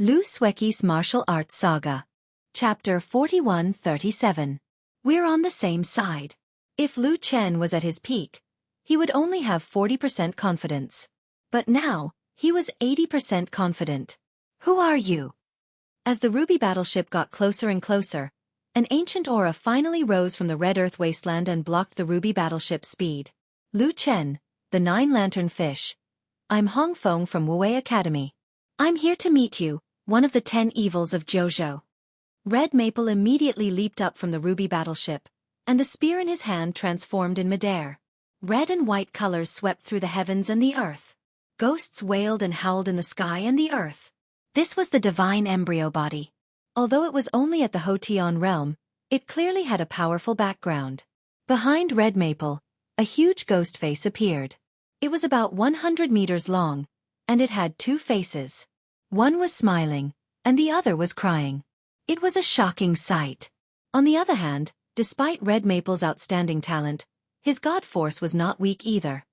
Xueqi's Martial Arts Saga. Chapter 41-37. We're on the same side. If Lu Chen was at his peak, he would only have 40% confidence. But now, he was 80% confident. Who are you? As the ruby battleship got closer and closer, an ancient aura finally rose from the red earth wasteland and blocked the ruby battleship's speed. Lu Chen, the nine-lantern fish. I'm Hong Feng from Wuwei Academy. I'm here to meet you, one of the 10 evils of Jojo. Red Maple immediately leaped up from the ruby battleship, and the spear in his hand transformed in midair. Red and white colors swept through the heavens and the earth. Ghosts wailed and howled in the sky and the earth. This was the divine embryo body. Although it was only at the Hotion realm, it clearly had a powerful background. Behind Red Maple, a huge ghost face appeared. It was about 100 meters long, and it had two faces. One was smiling, and the other was crying. It was a shocking sight. On the other hand, despite Red Maple's outstanding talent, his god force was not weak either.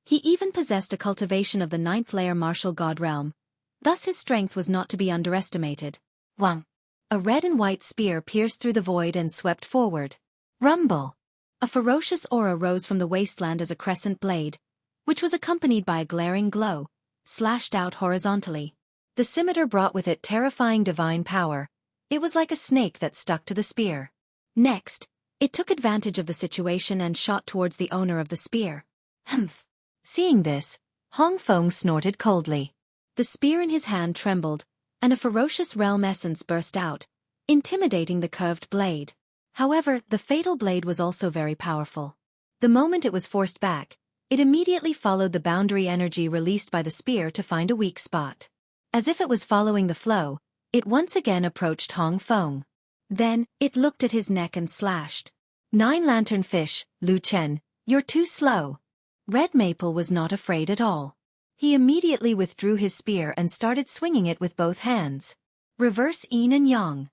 He even possessed a cultivation of the 9th layer martial god realm. Thus his strength was not to be underestimated. Wang! A red and white spear pierced through the void and swept forward. Rumble! A ferocious aura rose from the wasteland as a crescent blade, which was accompanied by a glaring glow, slashed out horizontally. The scimitar brought with it terrifying divine power. It was like a snake that stuck to the spear. Next, it took advantage of the situation and shot towards the owner of the spear. Humph! Seeing this, Hong Feng snorted coldly. The spear in his hand trembled, and a ferocious realm essence burst out, intimidating the curved blade. However, the fatal blade was also very powerful. The moment it was forced back, it immediately followed the boundary energy released by the spear to find a weak spot. As if it was following the flow, it once again approached Hong Feng. Then, it looked at his neck and slashed. Nine-lantern fish, Lu Chen, you're too slow. Red Maple was not afraid at all. He immediately withdrew his spear and started swinging it with both hands. Reverse yin and yang.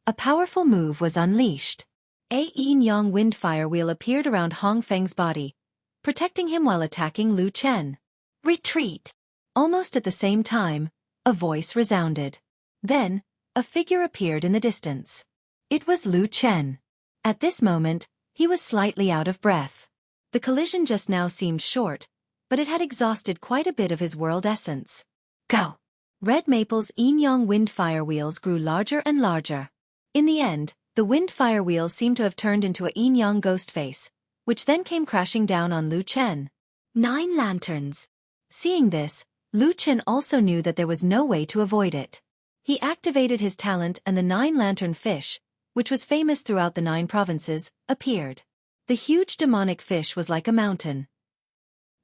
A powerful move was unleashed. A yin-yang windfire wheel appeared around Hong Feng's body, protecting him while attacking Lu Chen. Retreat! Almost at the same time, a voice resounded. Then, a figure appeared in the distance. It was Lu Chen. At this moment, he was slightly out of breath. The collision just now seemed short, but it had exhausted quite a bit of his world essence. Go! Red Maple's yin-yang windfire wheels grew larger and larger. In the end, the windfire wheels seemed to have turned into a yin-yang ghost face, which then came crashing down on Lu Chen. 9 lanterns! Seeing this, Lu Chen also knew that there was no way to avoid it. He activated his talent and the 9-lantern fish, which was famous throughout the 9 provinces, appeared. The huge demonic fish was like a mountain.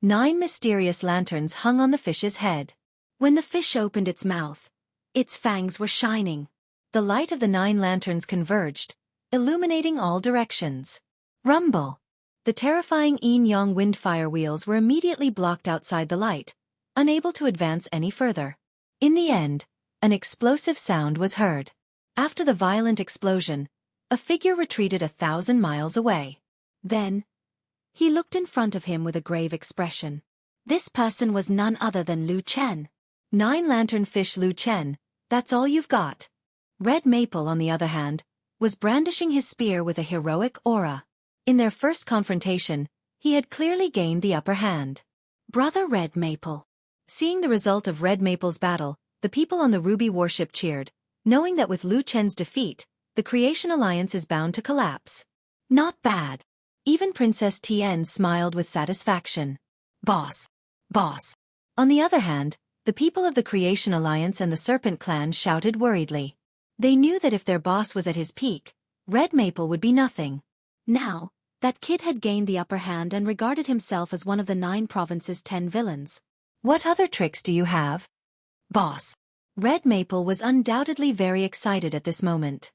9 mysterious lanterns hung on the fish's head. When the fish opened its mouth, its fangs were shining. The light of the 9 lanterns converged, illuminating all directions. Rumble! The terrifying yin-yang windfire wheels were immediately blocked outside the light, unable to advance any further. In the end, an explosive sound was heard. After the violent explosion, a figure retreated 1,000 miles away. Then, he looked in front of him with a grave expression. This person was none other than Lu Chen. 9-lantern fish Lu Chen, that's all you've got. Red Maple, on the other hand, was brandishing his spear with a heroic aura. In their first confrontation, he had clearly gained the upper hand. Brother Red Maple. Seeing the result of Red Maple's battle, the people on the Ruby warship cheered, knowing that with Lu Chen's defeat, the Creation Alliance is bound to collapse. Not bad. Even Princess Tian smiled with satisfaction. Boss. Boss. On the other hand, the people of the Creation Alliance and the Serpent Clan shouted worriedly. They knew that if their boss was at his peak, Red Maple would be nothing. Now, that kid had gained the upper hand and regarded himself as one of the 9 provinces' 10 villains. What other tricks do you have? Boss. Red Maple was undoubtedly very excited at this moment.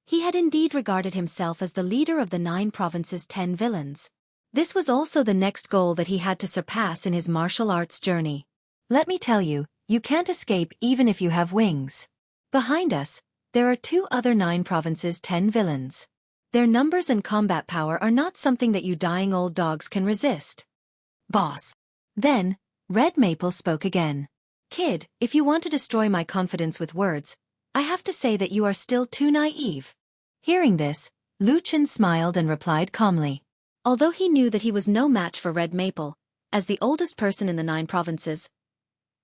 He had indeed regarded himself as the leader of the 9 provinces' 10 villains. This was also the next goal that he had to surpass in his martial arts journey. Let me tell you, you can't escape even if you have wings. Behind us, there are 2 other 9 provinces' 10 villains. Their numbers and combat power are not something that you dying old dogs can resist. Boss. Then, Red Maple spoke again. Kid, if you want to destroy my confidence with words, I have to say that you are still too naive. Hearing this, Lu Chen smiled and replied calmly. Although he knew that he was no match for Red Maple, as the oldest person in the 9 provinces,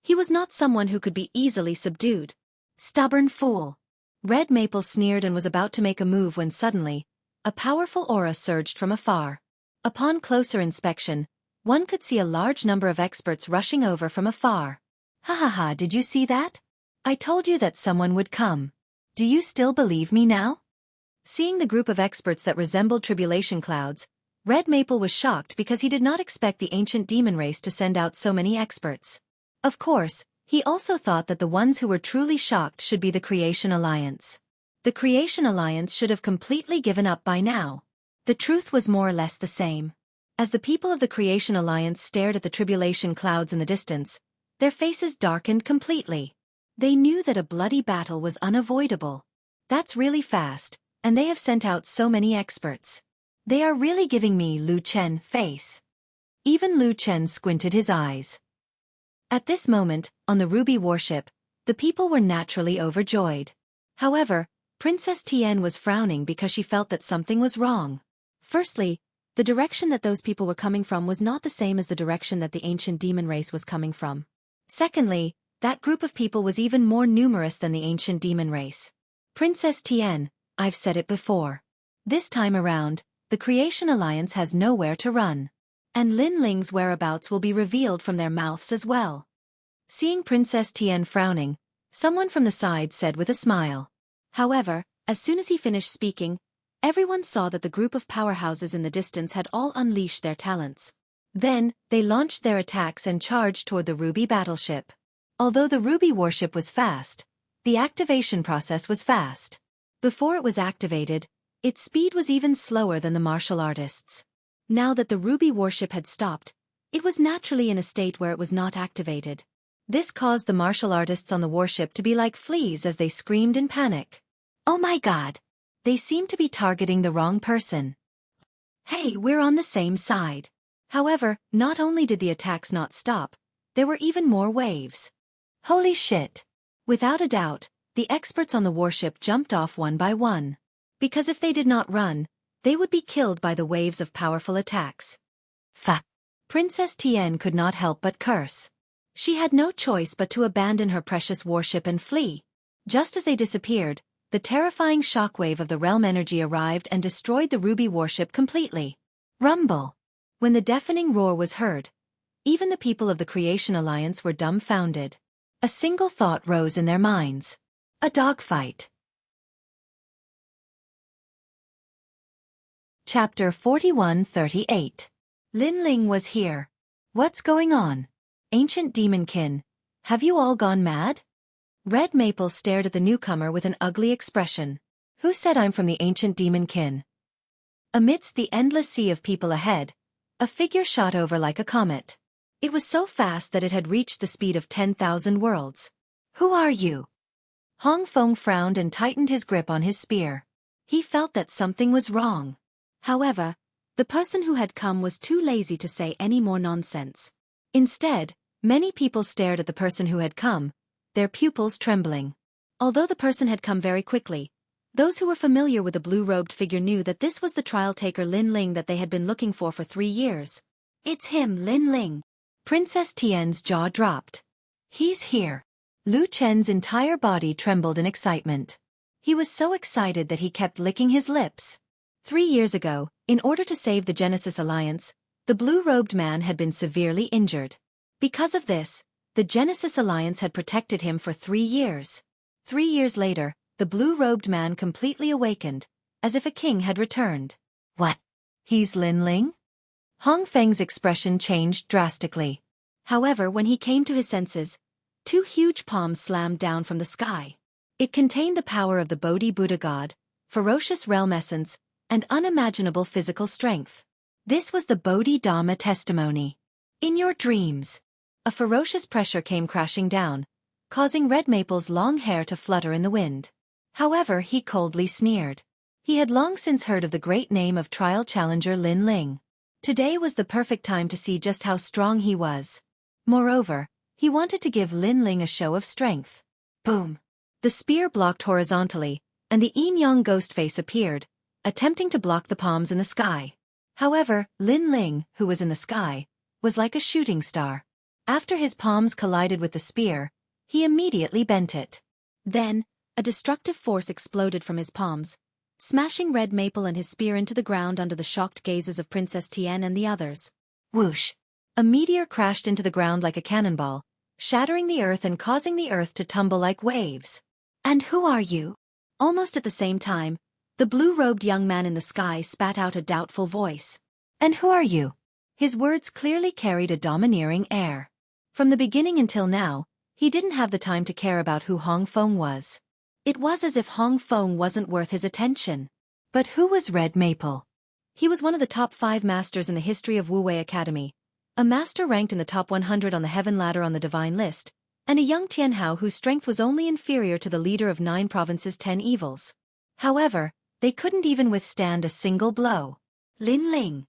he was not someone who could be easily subdued. Stubborn fool. Red Maple sneered and was about to make a move when suddenly, a powerful aura surged from afar. Upon closer inspection, one could see a large number of experts rushing over from afar. Ha ha ha, did you see that? I told you that someone would come. Do you still believe me now? Seeing the group of experts that resembled tribulation clouds, Red Maple was shocked because he did not expect the ancient demon race to send out so many experts. Of course, he also thought that the ones who were truly shocked should be the Creation Alliance. The Creation Alliance should have completely given up by now. The truth was more or less the same. As the people of the Creation Alliance stared at the tribulation clouds in the distance, their faces darkened completely. They knew that a bloody battle was unavoidable. That's really fast, and they have sent out so many experts. They are really giving me Lu Chen face. Even Lu Chen squinted his eyes. At this moment, on the Ruby warship, the people were naturally overjoyed. However, Princess Tian was frowning because she felt that something was wrong. Firstly, the direction that those people were coming from was not the same as the direction that the ancient demon race was coming from. Secondly, that group of people was even more numerous than the ancient demon race. Princess Tian, I've said it before. This time around, the Creation Alliance has nowhere to run. And Lin Ling's whereabouts will be revealed from their mouths as well. Seeing Princess Tian frowning, someone from the side said with a smile. However, as soon as he finished speaking, everyone saw that the group of powerhouses in the distance had all unleashed their talents. Then, they launched their attacks and charged toward the Ruby battleship. Although the Ruby warship was fast, the activation process was fast. Before it was activated, its speed was even slower than the martial artists. Now that the Ruby warship had stopped, it was naturally in a state where it was not activated. This caused the martial artists on the warship to be like fleas as they screamed in panic. Oh my god! They seem to be targeting the wrong person. Hey, we're on the same side. However, not only did the attacks not stop, there were even more waves. Holy shit! Without a doubt, the experts on the warship jumped off one by one. Because if they did not run, they would be killed by the waves of powerful attacks. Fuck! Princess Tian could not help but curse. She had no choice but to abandon her precious warship and flee. Just as they disappeared, the terrifying shockwave of the realm energy arrived and destroyed the Ruby warship completely. Rumble! When the deafening roar was heard, even the people of the Creation Alliance were dumbfounded. A single thought rose in their minds. A dogfight. Chapter 4138. Lin Ling was here. What's going on? Ancient Demonkin, have you all gone mad? Red Maple stared at the newcomer with an ugly expression. Who said I'm from the Ancient Demonkin? Amidst the endless sea of people ahead, a figure shot over like a comet. It was so fast that it had reached the speed of 10,000 worlds. Who are you? Hong Feng frowned and tightened his grip on his spear. He felt that something was wrong. However, the person who had come was too lazy to say any more nonsense. Instead, many people stared at the person who had come, their pupils trembling. Although the person had come very quickly, those who were familiar with the blue-robed figure knew that this was the trial-taker Lin Ling that they had been looking for 3 years. It's him, Lin Ling. Princess Tian's jaw dropped. He's here. Lu Chen's entire body trembled in excitement. He was so excited that he kept licking his lips. 3 years ago, in order to save the Genesis Alliance, the blue-robed man had been severely injured. Because of this, the Genesis Alliance had protected him for 3 years. 3 years later, the blue-robed man completely awakened, as if a king had returned. What? He's Lin Ling? Hong Feng's expression changed drastically. However, when he came to his senses, 2 huge palms slammed down from the sky. It contained the power of the Bodhi Buddha God, ferocious realm essence, and unimaginable physical strength. This was the Bodhi Dhamma testimony. In your dreams. A ferocious pressure came crashing down, causing Red Maple's long hair to flutter in the wind. However, he coldly sneered. He had long since heard of the great name of trial challenger Lin Ling. Today was the perfect time to see just how strong he was. Moreover, He wanted to give Lin Ling a show of strength. Boom! The spear blocked horizontally, and the yin-yang ghost face appeared, attempting to block the palms in the sky. However, Lin Ling, who was in the sky, was like a shooting star. After his palms collided with the spear, he immediately bent it. Then, a destructive force exploded from his palms, smashing Red Maple and his spear into the ground under the shocked gazes of Princess Tien and the others. Whoosh! A meteor crashed into the ground like a cannonball, shattering the earth and causing the earth to tumble like waves. "And who are you?" Almost at the same time, the blue-robed young man in the sky spat out a doubtful voice. "And who are you?" His words clearly carried a domineering air. From the beginning until now, he didn't have the time to care about who Hong Feng was. It was as if Hong Feng wasn't worth his attention. But who was Red Maple? He was one of the top 5 masters in the history of Wu Wei Academy, a master ranked in the top 100 on the Heaven Ladder on the Divine List, and a young Tianhao whose strength was only inferior to the leader of 9 provinces' 10 evils. However, they couldn't even withstand a single blow. Lin Ling.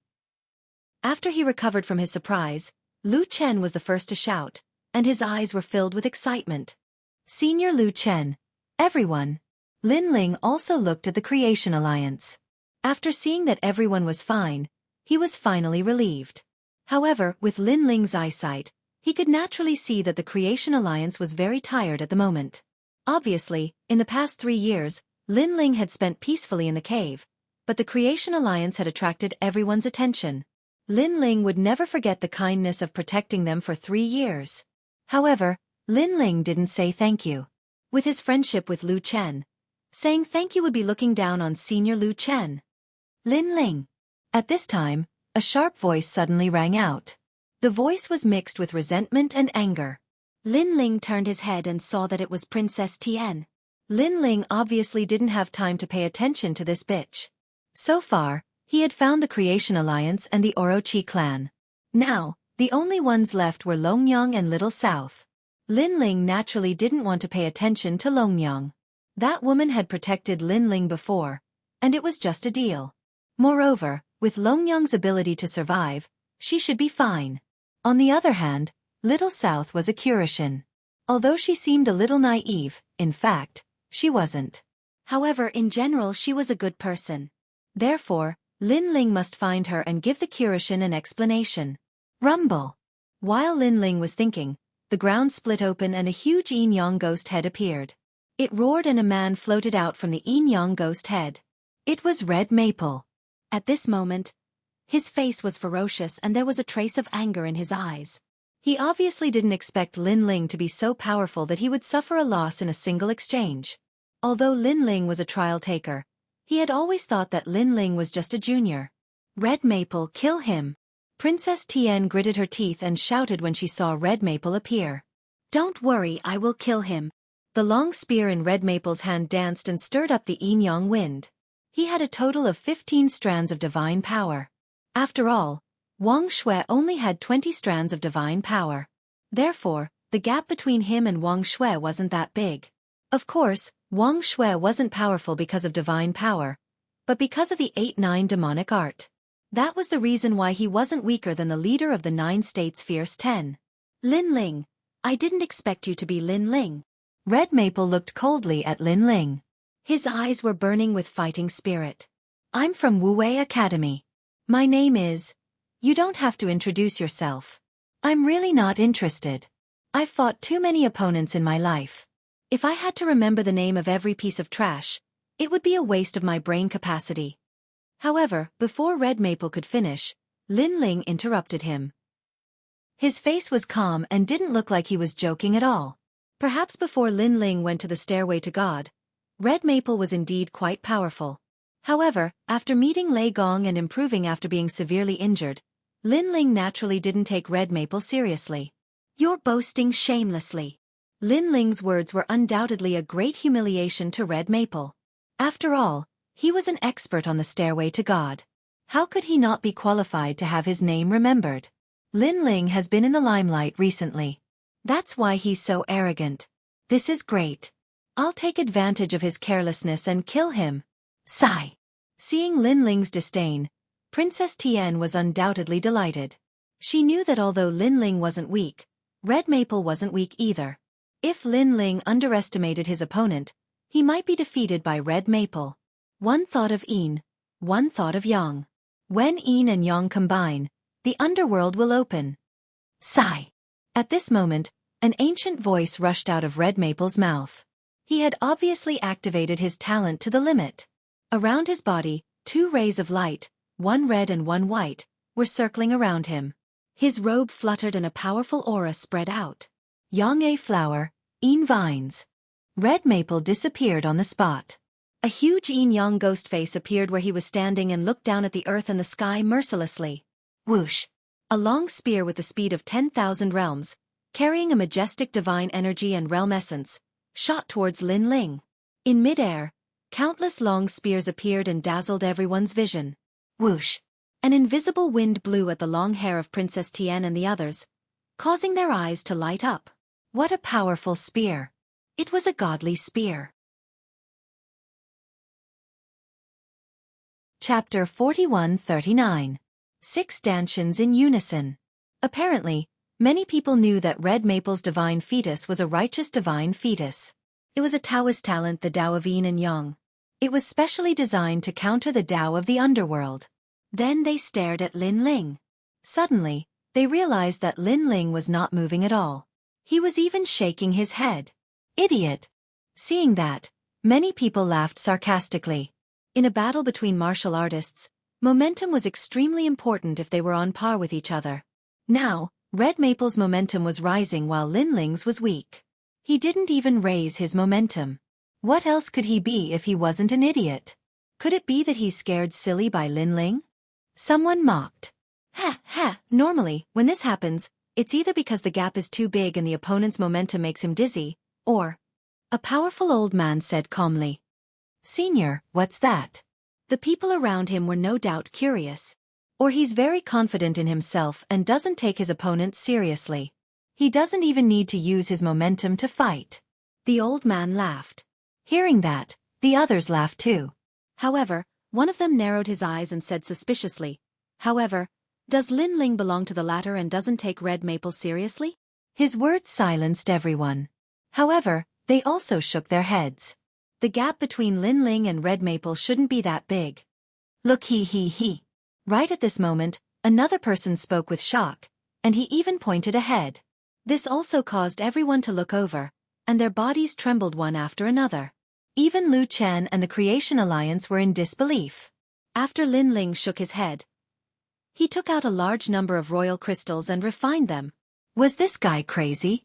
After he recovered from his surprise, Lu Chen was the first to shout, and his eyes were filled with excitement. "Senior Lu Chen, everyone!" Lin Ling also looked at the Creation Alliance. After seeing that everyone was fine, he was finally relieved. However, with Lin Ling's eyesight, he could naturally see that the Creation Alliance was very tired at the moment. Obviously, in the past 3 years, Lin Ling had spent peacefully in the cave, but the Creation Alliance had attracted everyone's attention. Lin Ling would never forget the kindness of protecting them for 3 years. However, Lin Ling didn't say thank you. With his friendship with Lu Chen, saying thank you would be looking down on Senior Lu Chen. Lin Ling. At this time, a sharp voice suddenly rang out. The voice was mixed with resentment and anger. Lin Ling turned his head and saw that it was Princess Tien. Lin Ling obviously didn't have time to pay attention to this bitch. So far, he had found the Creation Alliance and the Orochi clan. Now, the only ones left were Longyang and Little South. Lin Ling naturally didn't want to pay attention to Longyang. That woman had protected Lin Ling before, and it was just a deal. Moreover, with Longyang's ability to survive, she should be fine. On the other hand, Little South was a Kurishin. Although she seemed a little naive, in fact, she wasn't. However, in general she was a good person. Therefore, Lin Ling must find her and give the Kurishin an explanation. Rumble! While Lin Ling was thinking, the ground split open and a huge yin-yang ghost head appeared. It roared and a man floated out from the yin-yang ghost head. It was Red Maple. At this moment, his face was ferocious and there was a trace of anger in his eyes. He obviously didn't expect Lin Ling to be so powerful that he would suffer a loss in a single exchange. Although Lin Ling was a trial taker, he had always thought that Lin Ling was just a junior. Red Maple, kill him! Princess Tien gritted her teeth and shouted when she saw Red Maple appear. "Don't worry, I will kill him." The long spear in Red Maple's hand danced and stirred up the yin-yang wind. He had a total of 15 strands of divine power. After all, Wang Shui only had 20 strands of divine power. Therefore, the gap between him and Wang Shui wasn't that big. Of course, Wang Shui wasn't powerful because of divine power, but because of the 8-9 demonic art. That was the reason why he wasn't weaker than the leader of the 9 states Fierce 10. "Lin Ling, I didn't expect you to be Lin Ling." Red Maple looked coldly at Lin Ling. His eyes were burning with fighting spirit. "I'm from Wu Wei Academy. My name is..." "You don't have to introduce yourself. I'm really not interested. I've fought too many opponents in my life. If I had to remember the name of every piece of trash, it would be a waste of my brain capacity." However, before Red Maple could finish, Lin Ling interrupted him. His face was calm and didn't look like he was joking at all. Perhaps before Lin Ling went to the stairway to God, Red Maple was indeed quite powerful. However, after meeting Lei Gong and improving after being severely injured, Lin Ling naturally didn't take Red Maple seriously. "You're boasting shamelessly." Lin Ling's words were undoubtedly a great humiliation to Red Maple. After all, he was an expert on the stairway to God. How could he not be qualified to have his name remembered? Lin Ling has been in the limelight recently. That's why he's so arrogant. This is great. I'll take advantage of his carelessness and kill him. Sigh. Seeing Lin Ling's disdain, Princess Tien was undoubtedly delighted. She knew that although Lin Ling wasn't weak, Red Maple wasn't weak either. If Lin Ling underestimated his opponent, he might be defeated by Red Maple. One thought of Yin, one thought of Yang. When Yin and Yang combine, the underworld will open. Sigh. At this moment, an ancient voice rushed out of Red Maple's mouth. He had obviously activated his talent to the limit. Around his body, 2 rays of light, one red and one white, were circling around him. His robe fluttered and a powerful aura spread out. Yang a flower, Yin vines. Red Maple disappeared on the spot. A huge yin-yang ghost face appeared where he was standing and looked down at the earth and the sky mercilessly. Whoosh! A long spear with the speed of 10,000 realms, carrying a majestic divine energy and realm essence, shot towards Lin Ling. In midair, countless long spears appeared and dazzled everyone's vision. Whoosh! An invisible wind blew at the long hair of Princess Tian and the others, causing their eyes to light up. What a powerful spear! It was a godly spear. Chapter 4139. 6 Stanchions in Unison. Apparently, many people knew that Red Maple's divine fetus was a righteous divine fetus. It was a Taoist talent, the Tao of Yin and Yang. It was specially designed to counter the Tao of the underworld. Then they stared at Lin Ling. Suddenly, they realized that Lin Ling was not moving at all. He was even shaking his head. Idiot! Seeing that, many people laughed sarcastically. In a battle between martial artists, momentum was extremely important if they were on par with each other. Now, Red Maple's momentum was rising while Lin Ling's was weak. He didn't even raise his momentum. What else could he be if he wasn't an idiot? Could it be that he's scared silly by Lin Ling? Someone mocked. Normally, when this happens, it's either because the gap is too big and the opponent's momentum makes him dizzy, or... A powerful old man said calmly. Senior, what's that? The people around him were no doubt curious. Or he's very confident in himself and doesn't take his opponent seriously. He doesn't even need to use his momentum to fight. The old man laughed. Hearing that, the others laughed too. However, one of them narrowed his eyes and said suspiciously, However, does Lin Ling belong to the latter and doesn't take Red Maple seriously? His words silenced everyone. However, they also shook their heads. The gap between Lin Ling and Red Maple shouldn't be that big. Look he. Right at this moment, another person spoke with shock, and he even pointed ahead. This also caused everyone to look over, and their bodies trembled one after another. Even Lu Chen and the Creation Alliance were in disbelief. After Lin Ling shook his head, he took out a large number of royal crystals and refined them. Was this guy crazy?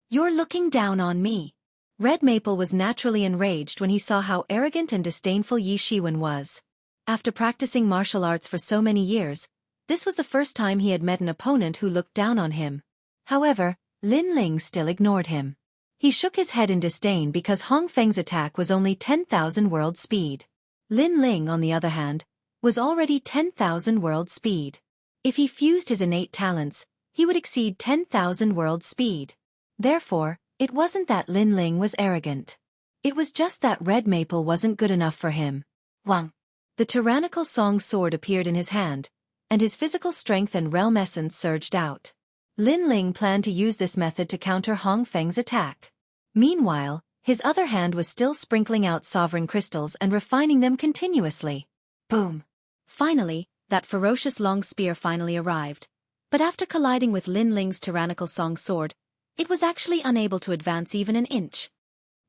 You're looking down on me. Red Maple was naturally enraged when he saw how arrogant and disdainful Yi Shiwen was. After practicing martial arts for so many years, this was the first time he had met an opponent who looked down on him. However, Lin Ling still ignored him. He shook his head in disdain because Hong Feng's attack was only 10,000 world speed. Lin Ling, on the other hand, was already 10,000 world speed. If he fused his innate talents, he would exceed 10,000 world speed. Therefore, it wasn't that Lin Ling was arrogant. It was just that Red Maple wasn't good enough for him. Wang. The tyrannical song sword appeared in his hand, and his physical strength and realm essence surged out. Lin Ling planned to use this method to counter Hong Feng's attack. Meanwhile, his other hand was still sprinkling out sovereign crystals and refining them continuously. Boom! Finally, that ferocious long spear finally arrived. But after colliding with Lin Ling's tyrannical song sword, it was actually unable to advance even an inch.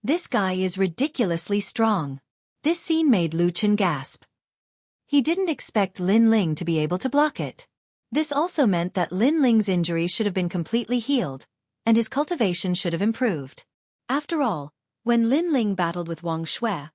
This guy is ridiculously strong. This scene made Lu Chen gasp. He didn't expect Lin Ling to be able to block it. This also meant that Lin Ling's injuries should have been completely healed, and his cultivation should have improved. After all, when Lin Ling battled with Wang Shui,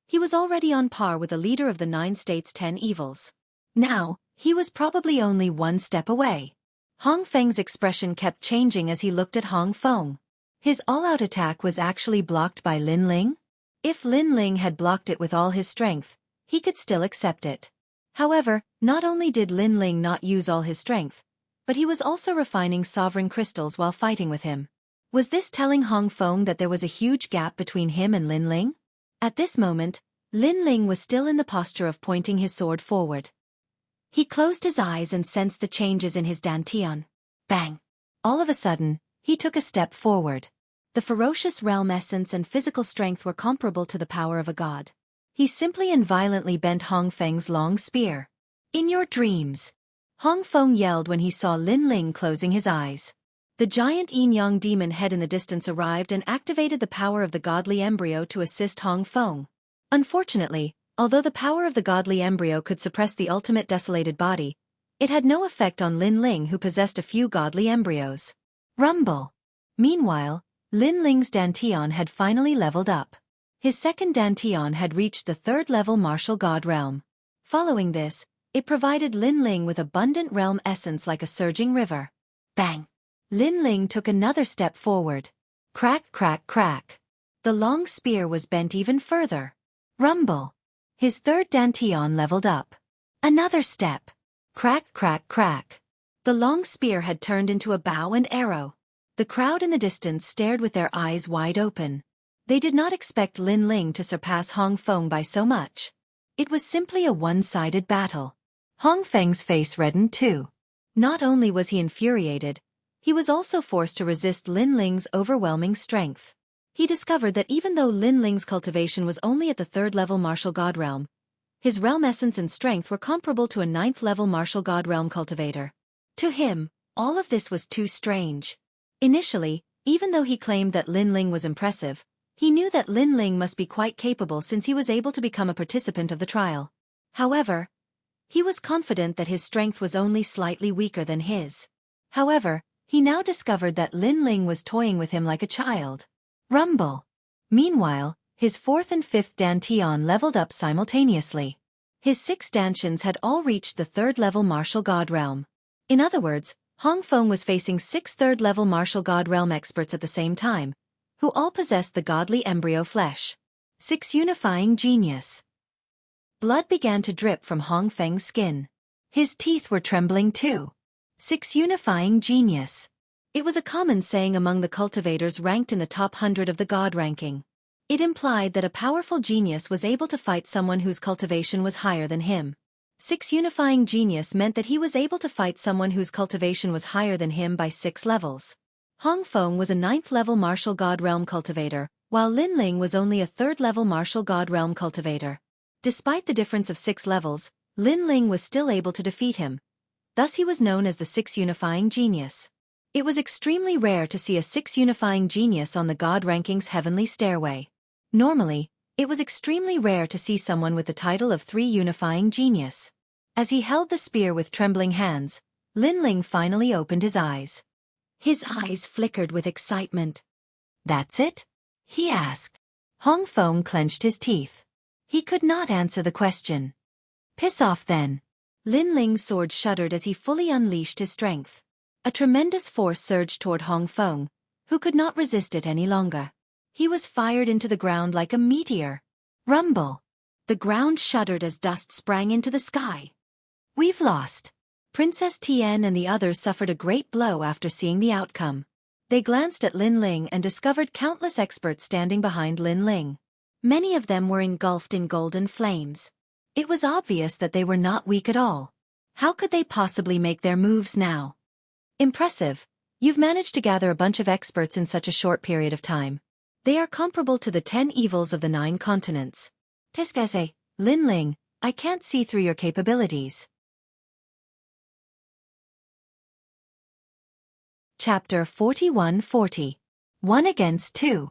he was already on par with the leader of the 9 states' 10 evils. Now, he was probably only one step away. Hong Feng's expression kept changing as he looked at Hong Feng. His all-out attack was actually blocked by Lin Ling? If Lin Ling had blocked it with all his strength, he could still accept it. However, not only did Lin Ling not use all his strength, but he was also refining sovereign crystals while fighting with him. Was this telling Hong Feng that there was a huge gap between him and Lin Ling? At this moment, Lin Ling was still in the posture of pointing his sword forward. He closed his eyes and sensed the changes in his dantian. Bang! All of a sudden, he took a step forward. The ferocious realm essence and physical strength were comparable to the power of a god. He simply and violently bent Hong Feng's long spear. "In your dreams!" Hong Feng yelled when he saw Lin Ling closing his eyes. The giant yin-yang demon head in the distance arrived and activated the power of the godly embryo to assist Hong Feng. Unfortunately, although the power of the godly embryo could suppress the ultimate desolated body, it had no effect on Lin Ling, who possessed a few godly embryos. Rumble! Meanwhile, Lin Ling's Dantian had finally leveled up. His second Dantian had reached the third-level martial god realm. Following this, it provided Lin Ling with abundant realm essence like a surging river. Bang! Lin Ling took another step forward. Crack, crack, crack. The long spear was bent even further. Rumble! His third Dantian leveled up. Another step. Crack, crack, crack. The long spear had turned into a bow and arrow. The crowd in the distance stared with their eyes wide open. They did not expect Lin Ling to surpass Hong Feng by so much. It was simply a one-sided battle. Hong Feng's face reddened too. Not only was he infuriated, he was also forced to resist Lin Ling's overwhelming strength. He discovered that even though Lin Ling's cultivation was only at the third-level martial god realm, his realm essence and strength were comparable to a ninth-level martial god realm cultivator. To him, all of this was too strange. Initially, even though he claimed that Lin Ling was impressive, he knew that Lin Ling must be quite capable since he was able to become a participant of the trial. However, he was confident that his strength was only slightly weaker than his. However, he now discovered that Lin Ling was toying with him like a child. Rumble! Meanwhile, his fourth and fifth Dantian leveled up simultaneously. His 6 Dantians had all reached the third-level martial god realm. In other words, Hong Feng was facing 6 third-level martial god realm experts at the same time, who all possessed the godly embryo flesh. 6 Unifying Genius. Blood began to drip from Hong Feng's skin. His teeth were trembling too. 6 Unifying Genius. It was a common saying among the cultivators ranked in the top 100 of the god ranking. It implied that a powerful genius was able to fight someone whose cultivation was higher than him. 6 Unifying Genius meant that he was able to fight someone whose cultivation was higher than him by 6 levels. Hong Feng was a 9th-level martial god realm cultivator, while Lin Ling was only a 3rd-level martial god realm cultivator. Despite the difference of 6 levels, Lin Ling was still able to defeat him. Thus he was known as the 6 Unifying Genius. It was extremely rare to see a 6 Unifying Genius on the god ranking's heavenly stairway. Normally, it was extremely rare to see someone with the title of 3 Unifying Genius. As he held the spear with trembling hands, Lin Ling finally opened his eyes. His eyes flickered with excitement. "That's it?" he asked. Hong Feng clenched his teeth. He could not answer the question. "Piss off then." Lin Ling's sword shuddered as he fully unleashed his strength. A tremendous force surged toward Hong Feng, who could not resist it any longer. He was fired into the ground like a meteor. Rumble! The ground shuddered as dust sprang into the sky. "We've lost." Princess Tian and the others suffered a great blow after seeing the outcome. They glanced at Lin Ling and discovered countless experts standing behind Lin Ling. Many of them were engulfed in golden flames. It was obvious that they were not weak at all. How could they possibly make their moves now? "Impressive. You've managed to gather a bunch of experts in such a short period of time. They are comparable to the 10 evils of the 9 continents. Teskese, Lin Ling, I can't see through your capabilities." Chapter 4140. 1 against 2.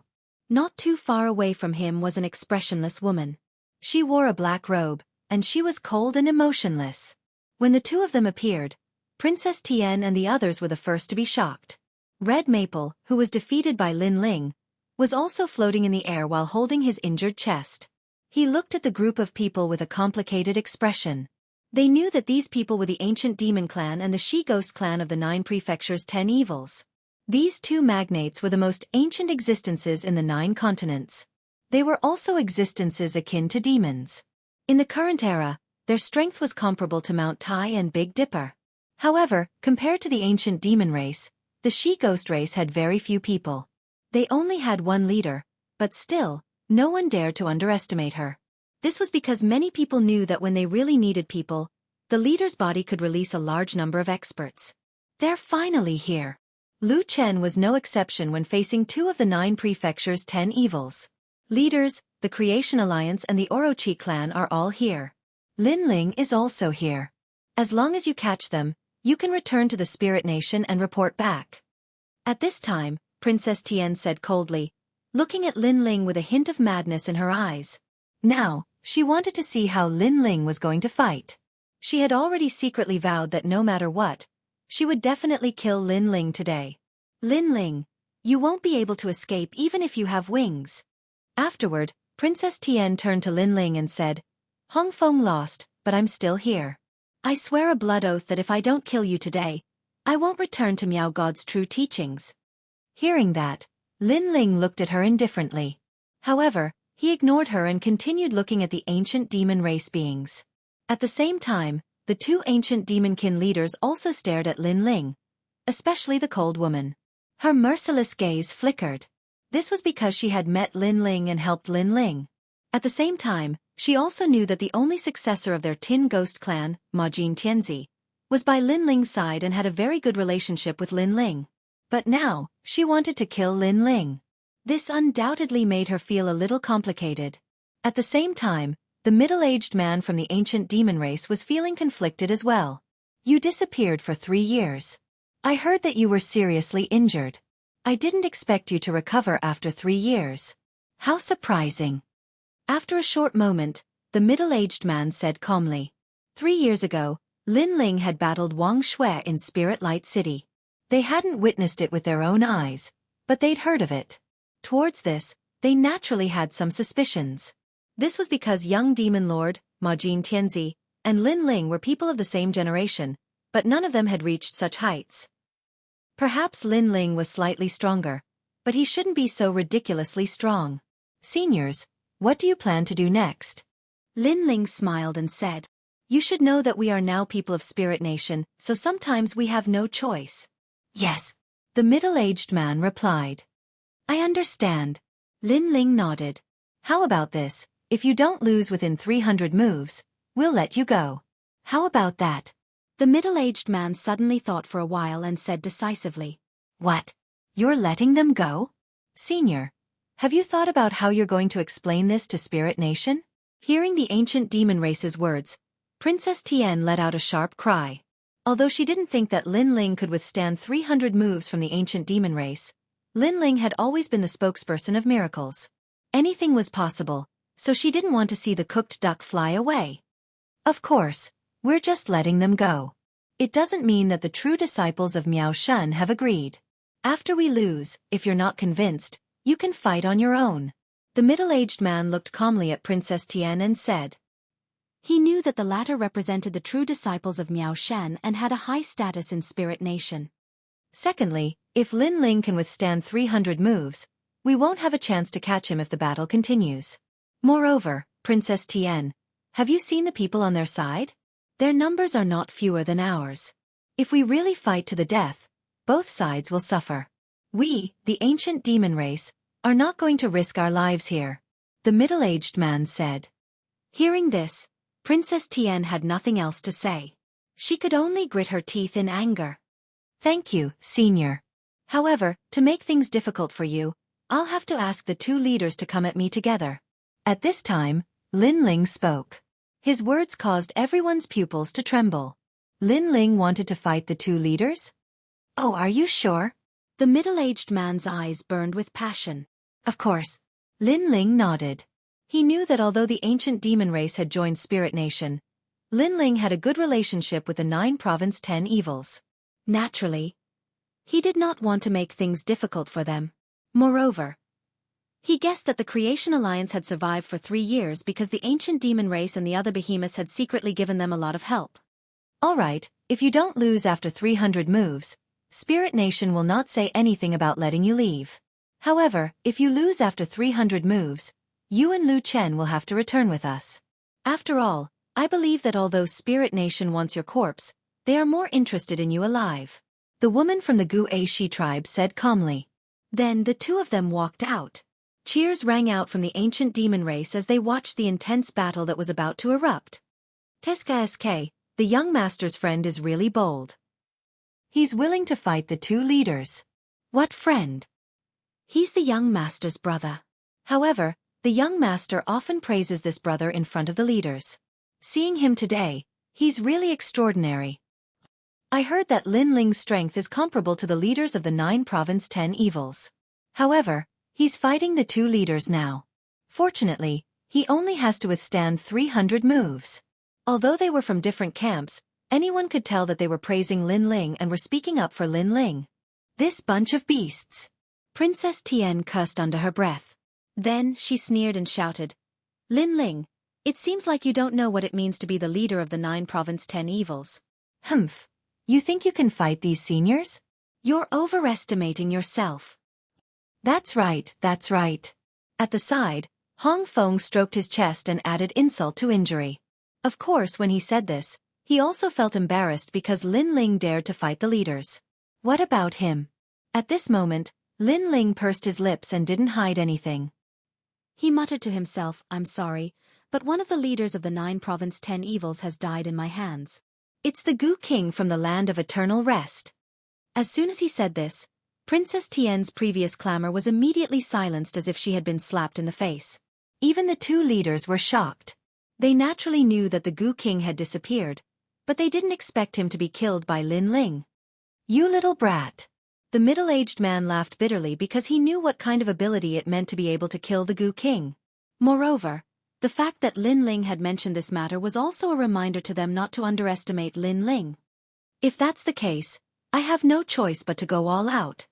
Not too far away from him was an expressionless woman. She wore a black robe, and she was cold and emotionless. When the two of them appeared, Princess Tian and the others were the first to be shocked. Red Maple, who was defeated by Lin Ling, was also floating in the air while holding his injured chest. He looked at the group of people with a complicated expression. They knew that these people were the ancient demon clan and the she-ghost clan of the 9 prefectures' 10 evils. These 2 magnates were the most ancient existences in the 9 continents. They were also existences akin to demons. In the current era, their strength was comparable to Mount Tai and Big Dipper. However, compared to the ancient demon race, the she-ghost race had very few people. They only had one leader, but still, no one dared to underestimate her. This was because many people knew that when they really needed people, the leader's body could release a large number of experts. "They're finally here." Lu Chen was no exception when facing 2 of the 9 prefectures' 10 evils. Leaders, the Creation Alliance and the Orochi clan are all here. Lin Ling is also here. As long as you catch them, you can return to the Spirit Nation and report back. At this time, Princess Tian said coldly, looking at Lin Ling with a hint of madness in her eyes. Now, she wanted to see how Lin Ling was going to fight. She had already secretly vowed that no matter what, she would definitely kill Lin Ling today. Lin Ling, you won't be able to escape even if you have wings. Afterward, Princess Tian turned to Lin Ling and said, Hong Feng lost, but I'm still here. I swear a blood oath that if I don't kill you today, I won't return to Miao God's true teachings. Hearing that, Lin Ling looked at her indifferently. However, he ignored her and continued looking at the ancient demon race beings. At the same time, the 2 ancient demonkin leaders also stared at Lin Ling, especially the cold woman. Her merciless gaze flickered. This was because she had met Lin Ling and helped Lin Ling. At the same time, she also knew that the only successor of their Tin Ghost clan, Majin Tianzi, was by Lin Ling's side and had a very good relationship with Lin Ling. But now, she wanted to kill Lin Ling. This undoubtedly made her feel a little complicated. At the same time, the middle-aged man from the ancient demon race was feeling conflicted as well. You disappeared for 3 years. I heard that you were seriously injured. I didn't expect you to recover after 3 years. How surprising. After a short moment, the middle-aged man said calmly. 3 years ago, Lin Ling had battled Wang Shui in Spirit Light City. They hadn't witnessed it with their own eyes, but they'd heard of it. Towards this, they naturally had some suspicions. This was because young demon lord, Majin Tianzi, and Lin Ling were people of the same generation, but none of them had reached such heights. Perhaps Lin Ling was slightly stronger, but he shouldn't be so ridiculously strong. Seniors, what do you plan to do next? Lin Ling smiled and said, You should know that we are now people of Spirit Nation, so sometimes we have no choice. Yes, the middle-aged man replied. I understand. Lin Ling nodded. How about this? If you don't lose within 300 moves, we'll let you go. How about that? The middle-aged man suddenly thought for a while and said decisively. What? You're letting them go? Senior, have you thought about how you're going to explain this to Spirit Nation? Hearing the ancient demon race's words, Princess Tian let out a sharp cry. Although she didn't think that Lin Ling could withstand 300 moves from the ancient demon race, Lin Ling had always been the spokesperson of miracles. Anything was possible, so she didn't want to see the cooked duck fly away. Of course, we're just letting them go. It doesn't mean that the true disciples of Miao Shan have agreed. After we lose, if you're not convinced, you can fight on your own. The middle-aged man looked calmly at Princess Tian and said. He knew that the latter represented the true disciples of Miao Shan and had a high status in Spirit Nation. Secondly, if Lin Ling can withstand 300 moves, we won't have a chance to catch him if the battle continues. Moreover, Princess Tian, have you seen the people on their side? Their numbers are not fewer than ours. If we really fight to the death, both sides will suffer. We, the ancient demon race, are not going to risk our lives here, the middle-aged man said. Hearing this, Princess Tian had nothing else to say. She could only grit her teeth in anger. Thank you, Senior. However, to make things difficult for you, I'll have to ask the 2 leaders to come at me together. At this time, Lin Ling spoke. His words caused everyone's pupils to tremble. Lin Ling wanted to fight the 2 leaders? Oh, are you sure? The middle-aged man's eyes burned with passion. Of course. Lin Ling nodded. He knew that although the ancient demon race had joined Spirit Nation, Lin Ling had a good relationship with the 9 province 10 evils. Naturally, he did not want to make things difficult for them. Moreover, he guessed that the Creation Alliance had survived for 3 years because the ancient demon race and the other behemoths had secretly given them a lot of help. Alright, if you don't lose after 300 moves, Spirit Nation will not say anything about letting you leave. However, if you lose after 300 moves, you and Lu Chen will have to return with us. After all, I believe that although Spirit Nation wants your corpse, they are more interested in you alive. The woman from the Gu Aishi tribe said calmly. Then the 2 of them walked out. Cheers rang out from the ancient demon race as they watched the intense battle that was about to erupt. Teska SK, the young master's friend is really bold. He's willing to fight the two leaders. What friend? He's the young master's brother. However, the young master often praises this brother in front of the leaders. Seeing him today, he's really extraordinary. I heard that Lin Ling's strength is comparable to the leaders of the 9 province 10 evils. However, he's fighting the two leaders now. Fortunately, he only has to withstand 300 moves. Although they were from different camps, anyone could tell that they were praising Lin Ling and were speaking up for Lin Ling. This bunch of beasts. Princess Tian cursed under her breath. Then she sneered and shouted, Lin Ling, it seems like you don't know what it means to be the leader of the 9 province 10 evils. Humph. You think you can fight these seniors? You're overestimating yourself. That's right, that's right. At the side, Hong Feng stroked his chest and added insult to injury. Of course, when he said this, he also felt embarrassed because Lin Ling dared to fight the leaders. What about him? At this moment, Lin Ling pursed his lips and didn't hide anything. He muttered to himself, I'm sorry, but one of the leaders of the 9 province 10 evils has died in my hands. It's the Gu King from the land of eternal rest. As soon as he said this, Princess Tian's previous clamor was immediately silenced as if she had been slapped in the face. Even the two leaders were shocked. They naturally knew that the Gu King had disappeared, but they didn't expect him to be killed by Lin Ling. You little brat. The middle-aged man laughed bitterly because he knew what kind of ability it meant to be able to kill the Gu King. Moreover, the fact that Lin Ling had mentioned this matter was also a reminder to them not to underestimate Lin Ling. If that's the case, I have no choice but to go all out.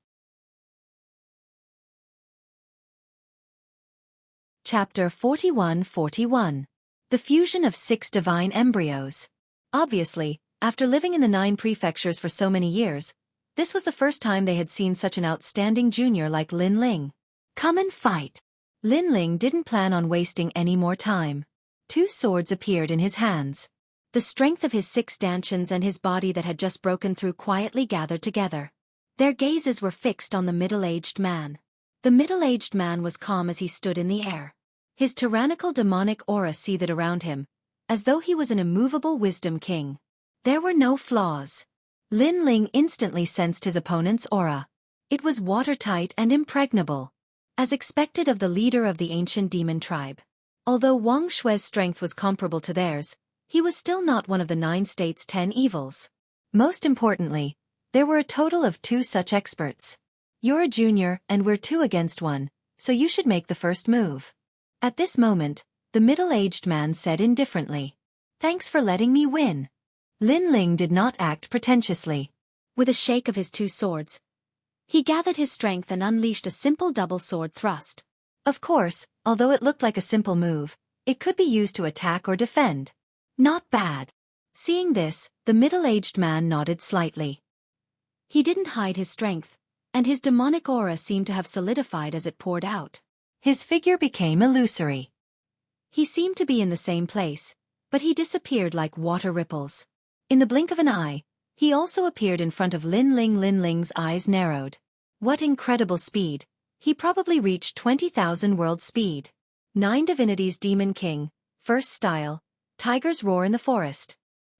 Chapter 41-41. The fusion of 6 divine embryos. Obviously, after living in the 9 prefectures for so many years, this was the first time they had seen such an outstanding junior like Lin Ling. Come and fight. Lin Ling didn't plan on wasting any more time. 2 swords appeared in his hands. The strength of his 6 stanchions and his body that had just broken through quietly gathered together. Their gazes were fixed on the middle-aged man. The middle-aged man was calm as he stood in the air. His tyrannical demonic aura seethed around him, as though he was an immovable wisdom king. There were no flaws. Lin Ling instantly sensed his opponent's aura. It was watertight and impregnable, as expected of the leader of the ancient demon tribe. Although Wang Xue's strength was comparable to theirs, he was still not one of the 9 states' 10 evils. Most importantly, there were a total of 2 such experts. You're a junior and we're 2 against 1, so you should make the first move. At this moment, the middle-aged man said indifferently, Thanks for letting me win. Lin Ling did not act pretentiously. With a shake of his 2 swords, he gathered his strength and unleashed a simple double sword thrust. Of course, although it looked like a simple move, it could be used to attack or defend. Not bad. Seeing this, the middle-aged man nodded slightly. He didn't hide his strength, and his demonic aura seemed to have solidified as it poured out. His figure became illusory. He seemed to be in the same place, but he disappeared like water ripples. In the blink of an eye, he also appeared in front of Lin Ling. Lin Ling's eyes narrowed. What incredible speed! He probably reached 20,000 world speed. 9 divinities Demon King, first style, Tiger's Roar in the Forest.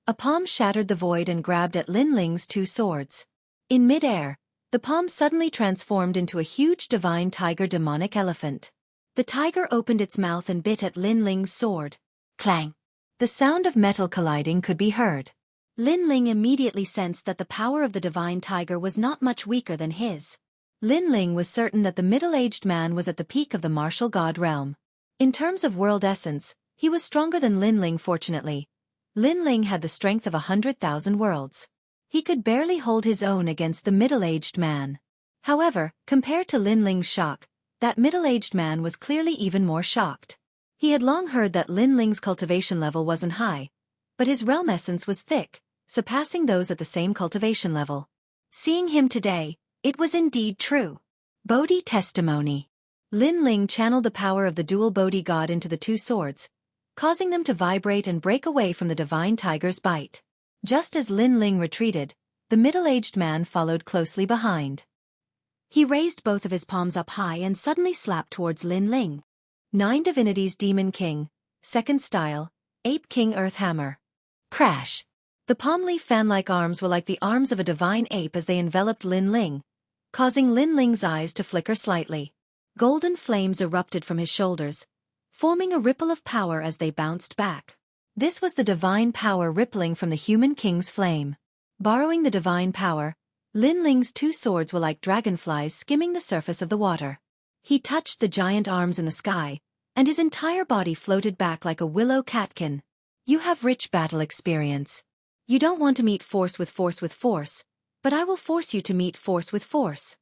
A palm shattered the void and grabbed at Lin Ling's 2 swords. In mid-air, the palm suddenly transformed into a huge divine tiger demonic elephant. The tiger opened its mouth and bit at Lin Ling's sword. Clang! The sound of metal colliding could be heard. Lin Ling immediately sensed that the power of the divine tiger was not much weaker than his. Lin Ling was certain that the middle-aged man was at the peak of the martial god realm. In terms of world essence, he was stronger than Lin Ling. Fortunately, Lin Ling had the strength of 100,000 worlds. He could barely hold his own against the middle-aged man. However, compared to Lin Ling's shock, that middle-aged man was clearly even more shocked. He had long heard that Lin Ling's cultivation level wasn't high, but his realm essence was thick, surpassing those at the same cultivation level. Seeing him today, it was indeed true. Bodhi testimony. Lin Ling channeled the power of the dual Bodhi god into the 2 swords, causing them to vibrate and break away from the divine tiger's bite. Just as Lin Ling retreated, the middle-aged man followed closely behind. He raised both of his palms up high and suddenly slapped towards Lin Ling. 9 divinities Demon King, second style, Ape King Earth Hammer. Crash! The palm leaf fan-like arms were like the arms of a divine ape as they enveloped Lin Ling, causing Lin Ling's eyes to flicker slightly. Golden flames erupted from his shoulders, forming a ripple of power as they bounced back. This was the divine power rippling from the human king's flame. Borrowing the divine power, Lin Ling's two swords were like dragonflies skimming the surface of the water. He touched the giant arms in the sky, and his entire body floated back like a willow catkin. You have rich battle experience. You don't want to meet force with force with force, but I will force you to meet force with force.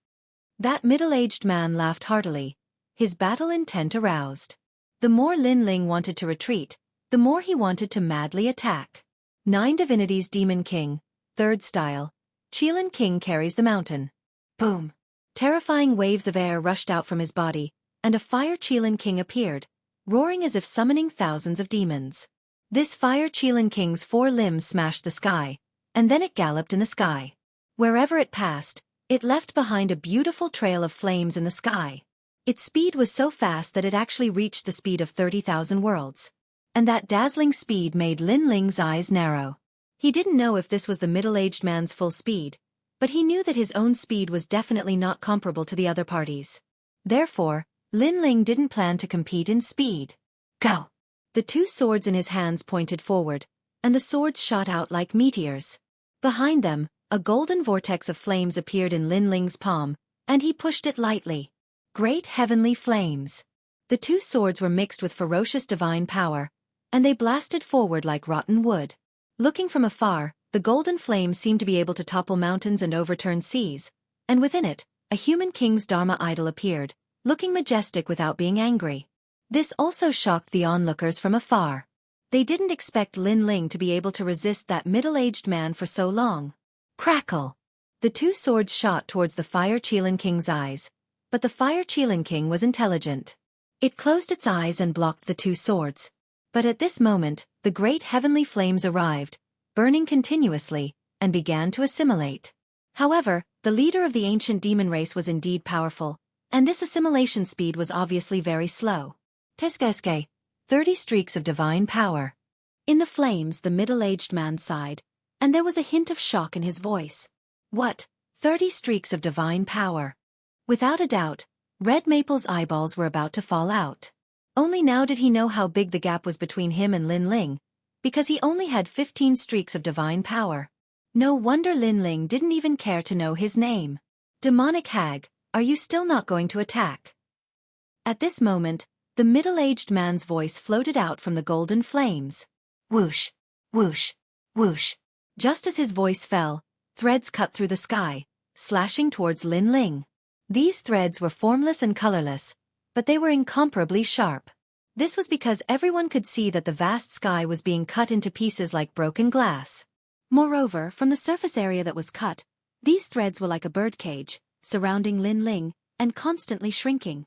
That middle-aged man laughed heartily, his battle intent aroused. The more Lin Ling wanted to retreat, the more he wanted to madly attack. 9 Divinities Demon King, 3rd Style. Qilin King carries the mountain. Boom! Terrifying waves of air rushed out from his body, and a fire Qilin King appeared, roaring as if summoning thousands of demons. This fire Qilin King's 4 limbs smashed the sky, and then it galloped in the sky. Wherever it passed, it left behind a beautiful trail of flames in the sky. Its speed was so fast that it actually reached the speed of 30,000 worlds. And that dazzling speed made Lin Ling's eyes narrow. He didn't know if this was the middle-aged man's full speed, but he knew that his own speed was definitely not comparable to the other parties. Therefore, Lin Ling didn't plan to compete in speed. Go! The 2 swords in his hands pointed forward, and the swords shot out like meteors. Behind them, a golden vortex of flames appeared in Lin Ling's palm, and he pushed it lightly. Great heavenly flames. The 2 swords were mixed with ferocious divine power, and they blasted forward like rotten wood. Looking from afar, the golden flame seemed to be able to topple mountains and overturn seas, and within it, a human king's Dharma idol appeared, looking majestic without being angry. This also shocked the onlookers from afar. They didn't expect Lin Ling to be able to resist that middle-aged man for so long. Crackle! The 2 swords shot towards the fire Qilin King's eyes, but the fire Qilin King was intelligent. It closed its eyes and blocked the 2 swords. But at this moment, the great heavenly flames arrived, burning continuously, and began to assimilate. However, the leader of the ancient demon race was indeed powerful, and this assimilation speed was obviously very slow. Teskeske, 30 streaks of divine power. In the flames, the middle-aged man sighed, and there was a hint of shock in his voice. What? 30 streaks of divine power? Without a doubt, Red Maple's eyeballs were about to fall out. Only now did he know how big the gap was between him and Lin Ling, because he only had 15 streaks of divine power. No wonder Lin Ling didn't even care to know his name. Demonic hag, are you still not going to attack? At this moment, the middle-aged man's voice floated out from the golden flames. Whoosh, whoosh, whoosh. Just as his voice fell, threads cut through the sky, slashing towards Lin Ling. These threads were formless and colorless, but they were incomparably sharp. This was because everyone could see that the vast sky was being cut into pieces like broken glass. Moreover, from the surface area that was cut, these threads were like a birdcage, surrounding Lin Ling, and constantly shrinking.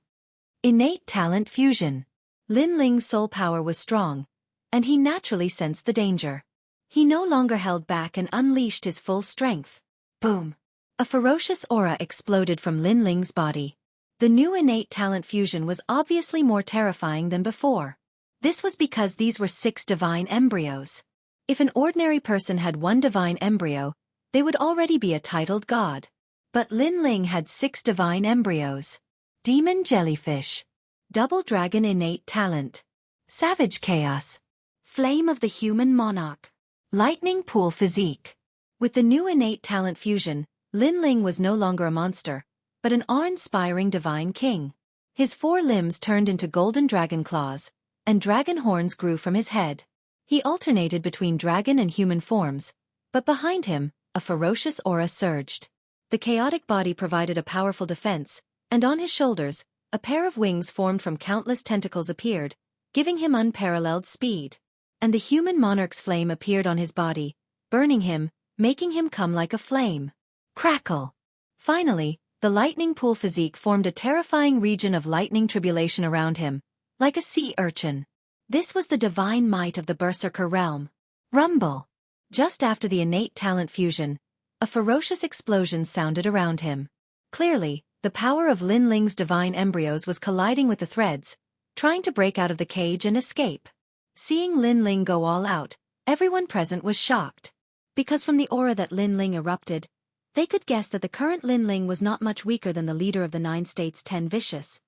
Innate talent fusion. Lin Ling's soul power was strong, and he naturally sensed the danger. He no longer held back and unleashed his full strength. Boom! A ferocious aura exploded from Lin Ling's body. The new innate talent fusion was obviously more terrifying than before. This was because these were 6 divine embryos. If an ordinary person had 1 divine embryo, they would already be a titled god. But Lin Ling had 6 divine embryos. Demon Jellyfish. Double Dragon Innate Talent. Savage Chaos. Flame of the Human Monarch. Lightning Pool Physique. With the new innate talent fusion, Lin Ling was no longer a monster, but an awe-inspiring divine king. His 4 limbs turned into golden dragon claws, and dragon horns grew from his head. He alternated between dragon and human forms, but behind him, a ferocious aura surged. The chaotic body provided a powerful defense, and on his shoulders, a pair of wings formed from countless tentacles appeared, giving him unparalleled speed. And the human monarch's flame appeared on his body, burning him, making him come like a flame. Crackle! Finally, the lightning pool physique formed a terrifying region of lightning tribulation around him, like a sea urchin. This was the divine might of the Berserker realm. Rumble! Just after the innate talent fusion, a ferocious explosion sounded around him. Clearly, the power of Lin Ling's divine embryos was colliding with the threads, trying to break out of the cage and escape. Seeing Lin Ling go all out, everyone present was shocked. because from the aura that Lin Ling erupted, they could guess that the current Lin Ling was not much weaker than the leader of the 9 states 10 vicious.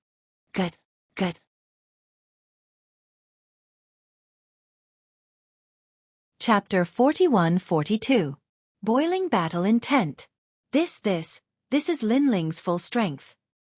Good. Chapter 41-42. Boiling Battle Intent. This is Lin Ling's full strength.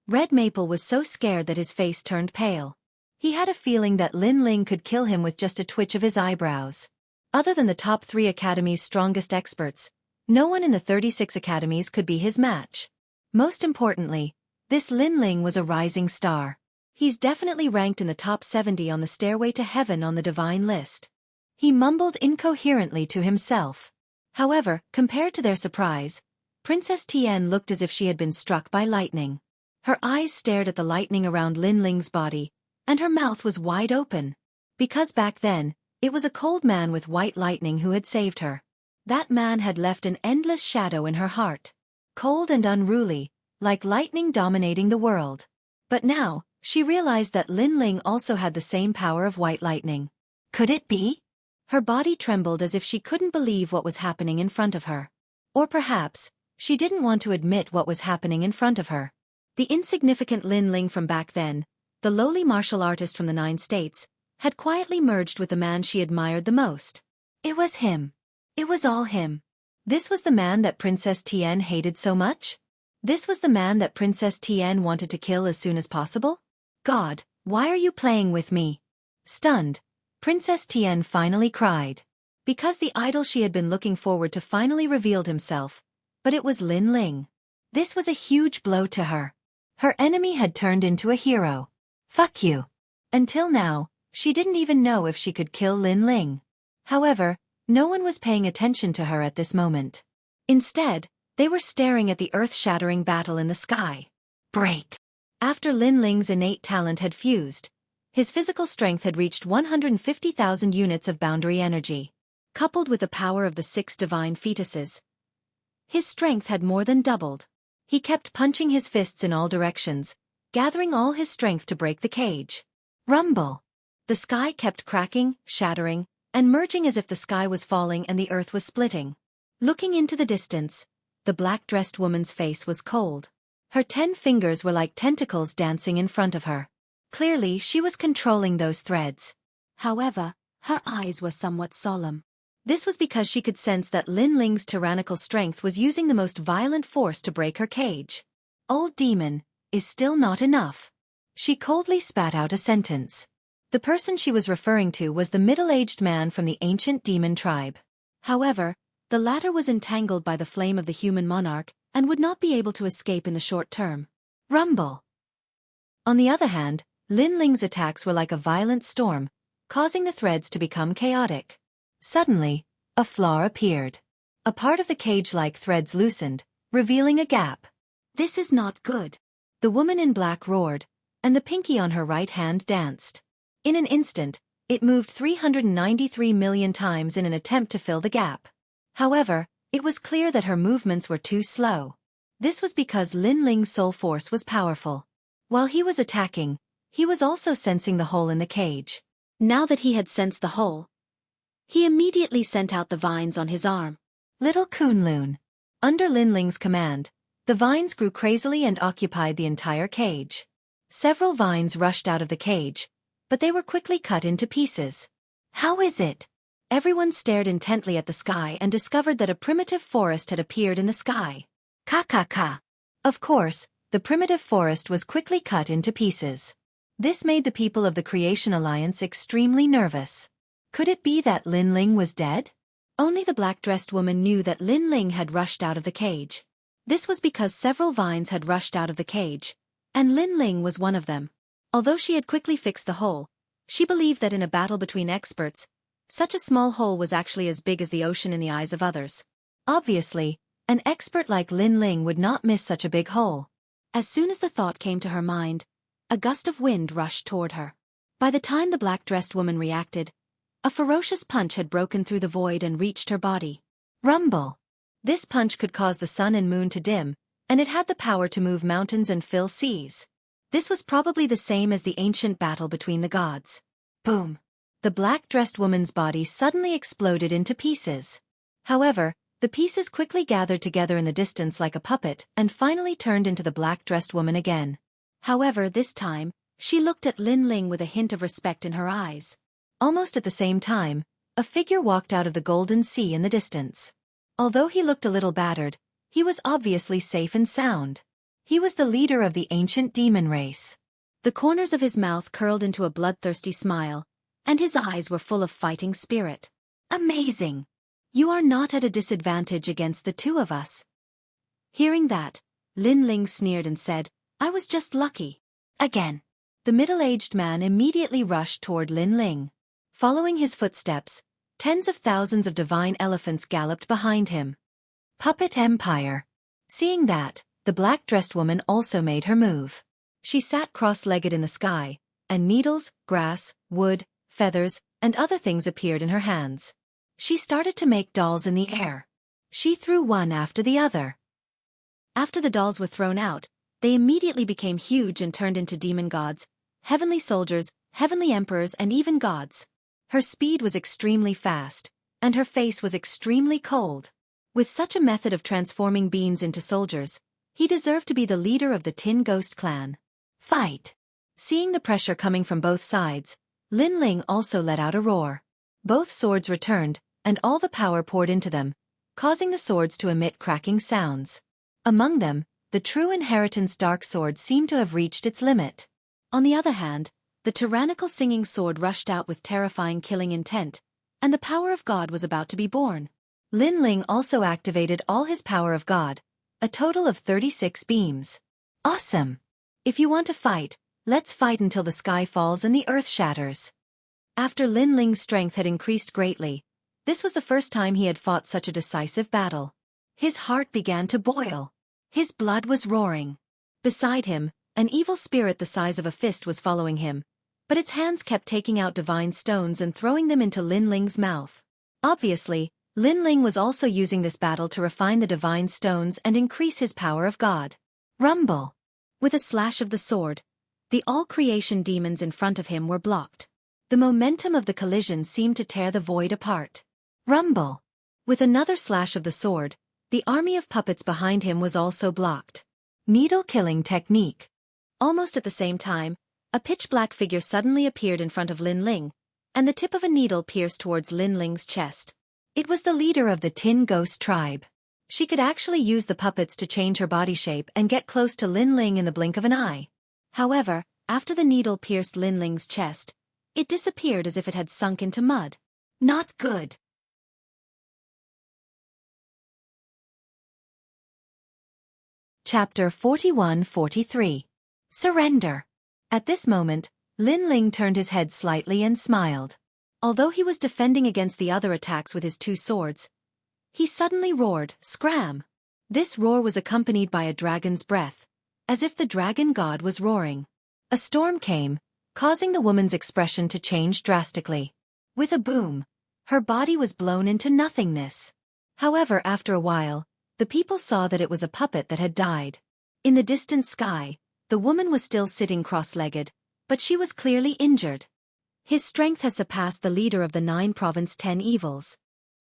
Red Maple was so scared that his face turned pale. He had a feeling that Lin Ling could kill him with just a twitch of his eyebrows. Other than the top 3 academies' strongest experts, no one in the 36 academies could be his match. Most importantly, this Lin Ling was a rising star. He's definitely ranked in the top 70 on the Stairway to Heaven on the divine list. He mumbled incoherently to himself. However, compared to their surprise, Princess Tian looked as if she had been struck by lightning. Her eyes stared at the lightning around Lin Ling's body, and her mouth was wide open. Because back then, it was a cold man with white lightning who had saved her. That man had left an endless shadow in her heart. Cold and unruly, like lightning dominating the world. But now, she realized that Lin Ling also had the same power of white lightning. Could it be? Her body trembled as if she couldn't believe what was happening in front of her. Or perhaps, she didn't want to admit what was happening in front of her. The insignificant Lin Ling from back then, the lowly martial artist from the 9 states, had quietly merged with the man she admired the most. It was him. It was all him. This was the man that Princess Tian hated so much? This was the man that Princess Tian wanted to kill as soon as possible? God, why are you playing with me? Stunned, Princess Tian finally cried. Because the idol she had been looking forward to finally revealed himself. But it was Lin Ling. This was a huge blow to her. Her enemy had turned into a hero. Fuck you. Until now, she didn't even know if she could kill Lin Ling. However, no one was paying attention to her at this moment. Instead, they were staring at the earth-shattering battle in the sky. Break. After Lin Ling's innate talent had fused, his physical strength had reached 150,000 units of boundary energy. Coupled with the power of the 6 divine fetuses, his strength had more than doubled. He kept punching his fists in all directions, gathering all his strength to break the cage. Rumble. The sky kept cracking, shattering, and merging as if the sky was falling and the earth was splitting. Looking into the distance, the black-dressed woman's face was cold. Her 10 fingers were like tentacles dancing in front of her. Clearly, she was controlling those threads. However, her eyes were somewhat solemn. This was because she could sense that Lin Ling's tyrannical strength was using the most violent force to break her cage. Old demon, is still not enough. She coldly spat out a sentence. The person she was referring to was the middle-aged man from the ancient demon tribe. However, the latter was entangled by the flame of the human monarch and would not be able to escape in the short term. Rumble. On the other hand, Lin Ling's attacks were like a violent storm, causing the threads to become chaotic. Suddenly, a flaw appeared. A part of the cage-like threads loosened, revealing a gap. This is not good. The woman in black roared, and the pinky on her right hand danced. In an instant, it moved 393 million times in an attempt to fill the gap. However, it was clear that her movements were too slow. This was because Lin Ling's soul force was powerful. While he was attacking, he was also sensing the hole in the cage. Now that he had sensed the hole, he immediately sent out the vines on his arm. Little Kunlun. Under Lin Ling's command, the vines grew crazily and occupied the entire cage. Several vines rushed out of the cage, but they were quickly cut into pieces. How is it? Everyone stared intently at the sky and discovered that a primitive forest had appeared in the sky. Ka. Of course, the primitive forest was quickly cut into pieces. This made the people of the Creation Alliance extremely nervous. Could it be that Lin Ling was dead? Only the black-dressed woman knew that Lin Ling had rushed out of the cage. This was because several vines had rushed out of the cage, and Lin Ling was one of them. Although she had quickly fixed the hole, she believed that in a battle between experts, such a small hole was actually as big as the ocean in the eyes of others. Obviously, an expert like Lin Ling would not miss such a big hole. As soon as the thought came to her mind, a gust of wind rushed toward her. By the time the black-dressed woman reacted, a ferocious punch had broken through the void and reached her body. Rumble. This punch could cause the sun and moon to dim, and it had the power to move mountains and fill seas. This was probably the same as the ancient battle between the gods. Boom. The black-dressed woman's body suddenly exploded into pieces. However, the pieces quickly gathered together in the distance like a puppet and finally turned into the black-dressed woman again. However, this time, she looked at Lin Ling with a hint of respect in her eyes. Almost at the same time, a figure walked out of the golden sea in the distance. Although he looked a little battered, he was obviously safe and sound. He was the leader of the ancient demon race. The corners of his mouth curled into a bloodthirsty smile, and his eyes were full of fighting spirit. Amazing! You are not at a disadvantage against the two of us. Hearing that, Lin Ling sneered and said, I was just lucky. Again. The middle-aged man immediately rushed toward Lin Ling. Following his footsteps, tens of thousands of divine elephants galloped behind him. Puppet Empire. Seeing that, the black-dressed woman also made her move. She sat cross-legged in the sky, and needles, grass, wood, feathers, and other things appeared in her hands. She started to make dolls in the air. She threw one after the other. After the dolls were thrown out, they immediately became huge and turned into demon gods, heavenly soldiers, heavenly emperors, and even gods. Her speed was extremely fast, and her face was extremely cold. With such a method of transforming beings into soldiers, he deserved to be the leader of the Tin Ghost clan. Fight! Seeing the pressure coming from both sides, Lin Ling also let out a roar. Both swords returned, and all the power poured into them, causing the swords to emit cracking sounds. Among them, the true inheritance dark sword seemed to have reached its limit. On the other hand, the tyrannical singing sword rushed out with terrifying killing intent, and the power of God was about to be born. Lin Ling also activated all his power of God, a total of 36 beams. Awesome! If you want to fight, let's fight until the sky falls and the earth shatters. After Lin Ling's strength had increased greatly, this was the first time he had fought such a decisive battle. His heart began to boil. His blood was roaring. Beside him, an evil spirit the size of a fist was following him, but its hands kept taking out divine stones and throwing them into Lin Ling's mouth. Obviously, Lin Ling was also using this battle to refine the divine stones and increase his power of God. Rumble! With a slash of the sword, the all-creation demons in front of him were blocked. The momentum of the collision seemed to tear the void apart. Rumble! With another slash of the sword, the army of puppets behind him was also blocked. Needle-killing technique. Almost at the same time, a pitch-black figure suddenly appeared in front of Lin Ling, and the tip of a needle pierced towards Lin Ling's chest. It was the leader of the Tin Ghost tribe. She could actually use the puppets to change her body shape and get close to Lin Ling in the blink of an eye. However, after the needle pierced Lin Ling's chest, it disappeared as if it had sunk into mud. Not good. Chapter 41-43. Surrender. At this moment, Lin Ling turned his head slightly and smiled. Although he was defending against the other attacks with his two swords, he suddenly roared, "Scram!" This roar was accompanied by a dragon's breath, as if the dragon god was roaring. A storm came, causing the woman's expression to change drastically. With a boom, her body was blown into nothingness. However, after a while, the people saw that it was a puppet that had died. In the distant sky, the woman was still sitting cross-legged, but she was clearly injured. His strength has surpassed the leader of the 9-province 10 evils.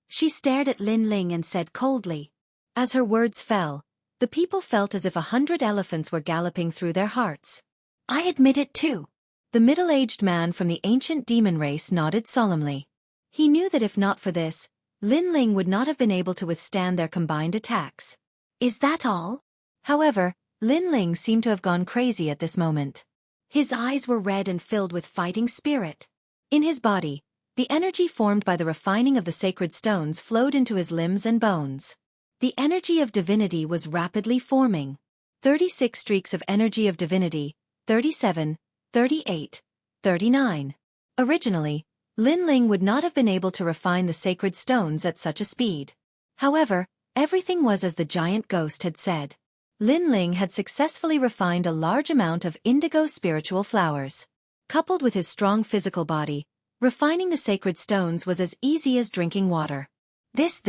She stared at Lin Ling and said coldly. As her words fell, the people felt as if 100 elephants were galloping through their hearts. I admit it too. The middle-aged man from the ancient demon race nodded solemnly. He knew that if not for this, Lin Ling would not have been able to withstand their combined attacks. Is that all? However, Lin Ling seemed to have gone crazy at this moment. His eyes were red and filled with fighting spirit. In his body, the energy formed by the refining of the sacred stones flowed into his limbs and bones. The energy of divinity was rapidly forming. 36 streaks of energy of divinity, 37, 38, 39. Originally, Lin Ling would not have been able to refine the sacred stones at such a speed. However, everything was as the giant ghost had said. Lin Ling had successfully refined a large amount of indigo spiritual flowers. Coupled with his strong physical body, refining the sacred stones was as easy as drinking water. This.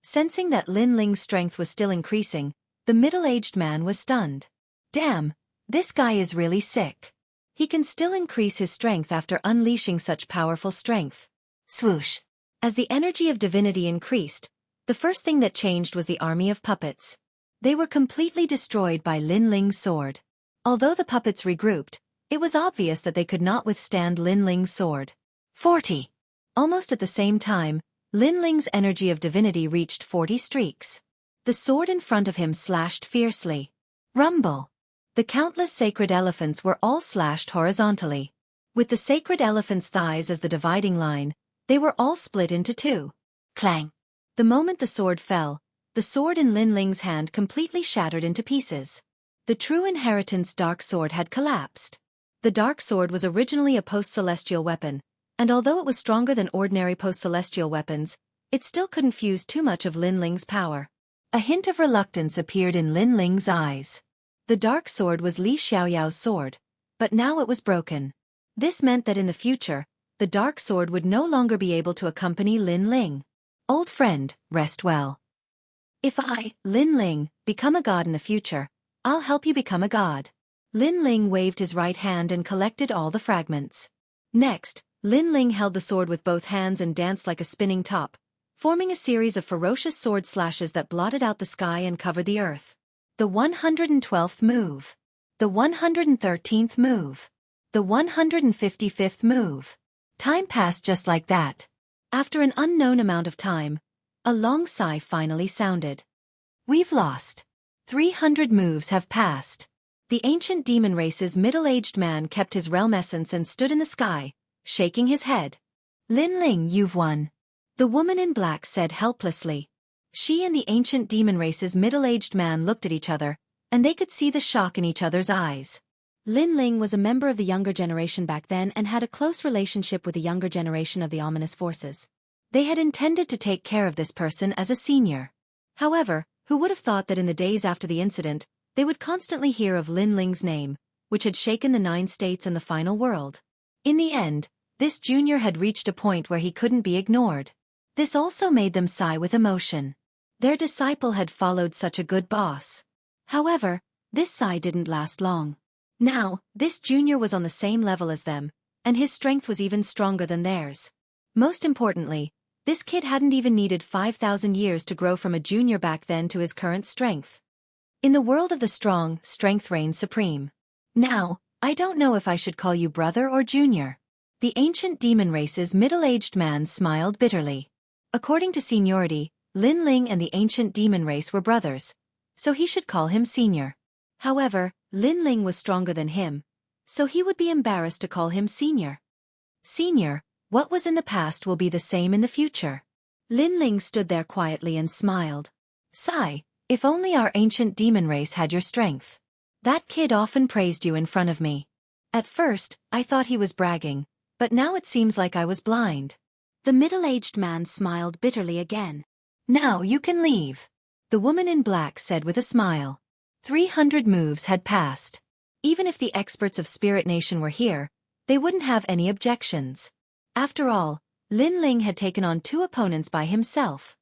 Sensing that Lin Ling's strength was still increasing, the middle-aged man was stunned. Damn, this guy is really sick. He can still increase his strength after unleashing such powerful strength. Swoosh. As the energy of divinity increased, The first thing that changed was the army of puppets. They were completely destroyed by Lin Ling's sword. Although the puppets regrouped, it was obvious that they could not withstand Lin Ling's sword. 40. Almost at the same time, Lin Ling's energy of divinity reached 40 streaks. The sword in front of him slashed fiercely. Rumble! The countless sacred elephants were all slashed horizontally. With the sacred elephant's thighs as the dividing line, they were all split into two. Clang! The moment the sword fell, the sword in Lin Ling's hand completely shattered into pieces. The true inheritance dark sword had collapsed. The dark sword was originally a post-celestial weapon, and although it was stronger than ordinary post-celestial weapons, it still couldn't fuse too much of Lin Ling's power. A hint of reluctance appeared in Lin Ling's eyes. The dark sword was Li Xiaoyao's sword, but now it was broken. This meant that in the future, the dark sword would no longer be able to accompany Lin Ling. Old friend, rest well. If I, Lin Ling, become a god in the future, I'll help you become a god. Lin Ling waved his right hand and collected all the fragments. Next, Lin Ling held the sword with both hands and danced like a spinning top, forming a series of ferocious sword slashes that blotted out the sky and covered the earth. The 112th move. The 113th move. The 155th move. Time passed just like that. After an unknown amount of time, a long sigh finally sounded. We've lost. 300 moves have passed. The ancient demon race's middle-aged man kept his realm essence and stood in the sky, shaking his head. Lin Ling, you've won. The woman in black said helplessly. She and the ancient demon race's middle-aged man looked at each other, and they could see the shock in each other's eyes. Lin Ling was a member of the younger generation back then and had a close relationship with the younger generation of the ominous forces. They had intended to take care of this person as a senior. However, who would have thought that in the days after the incident, they would constantly hear of Lin Ling's name, which had shaken the 9 states and the final world. In the end, this junior had reached a point where he couldn't be ignored. This also made them sigh with emotion. Their disciple had followed such a good boss. However, this sigh didn't last long. Now, this junior was on the same level as them, and his strength was even stronger than theirs. Most importantly, this kid hadn't even needed 5,000 years to grow from a junior back then to his current strength. In the world of the strong, strength reigns supreme. Now, I don't know if I should call you brother or junior. The ancient demon race's middle-aged man smiled bitterly. According to seniority, Lin Ling and the ancient demon race were brothers, so he should call him senior. However, Lin Ling was stronger than him, so he would be embarrassed to call him senior. Senior, what was in the past will be the same in the future. Lin Ling stood there quietly and smiled. Sigh, if only our ancient demon race had your strength. That kid often praised you in front of me. At first, I thought he was bragging, but now it seems like I was blind. The middle-aged man smiled bitterly again. Now you can leave. The woman in black said with a smile. 300 moves had passed. Even if the experts of Spirit Nation were here, they wouldn't have any objections. After all, Lin Ling had taken on 2 opponents by himself.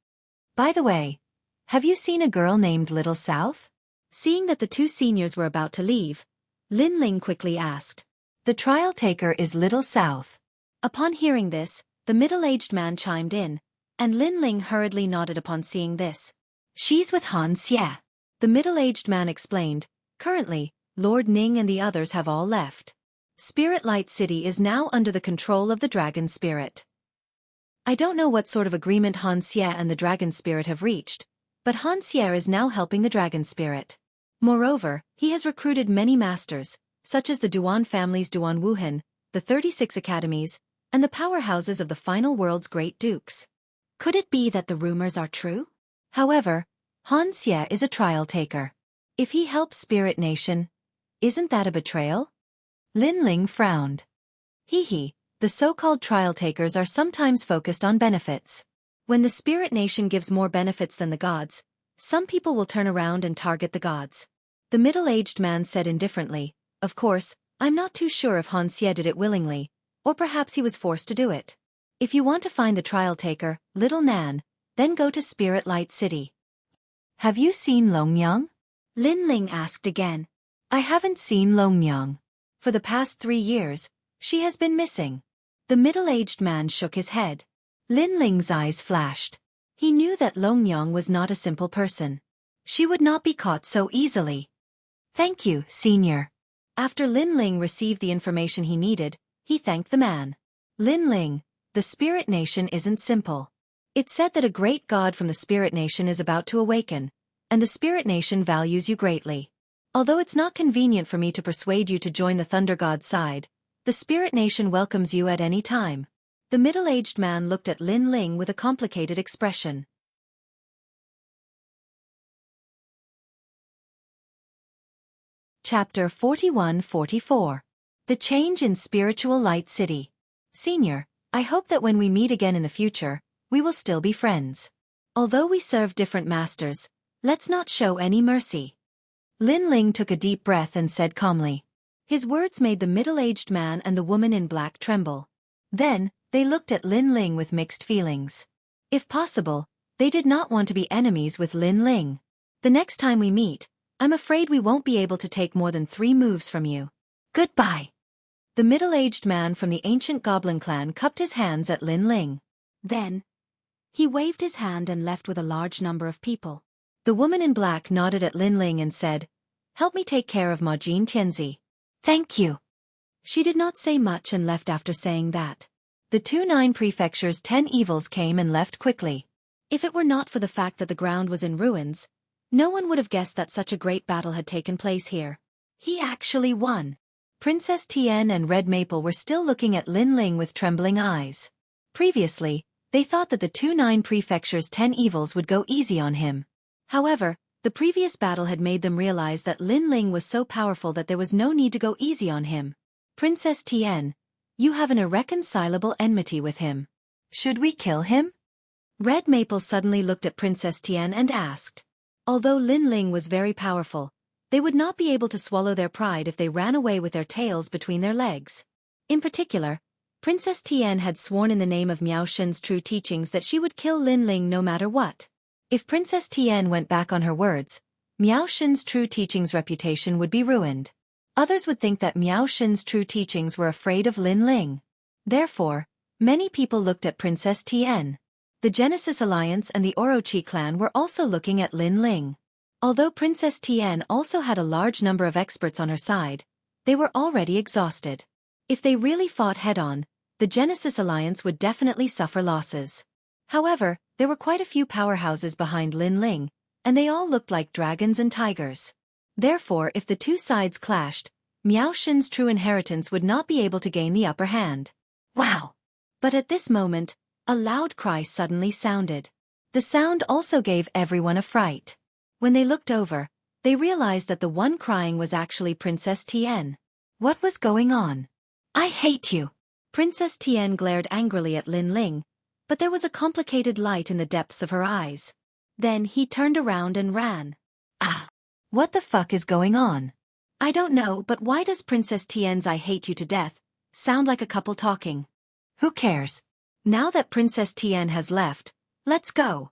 By the way, have you seen a girl named Little South? Seeing that the 2 seniors were about to leave, Lin Ling quickly asked. The trial taker is Little South. Upon hearing this, the middle-aged man chimed in, and Lin Ling hurriedly nodded upon seeing this. She's with Han Xie. The middle-aged man explained, currently, Lord Ning and the others have all left. Spirit Light City is now under the control of the Dragon Spirit. I don't know what sort of agreement Han Xie and the Dragon Spirit have reached, but Han Xie is now helping the Dragon Spirit. Moreover, he has recruited many masters, such as the Duan family's Duan Wuhan, the 36 academies, and the powerhouses of the final world's great dukes. Could it be that the rumors are true? However, Han Xie is a trial taker. If he helps Spirit Nation, isn't that a betrayal? Lin Ling frowned. Hee, the so-called trial takers are sometimes focused on benefits. When the Spirit Nation gives more benefits than the gods, some people will turn around and target the gods. The middle-aged man said indifferently, of course, I'm not too sure if Han Xie did it willingly, or perhaps he was forced to do it. If you want to find the trial taker, Little Nan, then go to Spirit Light City. Have you seen Longyang? Lin Ling asked again. I haven't seen Longyang. For the past 3 years, she has been missing. The middle-aged man shook his head. Lin Ling's eyes flashed. He knew that Longyang was not a simple person. She would not be caught so easily. Thank you, Senior. After Lin Ling received the information he needed, he thanked the man. Lin Ling, the Spirit Nation isn't simple. It's said that a great god from the Spirit Nation is about to awaken, and the Spirit Nation values you greatly. Although it's not convenient for me to persuade you to join the Thunder God's side, the Spirit Nation welcomes you at any time. The middle-aged man looked at Lin Ling with a complicated expression. Chapter 41-44. The Change in Spiritual Light City. Senior, I hope that when we meet again in the future, we will still be friends. Although we serve different masters, let's not show any mercy. Lin Ling took a deep breath and said calmly. His words made the middle-aged man and the woman in black tremble. Then, they looked at Lin Ling with mixed feelings. If possible, they did not want to be enemies with Lin Ling. The next time we meet, I'm afraid we won't be able to take more than 3 moves from you. Goodbye. The middle-aged man from the ancient goblin clan cupped his hands at Lin Ling. Then, he waved his hand and left with a large number of people. The woman in black nodded at Lin Ling and said, "Help me take care of Ma Jin Tianzi." Thank you. She did not say much and left after saying that. The 2-9 prefecture's 10 evils came and left quickly. If it were not for the fact that the ground was in ruins, no one would have guessed that such a great battle had taken place here. He actually won. Princess Tian and Red Maple were still looking at Lin Ling with trembling eyes. Previously, they thought that the 2-9 prefecture's 10 evils would go easy on him. However, the previous battle had made them realize that Lin Ling was so powerful that there was no need to go easy on him. Princess Tian, you have an irreconcilable enmity with him. Should we kill him? Red Maple suddenly looked at Princess Tian and asked. Although Lin Ling was very powerful, they would not be able to swallow their pride if they ran away with their tails between their legs. In particular, Princess Tian had sworn in the name of Miao Shen's true teachings that she would kill Lin Ling no matter what. If Princess Tian went back on her words, Miao Shen's true teachings' reputation would be ruined. Others would think that Miao Shen's true teachings were afraid of Lin Ling. Therefore, many people looked at Princess Tian. The Genesis Alliance and the Orochi clan were also looking at Lin Ling. Although Princess Tian also had a large number of experts on her side, they were already exhausted. If they really fought head-on, the Genesis Alliance would definitely suffer losses. However, there were quite a few powerhouses behind Lin Ling, and they all looked like dragons and tigers. Therefore, if the two sides clashed, Miao Shen's true inheritance would not be able to gain the upper hand. Wow! But at this moment, a loud cry suddenly sounded. The sound also gave everyone a fright. When they looked over, they realized that the one crying was actually Princess Tian. What was going on? I hate you! Princess Tian glared angrily at Lin Ling, but there was a complicated light in the depths of her eyes. Then he turned around and ran. Ah! What the fuck is going on? I don't know, but why does Princess Tian's "I hate you to death" sound like a couple talking? Who cares? Now that Princess Tian has left, let's go.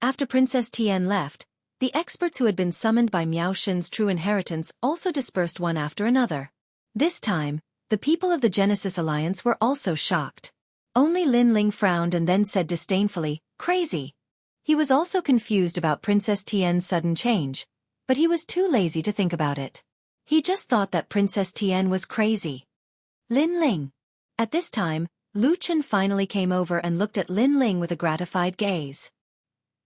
After Princess Tian left, the experts who had been summoned by Miao Shen's true inheritance also dispersed one after another. This time, the people of the Genesis Alliance were also shocked. Only Lin Ling frowned and then said disdainfully, "Crazy." He was also confused about Princess Tian's sudden change, but he was too lazy to think about it. He just thought that Princess Tian was crazy. Lin Ling. At this time, Lu Chen finally came over and looked at Lin Ling with a gratified gaze.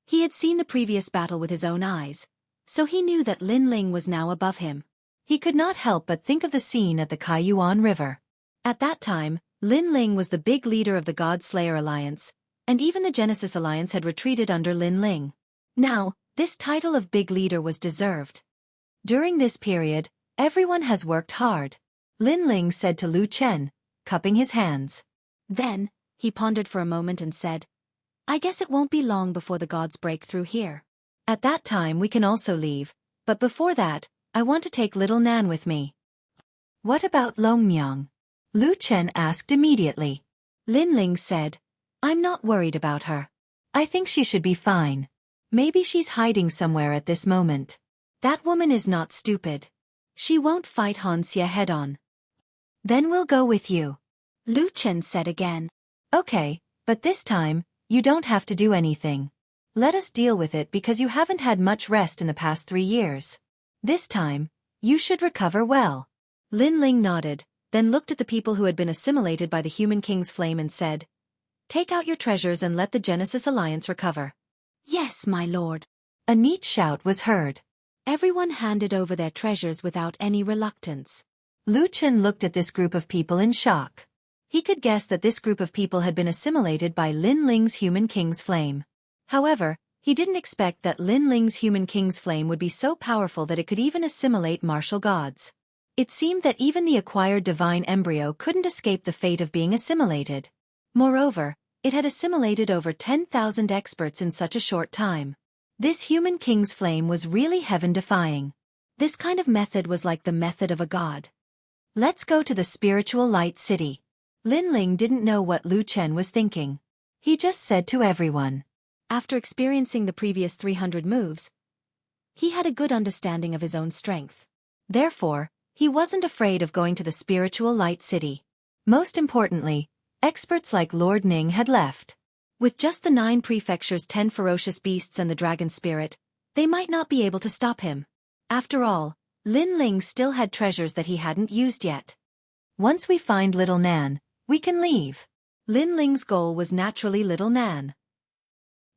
He had seen the previous battle with his own eyes, so he knew that Lin Ling was now above him. He could not help but think of the scene at the Kaiyuan River. At that time, Lin Ling was the big leader of the God Slayer Alliance, and even the Genesis Alliance had retreated under Lin Ling. Now, this title of big leader was deserved. During this period, everyone has worked hard, Lin Ling said to Lu Chen, cupping his hands. Then, he pondered for a moment and said, I guess it won't be long before the gods break through here. At that time we can also leave, but before that, I want to take little Nan with me. What about Longyang? Lu Chen asked immediately. Lin Ling said, I'm not worried about her. I think she should be fine. Maybe she's hiding somewhere at this moment. That woman is not stupid. She won't fight Han Xie head-on. Then we'll go with you. Lu Chen said again. Okay, but this time, You don't have to do anything. Let us deal with it because you haven't had much rest in the past 3 years. This time, you should recover well. Lin Ling nodded, then looked at the people who had been assimilated by the Human King's flame and said, "Take out your treasures and let the Genesis Alliance recover." "Yes, my lord." A neat shout was heard. Everyone handed over their treasures without any reluctance. Lu Chen looked at this group of people in shock. He could guess that this group of people had been assimilated by Lin Ling's Human King's flame. However, he didn't expect that Lin Ling's Human King's flame would be so powerful that it could even assimilate martial gods. It seemed that even the acquired divine embryo couldn't escape the fate of being assimilated. Moreover, it had assimilated over 10,000 experts in such a short time. This Human King's flame was really heaven-defying. This kind of method was like the method of a god. Let's go to the spiritual light city. Lin Ling didn't know what Lu Chen was thinking. He just said to everyone. After experiencing the previous 300 moves, he had a good understanding of his own strength. Therefore, he wasn't afraid of going to the spiritual light city. Most importantly, experts like Lord Ning had left. With just the 9 prefectures, 10 ferocious beasts and the dragon spirit, they might not be able to stop him. After all, Lin Ling still had treasures that he hadn't used yet. Once we find Little Nan, we can leave. Lin Ling's goal was naturally Little Nan.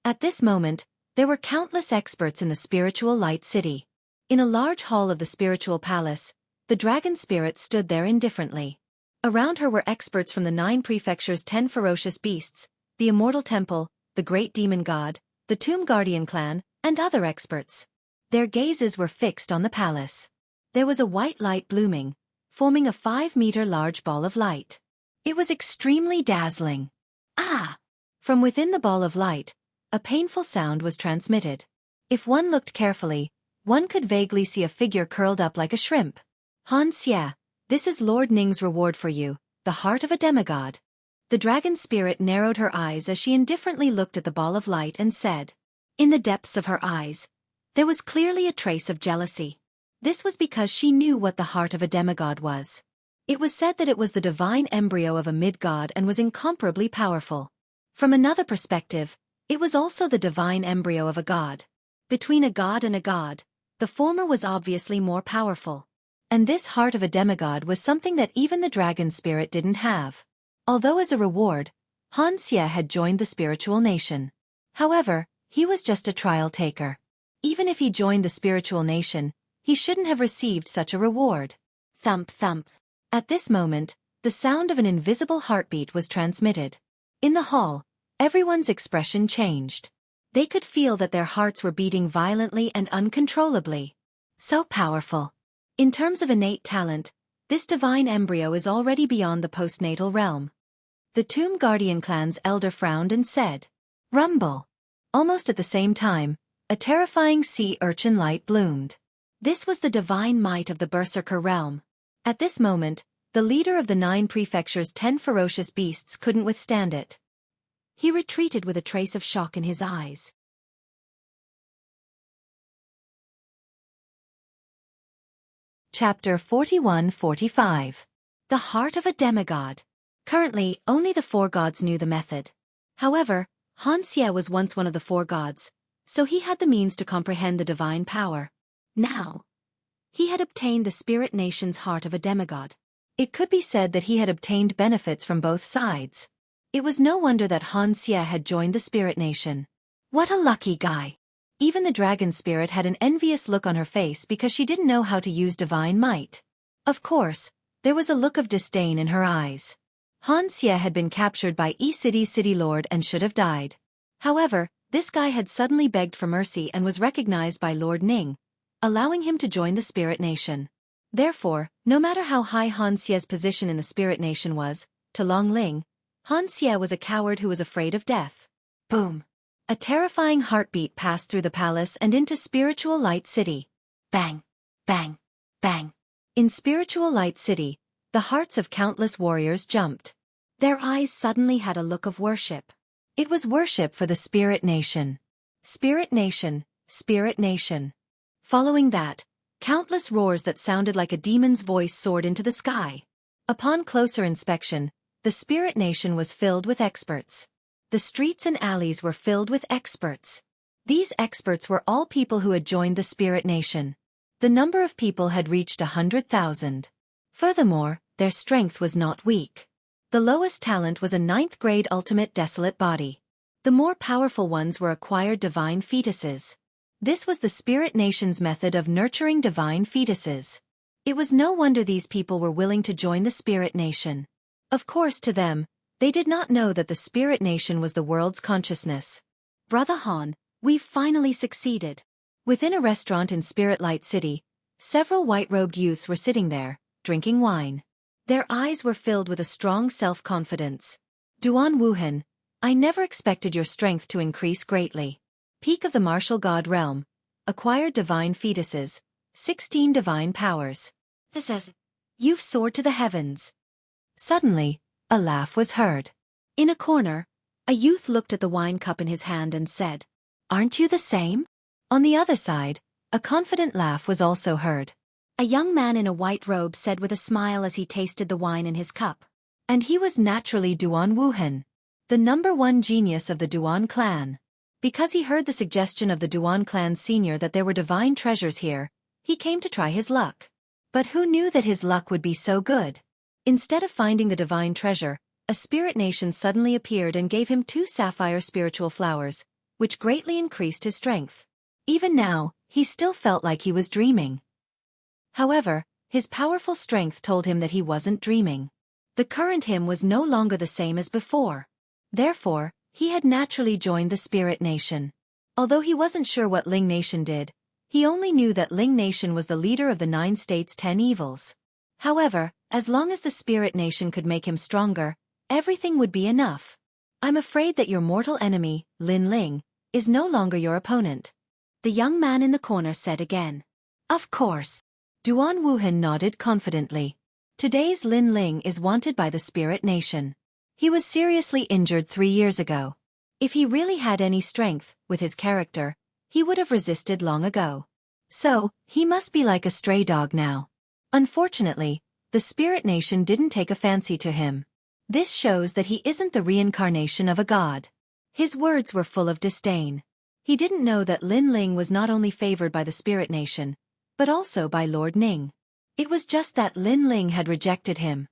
At this moment, there were countless experts in the spiritual light city. In a large hall of the spiritual palace, the dragon spirit stood there indifferently. Around her were experts from the 9 prefectures, 10 ferocious beasts, the Immortal Temple, the Great Demon God, the Tomb Guardian clan, and other experts. Their gazes were fixed on the palace. There was a white light blooming, forming a 5-meter large ball of light. It was extremely dazzling. Ah! From within the ball of light, a painful sound was transmitted. If one looked carefully, one could vaguely see a figure curled up like a shrimp. "Han Xie, this is Lord Ning's reward for you, the heart of a demigod." The dragon spirit narrowed her eyes as she indifferently looked at the ball of light and said. In the depths of her eyes, there was clearly a trace of jealousy. This was because she knew what the heart of a demigod was. It was said that it was the divine embryo of a mid-god and was incomparably powerful. From another perspective, it was also the divine embryo of a god. Between a god and a god, the former was obviously more powerful. And this heart of a demigod was something that even the dragon spirit didn't have. Although as a reward, Han Xie had joined the spiritual nation. However, he was just a trial taker. Even if he joined the spiritual nation, he shouldn't have received such a reward. Thump thump. At this moment, the sound of an invisible heartbeat was transmitted. In the hall, everyone's expression changed. They could feel that their hearts were beating violently and uncontrollably. So powerful. In terms of innate talent, this divine embryo is already beyond the postnatal realm. The Tomb Guardian clan's elder frowned and said, "Rumble." Almost at the same time, a terrifying sea urchin light bloomed. This was the divine might of the Berserker realm. At this moment, the leader of the 9 prefectures' 10 ferocious beasts couldn't withstand it. He retreated with a trace of shock in his eyes. Chapter 41-45. The Heart of a Demigod. Currently, only the 4 gods knew the method. However, Han Xie was once one of the 4 gods, so he had the means to comprehend the divine power. Now, he had obtained the spirit nation's heart of a demigod. It could be said that he had obtained benefits from both sides. It was no wonder that Han Xie had joined the spirit nation. What a lucky guy! Even the dragon spirit had an envious look on her face because she didn't know how to use divine might. Of course, there was a look of disdain in her eyes. Han Xie had been captured by E-City's city lord and should have died. However, this guy had suddenly begged for mercy and was recognized by Lord Ning, allowing him to join the spirit nation. Therefore, no matter how high Han Xie's position in the spirit nation was, to Long Ling, Han Xie was a coward who was afraid of death. Boom! A terrifying heartbeat passed through the palace and into Spiritual Light City. Bang! Bang! Bang! In Spiritual Light City, the hearts of countless warriors jumped. Their eyes suddenly had a look of worship. It was worship for the Spirit Nation. Spirit Nation, Spirit Nation. Following that, countless roars that sounded like a demon's voice soared into the sky. Upon closer inspection, the Spirit Nation was filled with experts. The streets and alleys were filled with experts. These experts were all people who had joined the Spirit Nation. The number of people had reached 100,000. Furthermore, their strength was not weak. The lowest talent was a 9th grade ultimate desolate body. The more powerful ones were acquired divine fetuses. This was the Spirit Nation's method of nurturing divine fetuses. It was no wonder these people were willing to join the Spirit Nation. Of course, to them, they did not know that the Spirit Nation was the world's consciousness. Brother Han, we've finally succeeded. Within a restaurant in Spirit Light City, several white-robed youths were sitting there, drinking wine. Their eyes were filled with a strong self-confidence. Duan Wuhan, I never expected your strength to increase greatly. Peak of the martial god realm. Acquired divine fetuses. 16 divine powers. This says, you've soared to the heavens. Suddenly, a laugh was heard. In a corner, a youth looked at the wine cup in his hand and said, Aren't you the same? On the other side, a confident laugh was also heard. A young man in a white robe said with a smile as he tasted the wine in his cup. And he was naturally Duan Wuhan, the #1 genius of the Duan clan. Because he heard the suggestion of the Duan clan senior that there were divine treasures here, he came to try his luck. But who knew that his luck would be so good? Instead of finding the divine treasure, a Spirit Nation suddenly appeared and gave him 2 sapphire spiritual flowers, which greatly increased his strength. Even now, he still felt like he was dreaming. However, his powerful strength told him that he wasn't dreaming. The current him was no longer the same as before. Therefore, he had naturally joined the Spirit Nation. Although he wasn't sure what Ling Nation did, he only knew that Ling Nation was the leader of the 9 states' 10 evils. However, as long as the Spirit Nation could make him stronger, everything would be enough. I'm afraid that your mortal enemy, Lin Ling, is no longer your opponent. The young man in the corner said again. Of course. Duan Wuhan nodded confidently. Today's Lin Ling is wanted by the Spirit Nation. He was seriously injured 3 years ago. If he really had any strength, with his character, he would have resisted long ago. So, he must be like a stray dog now. Unfortunately, the Spirit Nation didn't take a fancy to him. This shows that he isn't the reincarnation of a god. His words were full of disdain. He didn't know that Lin Ling was not only favored by the Spirit Nation, but also by Lord Ning. It was just that Lin Ling had rejected him.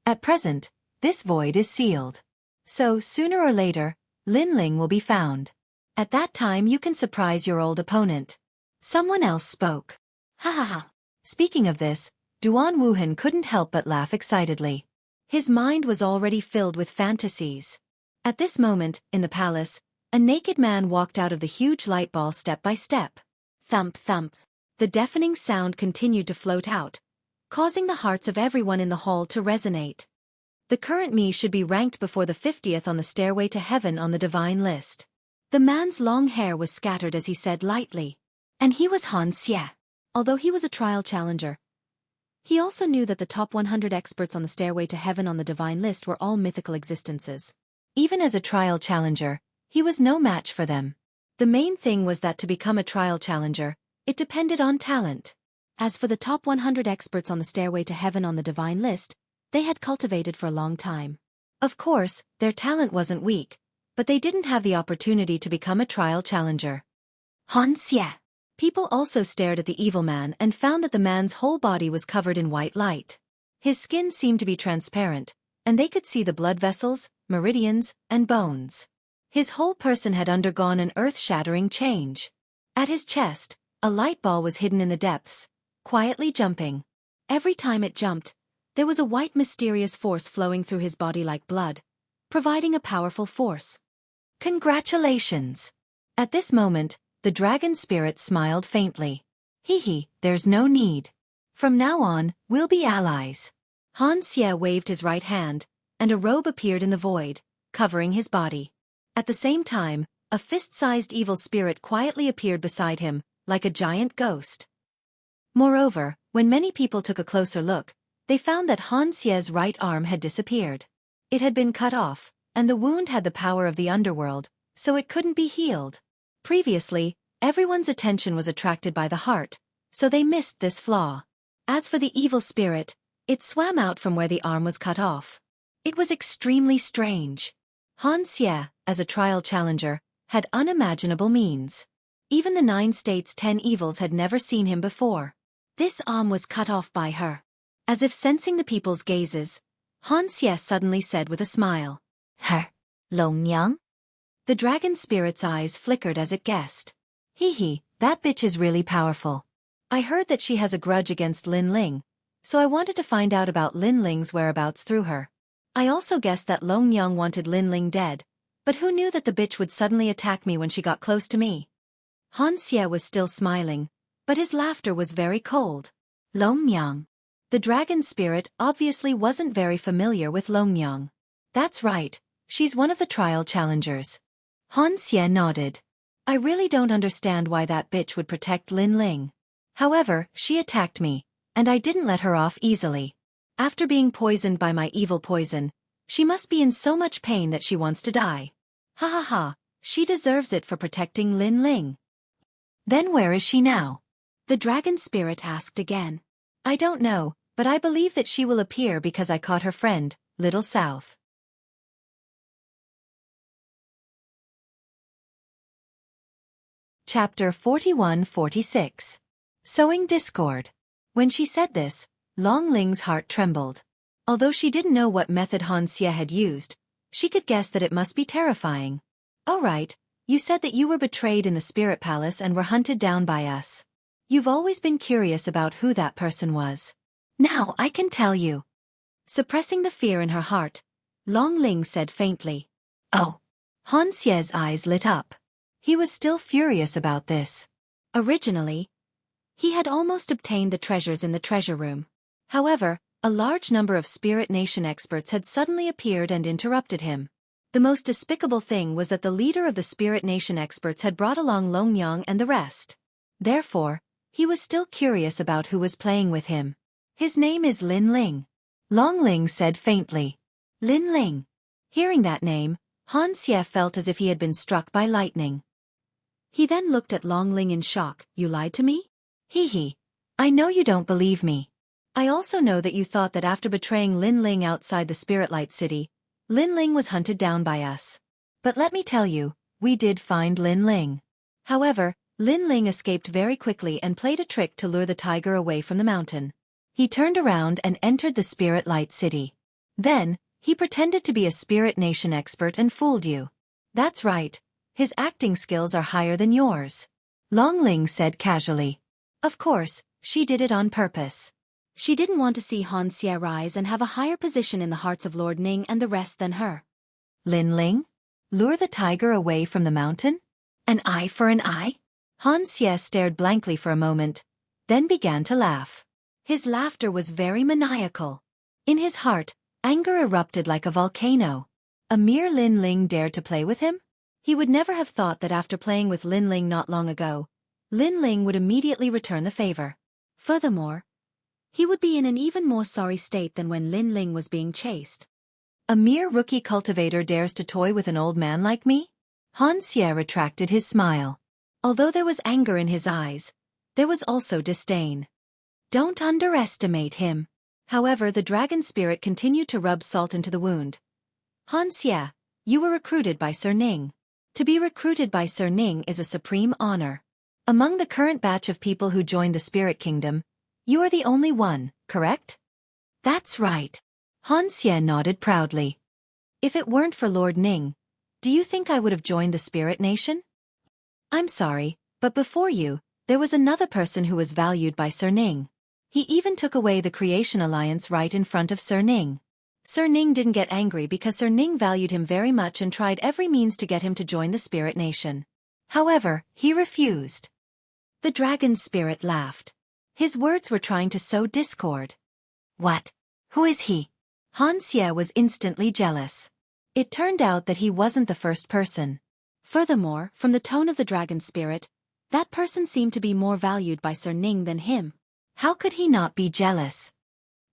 At present, this void is sealed. So, sooner or later, Lin Ling will be found. At that time you can surprise your old opponent. Someone else spoke. Ha ha ha. Speaking of this, Duan Wuhan couldn't help but laugh excitedly. His mind was already filled with fantasies. At this moment, in the palace, a naked man walked out of the huge light ball step by step. Thump thump. The deafening sound continued to float out, causing the hearts of everyone in the hall to resonate. The current me should be ranked before the 50th on the stairway to heaven on the divine list. The man's long hair was scattered as he said lightly. And he was Han Xie. Although he was a trial challenger, he also knew that the top 100 experts on the stairway to heaven on the divine list were all mythical existences. Even as a trial challenger, he was no match for them. The main thing was that to become a trial challenger, it depended on talent. As for the top 100 experts on the stairway to heaven on the divine list, they had cultivated for a long time. Of course, their talent wasn't weak, but they didn't have the opportunity to become a trial challenger. Han Xie. People also stared at the evil man and found that the man's whole body was covered in white light. His skin seemed to be transparent, and they could see the blood vessels, meridians, and bones. His whole person had undergone an earth-shattering change. At his chest, a light ball was hidden in the depths, quietly jumping. Every time it jumped, there was a white mysterious force flowing through his body like blood, providing a powerful force. Congratulations! At this moment, the dragon spirit smiled faintly. Hee, there's no need. From now on, we'll be allies. Han Xie waved his right hand, and a robe appeared in the void, covering his body. At the same time, a fist-sized evil spirit quietly appeared beside him, like a giant ghost. Moreover, when many people took a closer look, they found that Han Xie's right arm had disappeared. It had been cut off, and the wound had the power of the underworld, so it couldn't be healed. Previously, everyone's attention was attracted by the heart, so they missed this flaw. As for the evil spirit, it swam out from where the arm was cut off. It was extremely strange. Han Xie, as a trial challenger, had unimaginable means. Even the 9 states' 10 evils had never seen him before. This arm was cut off by her. As if sensing the people's gazes, Han Xie suddenly said with a smile, Her, Long Yang? The dragon spirit's eyes flickered as it guessed. Hee, that bitch is really powerful. I heard that she has a grudge against Lin Ling, so I wanted to find out about Lin Ling's whereabouts through her. I also guessed that Long Yang wanted Lin Ling dead, but who knew that the bitch would suddenly attack me when she got close to me? Han Xie was still smiling, but his laughter was very cold. Long Yang. The dragon spirit obviously wasn't very familiar with Long Yang. That's right, she's one of the trial challengers. Han Xie nodded. I really don't understand why that bitch would protect Lin Ling. However, she attacked me, and I didn't let her off easily. After being poisoned by my evil poison, she must be in so much pain that she wants to die. Ha ha ha, she deserves it for protecting Lin Ling. Then where is she now? The dragon spirit asked again. I don't know, but I believe that she will appear because I caught her friend, Little South. Chapter 41-46. Sowing Discord. When she said this, Long Ling's heart trembled. Although she didn't know what method Han Xie had used, she could guess that it must be terrifying. Oh right, you said that you were betrayed in the spirit palace and were hunted down by us. You've always been curious about who that person was. Now I can tell you. Suppressing the fear in her heart, Long Ling said faintly. Oh. Han Xie's eyes lit up. He was still furious about this. Originally, he had almost obtained the treasures in the treasure room. However, a large number of Spirit Nation experts had suddenly appeared and interrupted him. The most despicable thing was that the leader of the Spirit Nation experts had brought along Long Yang and the rest. Therefore, he was still curious about who was playing with him. His name is Lin Ling. Long Ling said faintly. Lin Ling. Hearing that name, Han Xie felt as if he had been struck by lightning. He then looked at Long Ling in shock. You lied to me? Hee. I know you don't believe me. I also know that you thought that after betraying Lin Ling outside the Spirit Light City, Lin Ling was hunted down by us. But let me tell you, we did find Lin Ling. However, Lin Ling escaped very quickly and played a trick to lure the tiger away from the mountain. He turned around and entered the Spirit Light City. Then, he pretended to be a Spirit Nation expert and fooled you. That's right. His acting skills are higher than yours. Long Ling said casually. Of course, she did it on purpose. She didn't want to see Han Xie rise and have a higher position in the hearts of Lord Ning and the rest than her. Lin Ling? Lure the tiger away from the mountain? An eye for an eye? Han Xie stared blankly for a moment, then began to laugh. His laughter was very maniacal. In his heart, anger erupted like a volcano. A mere Lin Ling dared to play with him? He would never have thought that after playing with Lin Ling not long ago, Lin Ling would immediately return the favor. Furthermore, he would be in an even more sorry state than when Lin Ling was being chased. A mere rookie cultivator dares to toy with an old man like me? Han Xie retracted his smile. Although there was anger in his eyes, there was also disdain. Don't underestimate him. However, the dragon spirit continued to rub salt into the wound. Han Xie, you were recruited by Sir Ning. To be recruited by Sir Ning is a supreme honor. Among the current batch of people who joined the Spirit Kingdom, you are the only one, correct? That's right. Han Xie nodded proudly. If it weren't for Lord Ning, do you think I would have joined the Spirit Nation? I'm sorry, but before you, there was another person who was valued by Sir Ning. He even took away the Creation Alliance right in front of Sir Ning. Sir Ning didn't get angry because Sir Ning valued him very much and tried every means to get him to join the Spirit Nation. However, he refused. The dragon spirit laughed. His words were trying to sow discord. What? Who is he? Han Xie was instantly jealous. It turned out that he wasn't the first person. Furthermore, from the tone of the dragon spirit, that person seemed to be more valued by Sir Ning than him. How could he not be jealous?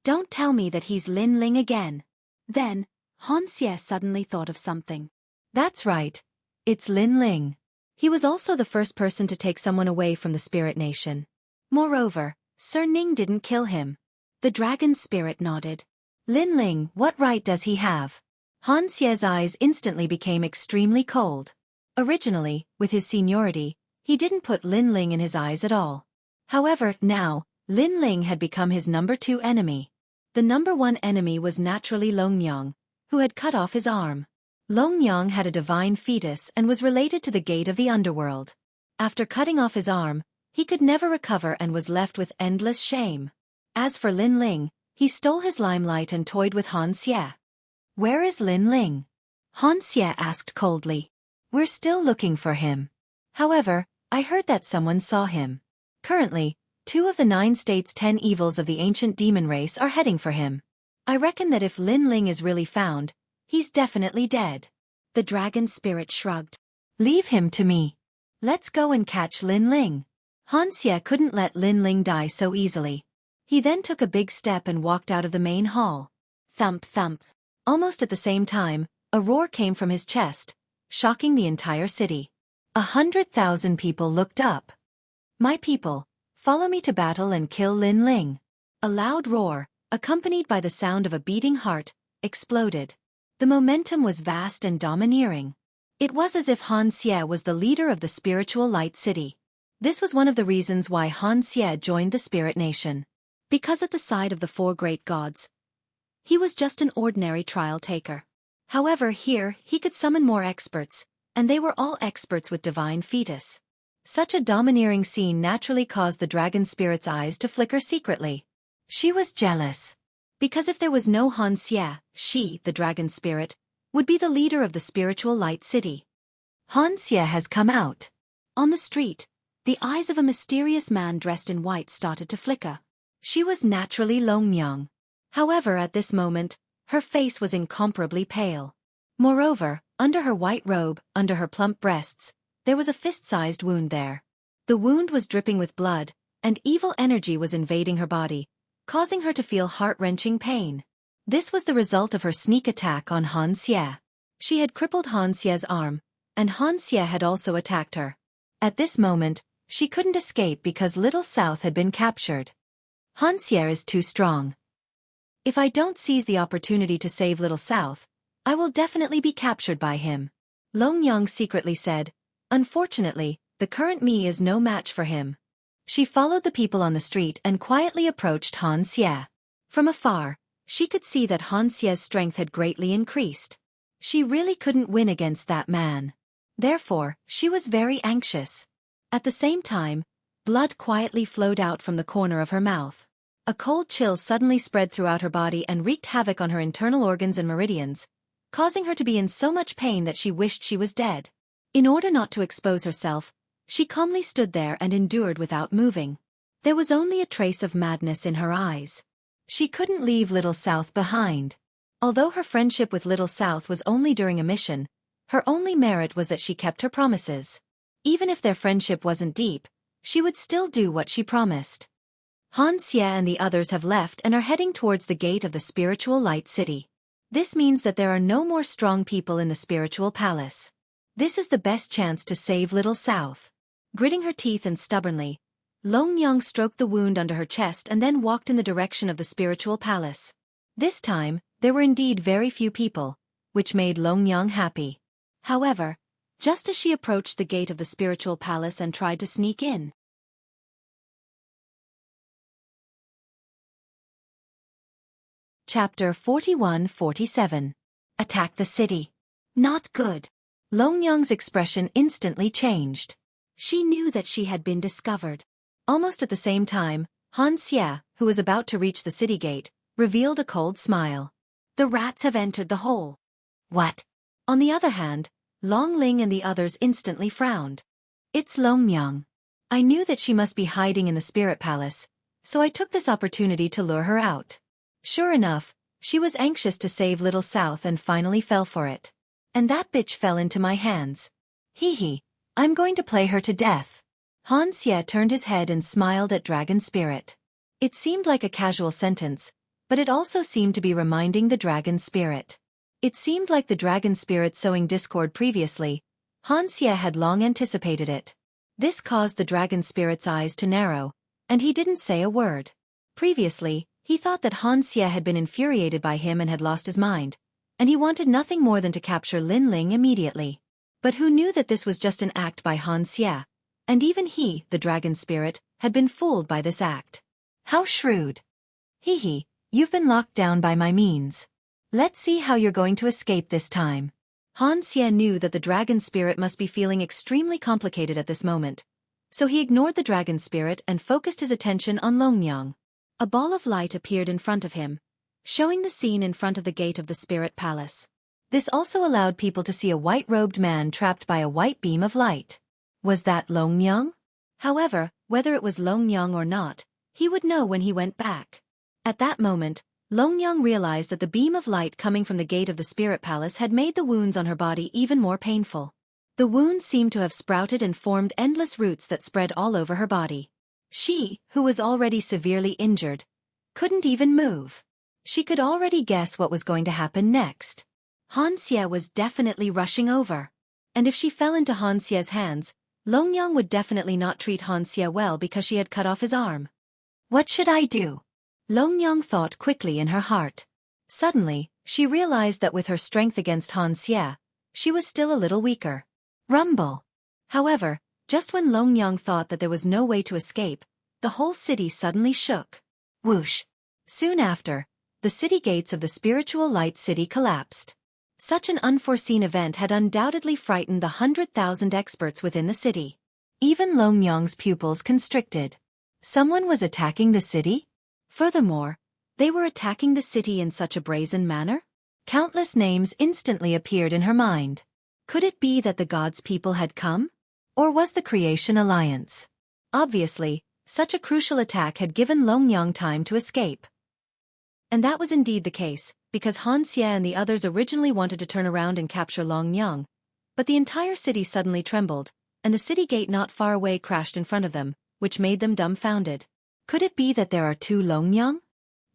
Don't tell me that he's Lin Ling again. Then, Han Xie suddenly thought of something. That's right. It's Lin Ling. He was also the first person to take someone away from the Spirit Nation. Moreover, Sir Ning didn't kill him. The dragon spirit nodded. Lin Ling, what right does he have? Han Xie's eyes instantly became extremely cold. Originally, with his seniority, he didn't put Lin Ling in his eyes at all. However, now, Lin Ling had become his number 2 enemy. The number 1 enemy was naturally Longyang, who had cut off his arm. Longyang had a divine fetus and was related to the gate of the underworld. After cutting off his arm, he could never recover and was left with endless shame. As for Lin Ling, he stole his limelight and toyed with Han Xie. "Where is Lin Ling?" Han Xie asked coldly. "We're still looking for him. However, I heard that someone saw him. Currently, 2 of the 9 states' 10 evils of the ancient demon race are heading for him. I reckon that if Lin Ling is really found, he's definitely dead." The dragon spirit shrugged. "Leave him to me. Let's go and catch Lin Ling." Han Xie couldn't let Lin Ling die so easily. He then took a big step and walked out of the main hall. Thump thump. Almost at the same time, a roar came from his chest, shocking the entire city. 100,000 people looked up. "My people, follow me to battle and kill Lin Ling." A loud roar, accompanied by the sound of a beating heart, exploded. The momentum was vast and domineering. It was as if Han Xie was the leader of the spiritual light city. This was one of the reasons why Han Xie joined the Spirit Nation. Because at the side of the 4 great gods, he was just an ordinary trial taker. However, here, he could summon more experts, and they were all experts with divine fetus. Such a domineering scene naturally caused the dragon spirit's eyes to flicker secretly. She was jealous. Because if there was no Han Xie, she, the dragon spirit, would be the leader of the spiritual light city. Han Xie has come out. On the street, the eyes of a mysterious man dressed in white started to flicker. She was naturally Longyang. However, at this moment, her face was incomparably pale. Moreover, under her white robe, under her plump breasts, there was a fist-sized wound there. The wound was dripping with blood, and evil energy was invading her body, causing her to feel heart-wrenching pain. This was the result of her sneak attack on Han Xie. She had crippled Han Xie's arm, and Han Xie had also attacked her. At this moment, she couldn't escape because Little South had been captured. Han Xie is too strong. If I don't seize the opportunity to save Little South, I will definitely be captured by him. Longyang secretly said. Unfortunately, the current me is no match for him. She followed the people on the street and quietly approached Han Xie. From afar, she could see that Han Xie's strength had greatly increased. She really couldn't win against that man. Therefore, she was very anxious. At the same time, blood quietly flowed out from the corner of her mouth. A cold chill suddenly spread throughout her body and wreaked havoc on her internal organs and meridians, causing her to be in so much pain that she wished she was dead. In order not to expose herself, she calmly stood there and endured without moving. There was only a trace of madness in her eyes. She couldn't leave Little South behind. Although her friendship with Little South was only during a mission, her only merit was that she kept her promises. Even if their friendship wasn't deep, she would still do what she promised. Han Xie and the others have left and are heading towards the gate of the spiritual light city. This means that there are no more strong people in the spiritual palace. This is the best chance to save Little South. Gritting her teeth and stubbornly, Longyang stroked the wound under her chest and then walked in the direction of the spiritual palace. This time, there were indeed very few people, which made Longyang happy. However, just as she approached the gate of the spiritual palace and tried to sneak in, Chapter 41-47. Attack the city. Not good. Longyang's expression instantly changed. She knew that she had been discovered. Almost at the same time, Han Xie, who was about to reach the city gate, revealed a cold smile. The rats have entered the hole. What? On the other hand, Long Ling and the others instantly frowned. It's Longyang. I knew that she must be hiding in the spirit palace, so I took this opportunity to lure her out. Sure enough, she was anxious to save Little South and finally fell for it. And that bitch fell into my hands. Hee hee, I'm going to play her to death. Han Xie turned his head and smiled at Dragon Spirit. It seemed like a casual sentence, but it also seemed to be reminding the Dragon Spirit. It seemed like the Dragon Spirit sowing discord previously. Han Xie had long anticipated it. This caused the Dragon Spirit's eyes to narrow, and he didn't say a word. Previously, he thought that Han Xie had been infuriated by him and had lost his mind, and he wanted nothing more than to capture Lin Ling immediately. But who knew that this was just an act by Han Xie? And even he, the dragon spirit, had been fooled by this act. How shrewd. Hee, you've been locked down by my means. Let's see how you're going to escape this time. Han Xie knew that the dragon spirit must be feeling extremely complicated at this moment, so he ignored the dragon spirit and focused his attention on Longyang. A ball of light appeared in front of him, showing the scene in front of the gate of the spirit palace. This also allowed people to see a white-robed man trapped by a white beam of light. Was that Longyang? However, whether it was Longyang or not, he would know when he went back. At that moment, Longyang realized that the beam of light coming from the gate of the spirit palace had made the wounds on her body even more painful. The wounds seemed to have sprouted and formed endless roots that spread all over her body. She, who was already severely injured, couldn't even move. She could already guess what was going to happen next. Han Xie was definitely rushing over. And if she fell into Han Xie's hands, Longyang would definitely not treat Han Xie well because she had cut off his arm. What should I do? Longyang thought quickly in her heart. Suddenly, she realized that with her strength against Han Xie, she was still a little weaker. Rumble. However, just when Longyang thought that there was no way to escape, the whole city suddenly shook. Whoosh. Soon after, the city gates of the spiritual light city collapsed. Such an unforeseen event had undoubtedly frightened the 100,000 experts within the city. Even Longyang's pupils constricted. Someone was attacking the city? Furthermore, they were attacking the city in such a brazen manner? Countless names instantly appeared in her mind. Could it be that the gods' people had come? Or was the Creation Alliance? Obviously, such a crucial attack had given Longyang time to escape. And that was indeed the case, because Han Xie and the others originally wanted to turn around and capture Longyang. But the entire city suddenly trembled, and the city gate not far away crashed in front of them, which made them dumbfounded. Could it be that there are two Longyang?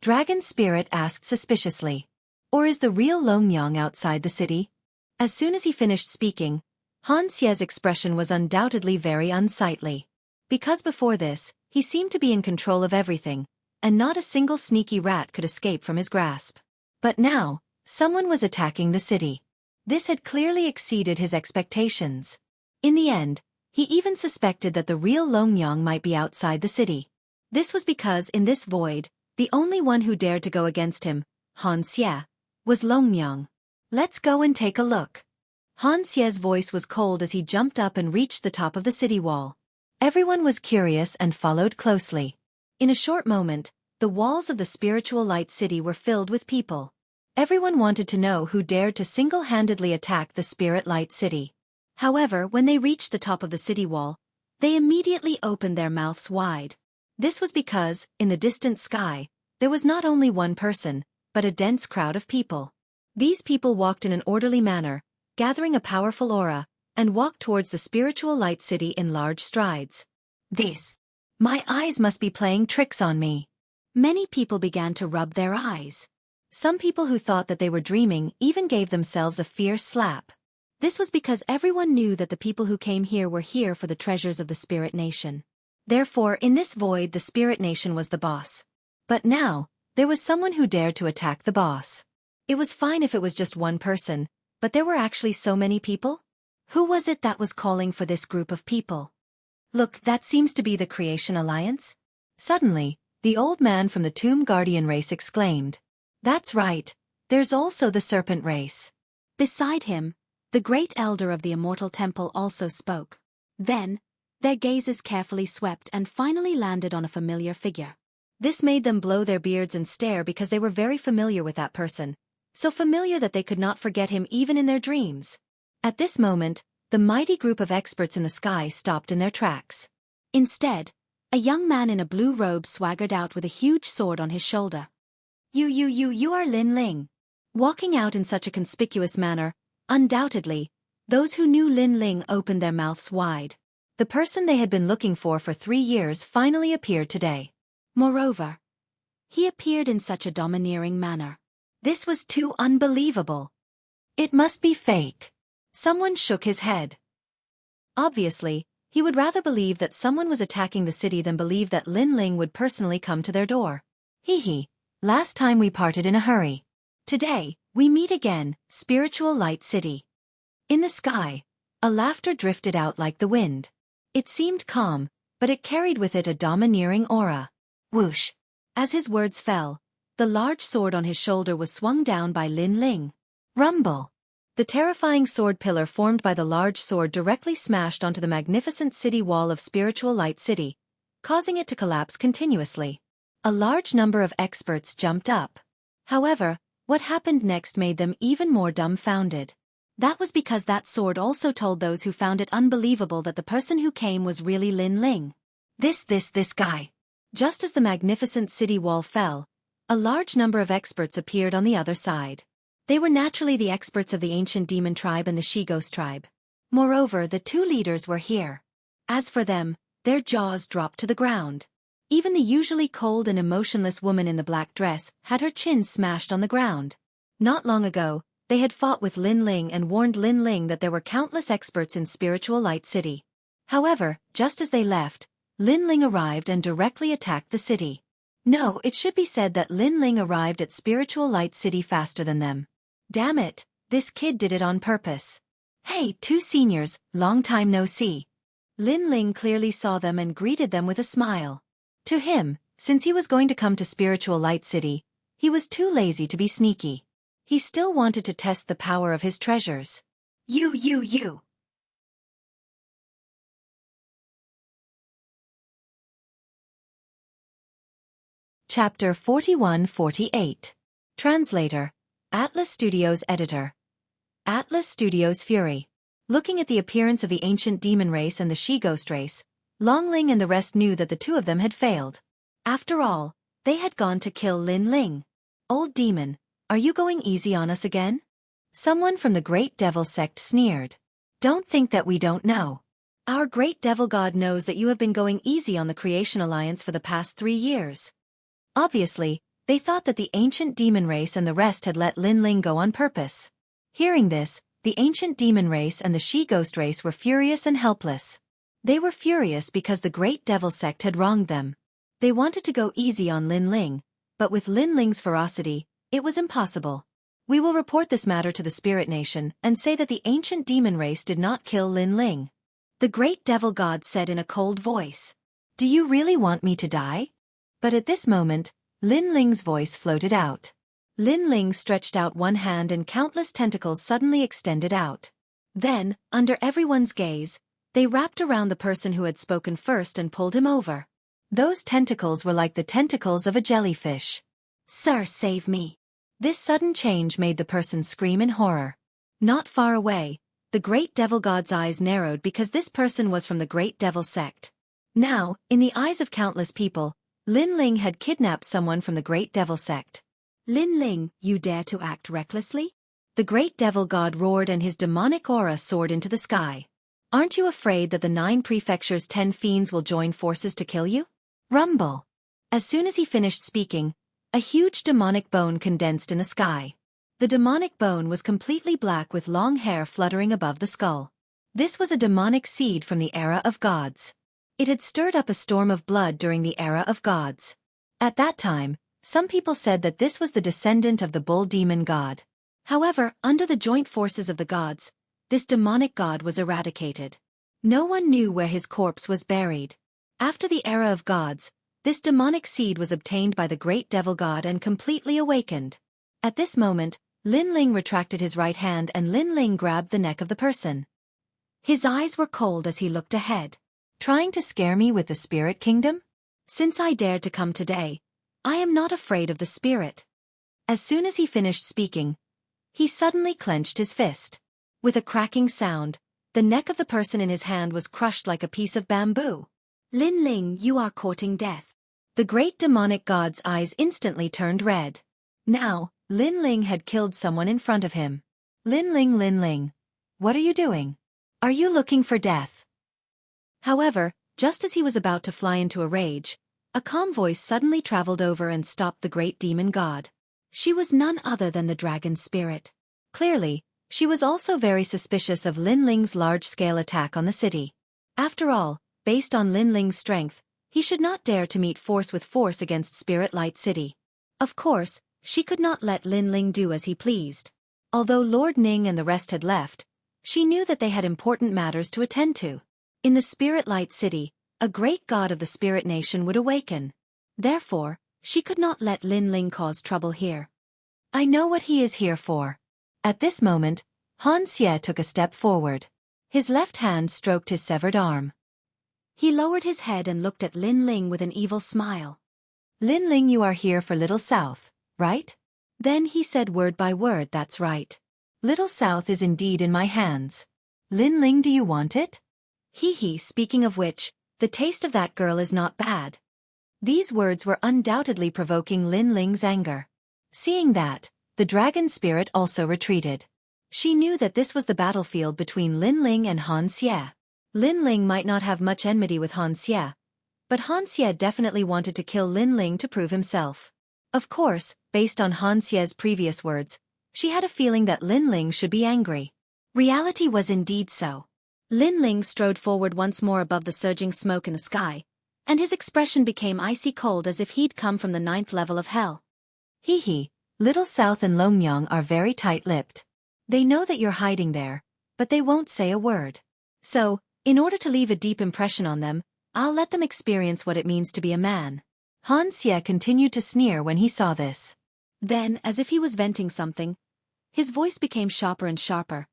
Dragon Spirit asked suspiciously. Or is the real Longyang outside the city? As soon as he finished speaking, Han Xie's expression was undoubtedly very unsightly. Because before this, he seemed to be in control of everything, and not a single sneaky rat could escape from his grasp. But now, someone was attacking the city. This had clearly exceeded his expectations. In the end, he even suspected that the real Longyang might be outside the city. This was because in this void, the only one who dared to go against him, Han Xie, was Longyang. Let's go and take a look. Han Xie's voice was cold as he jumped up and reached the top of the city wall. Everyone was curious and followed closely. In a short moment, the walls of the spiritual light city were filled with people. Everyone wanted to know who dared to single-handedly attack the spirit light city. However, when they reached the top of the city wall, they immediately opened their mouths wide. This was because, in the distant sky, there was not only one person, but a dense crowd of people. These people walked in an orderly manner, gathering a powerful aura, and walked towards the spiritual light city in large strides. My eyes must be playing tricks on me. Many people began to rub their eyes. Some people who thought that they were dreaming even gave themselves a fierce slap. This was because everyone knew that the people who came here were here for the treasures of the Spirit Nation. Therefore, in this void the Spirit Nation was the boss. But now, there was someone who dared to attack the boss. It was fine if it was just one person, but there were actually so many people? Who was it that was calling for this group of people? Look, that seems to be the Creation Alliance. Suddenly, the old man from the Tomb Guardian race exclaimed. That's right, there's also the Serpent race. Beside him, the great elder of the Immortal Temple also spoke. Then, their gazes carefully swept and finally landed on a familiar figure. This made them blow their beards and stare because they were very familiar with that person, so familiar that they could not forget him even in their dreams. At this moment, the mighty group of experts in the sky stopped in their tracks. Instead, a young man in a blue robe swaggered out with a huge sword on his shoulder. You are Lin Ling. Walking out in such a conspicuous manner, undoubtedly, those who knew Lin Ling opened their mouths wide. The person they had been looking for 3 years finally appeared today. Moreover, he appeared in such a domineering manner. This was too unbelievable. It must be fake. Someone shook his head. Obviously, he would rather believe that someone was attacking the city than believe that Lin Ling would personally come to their door. Last time we parted in a hurry. Today, We meet again, Spiritual Light City. In the sky, a laughter drifted out like the wind. It seemed calm, but it carried with it a domineering aura. Whoosh! As his words fell, the large sword on his shoulder was swung down by Lin Ling. Rumble! The terrifying sword pillar formed by the large sword directly smashed onto the magnificent city wall of Spiritual Light City, causing it to collapse continuously. A large number of experts jumped up. However, what happened next made them even more dumbfounded. That was because that sword also told those who found it unbelievable that the person who came was really Lin Ling. This guy. Just as the magnificent city wall fell, a large number of experts appeared on the other side. They were naturally the experts of the ancient demon tribe and the she-ghost tribe. Moreover, the two leaders were here. As for them, their jaws dropped to the ground. Even the usually cold and emotionless woman in the black dress had her chin smashed on the ground. Not long ago, they had fought with Lin Ling and warned Lin Ling that there were countless experts in Spiritual Light City. However, just as they left, Lin Ling arrived and directly attacked the city. No, it should be said that Lin Ling arrived at Spiritual Light City faster than them. Damn it, this kid did it on purpose. Hey, two seniors, long time no see. Lin Ling clearly saw them and greeted them with a smile. To him, since he was going to come to Spiritual Light City, he was too lazy to be sneaky. He still wanted to test the power of his treasures. You. Chapter 41-48. Translator. Atlas Studios Editor. Atlas Studios Fury. Looking at the appearance of the ancient demon race and the she-ghost race, Longling and the rest knew that the two of them had failed. After all, they had gone to kill Lin Ling. Old demon, are you going easy on us again? Someone from the Great Devil sect sneered. Don't think that we don't know. Our Great Devil God knows that you have been going easy on the Creation Alliance for the past 3 years. Obviously, they thought that the ancient demon race and the rest had let Lin Ling go on purpose. Hearing this, the ancient demon race and the she-ghost race were furious and helpless. They were furious because the Great Devil sect had wronged them. They wanted to go easy on Lin Ling, but with Lin Ling's ferocity, it was impossible. We will report this matter to the Spirit Nation and say that the ancient demon race did not kill Lin Ling. The Great Devil God said in a cold voice. Do you really want me to die? But at this moment, Lin Ling's voice floated out. Lin Ling stretched out one hand and countless tentacles suddenly extended out. Then, under everyone's gaze, they wrapped around the person who had spoken first and pulled him over. Those tentacles were like the tentacles of a jellyfish. Sir, save me. This sudden change made the person scream in horror. Not far away, the Great Devil God's eyes narrowed because this person was from the Great Devil sect. Now, in the eyes of countless people, Lin Ling had kidnapped someone from the Great Devil sect. Lin Ling, you dare to act recklessly? The Great Devil God roared and his demonic aura soared into the sky. Aren't you afraid that the 9 prefectures' 10 fiends will join forces to kill you? Rumble! As soon as he finished speaking, a huge demonic bone condensed in the sky. The demonic bone was completely black with long hair fluttering above the skull. This was a demonic seed from the era of gods. It had stirred up a storm of blood during the era of gods. At that time, some people said that this was the descendant of the bull demon god. However, under the joint forces of the gods, this demonic god was eradicated. No one knew where his corpse was buried. After the era of gods, this demonic seed was obtained by the Great Devil God and completely awakened. At this moment, Lin Ling retracted his right hand and Lin Ling grabbed the neck of the person. His eyes were cold as he looked ahead. Trying to scare me with the spirit kingdom? Since I dared to come today, I am not afraid of the spirit. As soon as he finished speaking, he suddenly clenched his fist. With a cracking sound, the neck of the person in his hand was crushed like a piece of bamboo. Lin Ling, you are courting death. The great demonic god's eyes instantly turned red. Now, Lin Ling had killed someone in front of him. Lin Ling, what are you doing? Are you looking for death? However, just as he was about to fly into a rage, a calm voice suddenly traveled over and stopped the great demon god. She was none other than the dragon spirit. Clearly, she was also very suspicious of Lin Ling's large-scale attack on the city. After all, based on Lin Ling's strength, he should not dare to meet force with force against Spirit Light City. Of course, she could not let Lin Ling do as he pleased. Although Lord Ning and the rest had left, she knew that they had important matters to attend to. In the Spirit Light City, a great god of the Spirit Nation would awaken. Therefore, she could not let Lin Ling cause trouble here. I know what he is here for. At this moment, Han Xie took a step forward. His left hand stroked his severed arm. He lowered his head and looked at Lin Ling with an evil smile. Lin Ling, you are here for Little South, right? Then he said word by word, that's right. Little South is indeed in my hands. Lin Ling, do you want it? He, speaking of which, the taste of that girl is not bad. These words were undoubtedly provoking Lin Ling's anger. Seeing that, the dragon spirit also retreated. She knew that this was the battlefield between Lin Ling and Han Xie. Lin Ling might not have much enmity with Han Xie, but Han Xie definitely wanted to kill Lin Ling to prove himself. Of course, based on Han Xie's previous words, she had a feeling that Lin Ling should be angry. Reality was indeed so. Lin Ling strode forward once more above the surging smoke in the sky, and his expression became icy cold as if he'd come from the 9th level of hell. Little South and Longyang are very tight-lipped. They know that you're hiding there, but they won't say a word. So, in order to leave a deep impression on them, I'll let them experience what it means to be a man. Han Xie continued to sneer when he saw this. Then, as if he was venting something, his voice became sharper and sharper.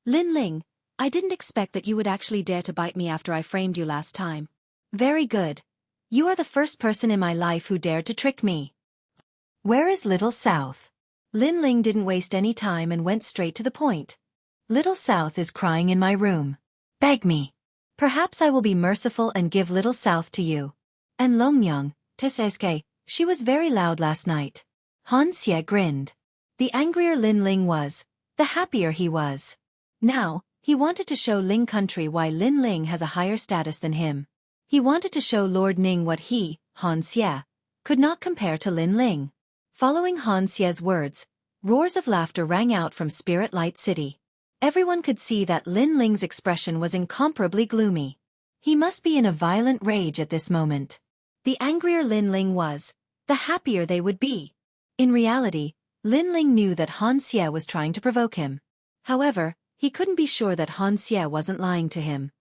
Lin Ling, I didn't expect that you would actually dare to bite me after I framed you last time. Very good. You are the first person in my life who dared to trick me. Where is Little South? Lin Ling didn't waste any time and went straight to the point. Little South is crying in my room. Beg me. Perhaps I will be merciful and give Little South to you. And Longyang, Tesseske, she was very loud last night. Han Xie grinned. The angrier Lin Ling was, the happier he was. Now, he wanted to show Ling country why Lin Ling has a higher status than him. He wanted to show Lord Ning what he, Han Xie, could not compare to Lin Ling. Following Han Xie's words, roars of laughter rang out from Spirit Light City. Everyone could see that Lin Ling's expression was incomparably gloomy. He must be in a violent rage at this moment. The angrier Lin Ling was, the happier they would be. In reality, Lin Ling knew that Han Xie was trying to provoke him. However, he couldn't be sure that Han Xie wasn't lying to him.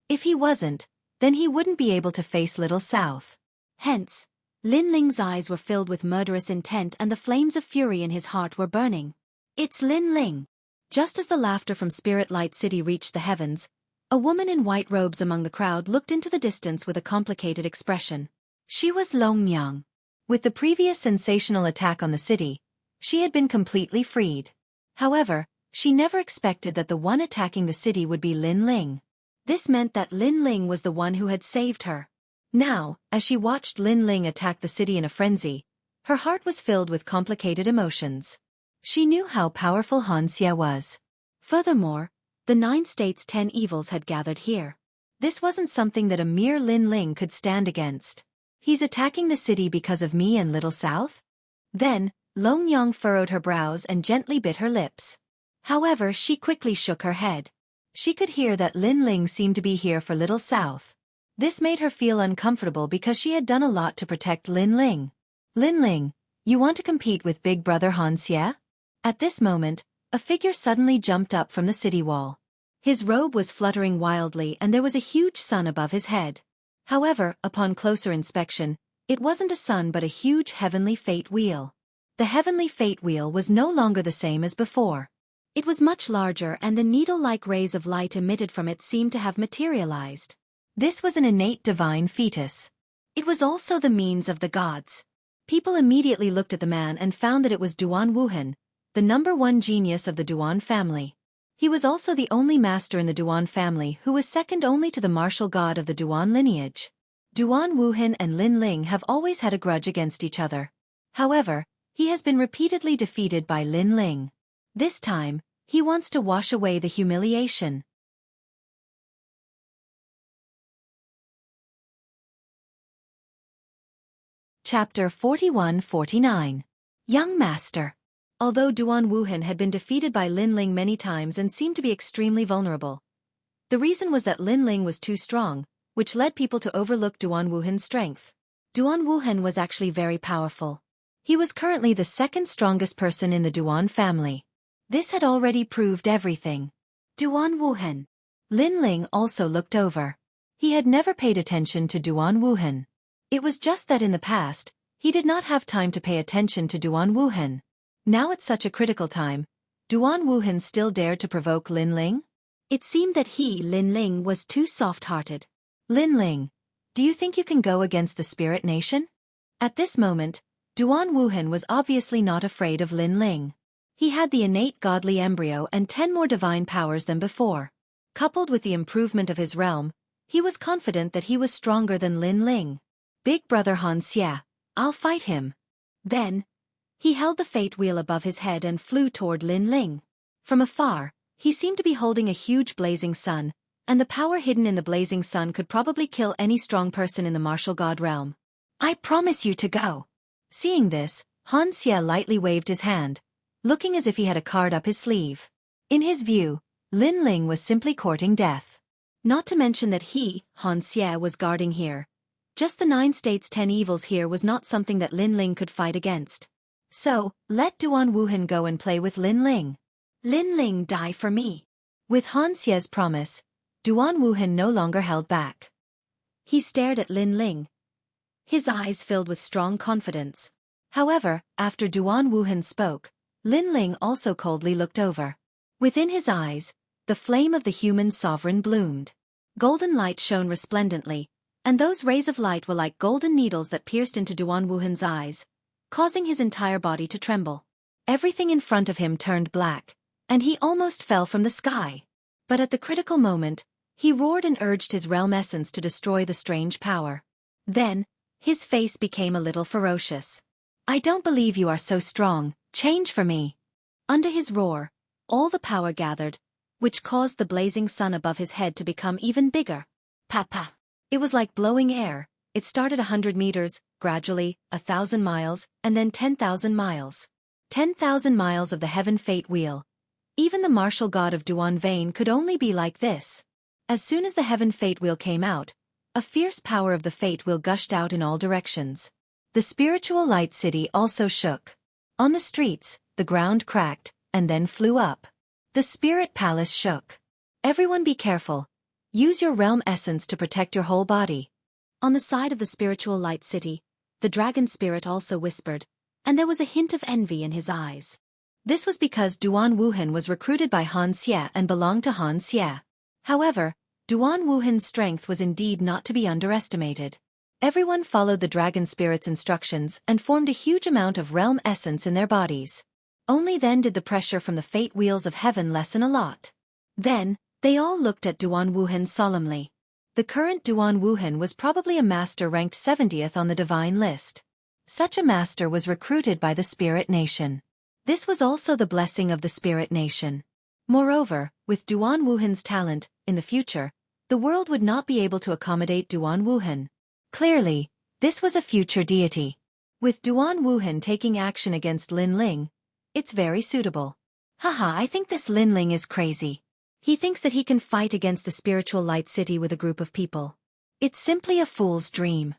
If he wasn't, then he wouldn't be able to face Little South. Hence, Lin Ling's eyes were filled with murderous intent and the flames of fury in his heart were burning. It's Lin Ling. Just as the laughter from Spirit Light City reached the heavens, a woman in white robes among the crowd looked into the distance with a complicated expression. She was Longyang. With the previous sensational attack on the city, she had been completely freed. However, she never expected that the one attacking the city would be Lin Ling. This meant that Lin Ling was the one who had saved her. Now, as she watched Lin Ling attack the city in a frenzy, her heart was filled with complicated emotions. She knew how powerful Han Xie was. Furthermore, the 9 states' 10 evils had gathered here. This wasn't something that a mere Lin Ling could stand against. He's attacking the city because of me and Little South? Then, Longyang furrowed her brows and gently bit her lips. However, she quickly shook her head. She could hear that Lin Ling seemed to be here for Little South. This made her feel uncomfortable because she had done a lot to protect Lin Ling. Lin Ling, you want to compete with Big Brother Han Xie? At this moment, a figure suddenly jumped up from the city wall. His robe was fluttering wildly and there was a huge sun above his head. However, upon closer inspection, it wasn't a sun but a huge heavenly fate wheel. The heavenly fate wheel was no longer the same as before. It was much larger and the needle-like rays of light emitted from it seemed to have materialized. This was an innate divine fetus. It was also the means of the gods. People immediately looked at the man and found that it was Duan Wuhan, the #1 genius of the Duan family. He was also the only master in the Duan family who was second only to the martial god of the Duan lineage. Duan Wuhan and Lin Ling have always had a grudge against each other. However, he has been repeatedly defeated by Lin Ling. This time, he wants to wash away the humiliation. Chapter 41-49. Young Master. Although Duan Wuhan had been defeated by Lin Ling many times and seemed to be extremely vulnerable, the reason was that Lin Ling was too strong, which led people to overlook Duan Wuhan's strength. Duan Wuhan was actually very powerful. He was currently the second strongest person in the Duan family. This had already proved everything. Duan Wuhan. Lin Ling also looked over. He had never paid attention to Duan Wuhan. It was just that in the past, he did not have time to pay attention to Duan Wuhan. Now at such a critical time, Duan Wuhan still dared to provoke Lin Ling? It seemed that he, Lin Ling, was too soft-hearted. Lin Ling, do you think you can go against the Spirit Nation? At this moment, Duan Wuhan was obviously not afraid of Lin Ling. He had the innate godly embryo and 10 more divine powers than before. Coupled with the improvement of his realm, he was confident that he was stronger than Lin Ling. Big brother Han Xie, I'll fight him. Then, he held the fate wheel above his head and flew toward Lin Ling. From afar, he seemed to be holding a huge blazing sun, and the power hidden in the blazing sun could probably kill any strong person in the martial god realm. I promise you to go. Seeing this, Han Xie lightly waved his hand, looking as if he had a card up his sleeve. In his view, Lin Ling was simply courting death. Not to mention that he, Han Xie, was guarding here. Just the 9 states 10 evils here was not something that Lin Ling could fight against. So, let Duan Wuhan go and play with Lin Ling. Lin Ling, die for me. With Han Xie's promise, Duan Wuhan no longer held back. He stared at Lin Ling, his eyes filled with strong confidence. However, after Duan Wuhan spoke, Lin Ling also coldly looked over. Within his eyes, the flame of the human sovereign bloomed. Golden light shone resplendently, and those rays of light were like golden needles that pierced into Duan Wuhan's eyes, causing his entire body to tremble. Everything in front of him turned black, and he almost fell from the sky. But at the critical moment, he roared and urged his realm essence to destroy the strange power. Then, his face became a little ferocious. I don't believe you are so strong, change for me. Under his roar, all the power gathered, which caused the blazing sun above his head to become even bigger. Papa. It was like blowing air. It started 100 meters, gradually, 1,000 miles, and then 10,000 miles. 10,000 miles of the heaven fate wheel. Even the martial god of Duan Vane could only be like this. As soon as the heaven fate wheel came out, a fierce power of the fate wheel gushed out in all directions. The spiritual light city also shook. On the streets, the ground cracked, and then flew up. The spirit palace shook. Everyone be careful. Use your realm essence to protect your whole body. On the side of the spiritual light city, the dragon spirit also whispered, and there was a hint of envy in his eyes. This was because Duan Wuhan was recruited by Han Xie and belonged to Han Xie. However, Duan Wuhan's strength was indeed not to be underestimated. Everyone followed the dragon spirit's instructions and formed a huge amount of realm essence in their bodies. Only then did the pressure from the fate wheels of heaven lessen a lot. Then, they all looked at Duan Wuhan solemnly. The current Duan Wuhan was probably a master ranked 70th on the divine list. Such a master was recruited by the Spirit Nation. This was also the blessing of the Spirit Nation. Moreover, with Duan Wuhan's talent, in the future, the world would not be able to accommodate Duan Wuhan. Clearly, this was a future deity. With Duan Wuhan taking action against Lin Ling, it's very suitable. Haha, I think this Lin Ling is crazy. He thinks that he can fight against the spiritual light city with a group of people. It's simply a fool's dream.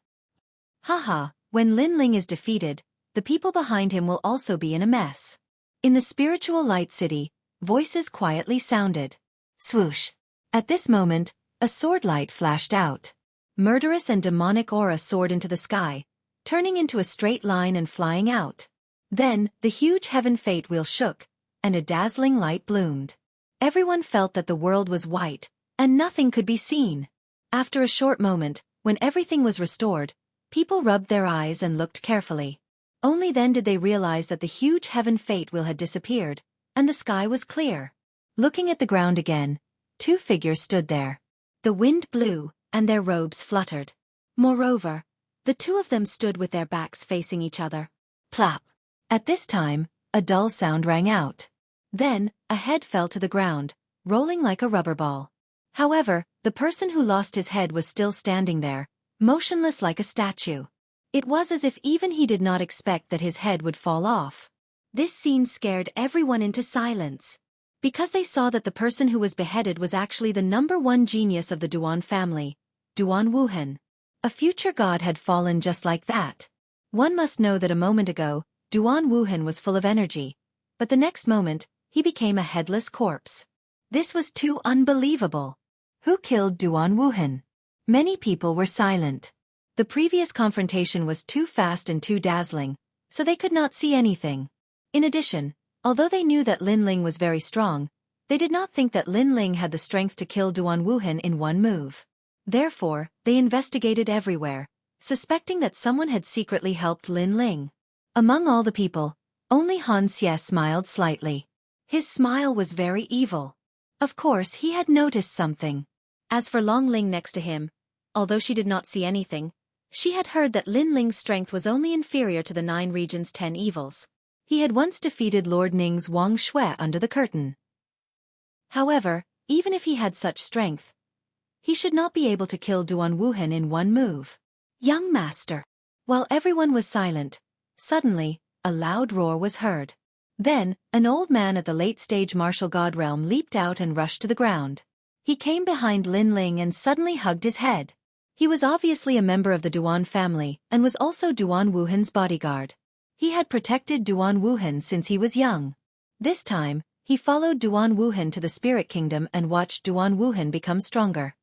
Haha, when Lin Ling is defeated, the people behind him will also be in a mess. In the spiritual light city, voices quietly sounded. Swoosh. At this moment, a sword light flashed out. Murderous and demonic aura soared into the sky, turning into a straight line and flying out. Then, the huge heaven fate wheel shook, and a dazzling light bloomed. Everyone felt that the world was white, and nothing could be seen. After a short moment, when everything was restored, people rubbed their eyes and looked carefully. Only then did they realize that the huge heaven fate wheel had disappeared, and the sky was clear. Looking at the ground again, 2 figures stood there. The wind blew, and their robes fluttered. Moreover, the 2 of them stood with their backs facing each other. Plop. At this time, a dull sound rang out. Then, a head fell to the ground, rolling like a rubber ball. However, the person who lost his head was still standing there, motionless like a statue. It was as if even he did not expect that his head would fall off. This scene scared everyone into silence. Because they saw that the person who was beheaded was actually the #1 genius of the Duan family, Duan Wuhan. A future god had fallen just like that. One must know that a moment ago, Duan Wuhan was full of energy, but the next moment, he became a headless corpse. This was too unbelievable. Who killed Duan Wuhan? Many people were silent. The previous confrontation was too fast and too dazzling, so they could not see anything. In addition, although they knew that Lin Ling was very strong, they did not think that Lin Ling had the strength to kill Duan Wuhan in one move. Therefore, they investigated everywhere, suspecting that someone had secretly helped Lin Ling. Among all the people, only Han Xie smiled slightly. His smile was very evil. Of course, he had noticed something. As for Long Ling next to him, although she did not see anything, she had heard that Lin Ling's strength was only inferior to the 9 regions' 10 evils. He had once defeated Lord Ning's Wang Shui under the curtain. However, even if he had such strength, he should not be able to kill Duan Wuhan in one move. Young master. While everyone was silent, suddenly, a loud roar was heard. Then, an old man at the late-stage martial god realm leaped out and rushed to the ground. He came behind Lin Ling and suddenly hugged his head. He was obviously a member of the Duan family and was also Duan Wuhan's bodyguard. He had protected Duan Wuhan since he was young. This time, he followed Duan Wuhan to the Spirit Kingdom and watched Duan Wuhan become stronger.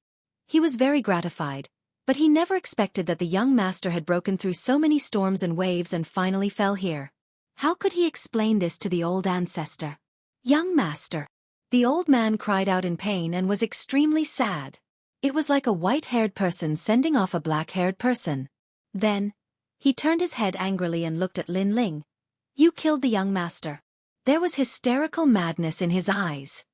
He was very gratified, but he never expected that the young master had broken through so many storms and waves and finally fell here. How could he explain this to the old ancestor? Young master. The old man cried out in pain and was extremely sad. It was like a white-haired person sending off a black-haired person. Then, he turned his head angrily and looked at Lin Ling. You killed the young master. There was hysterical madness in his eyes.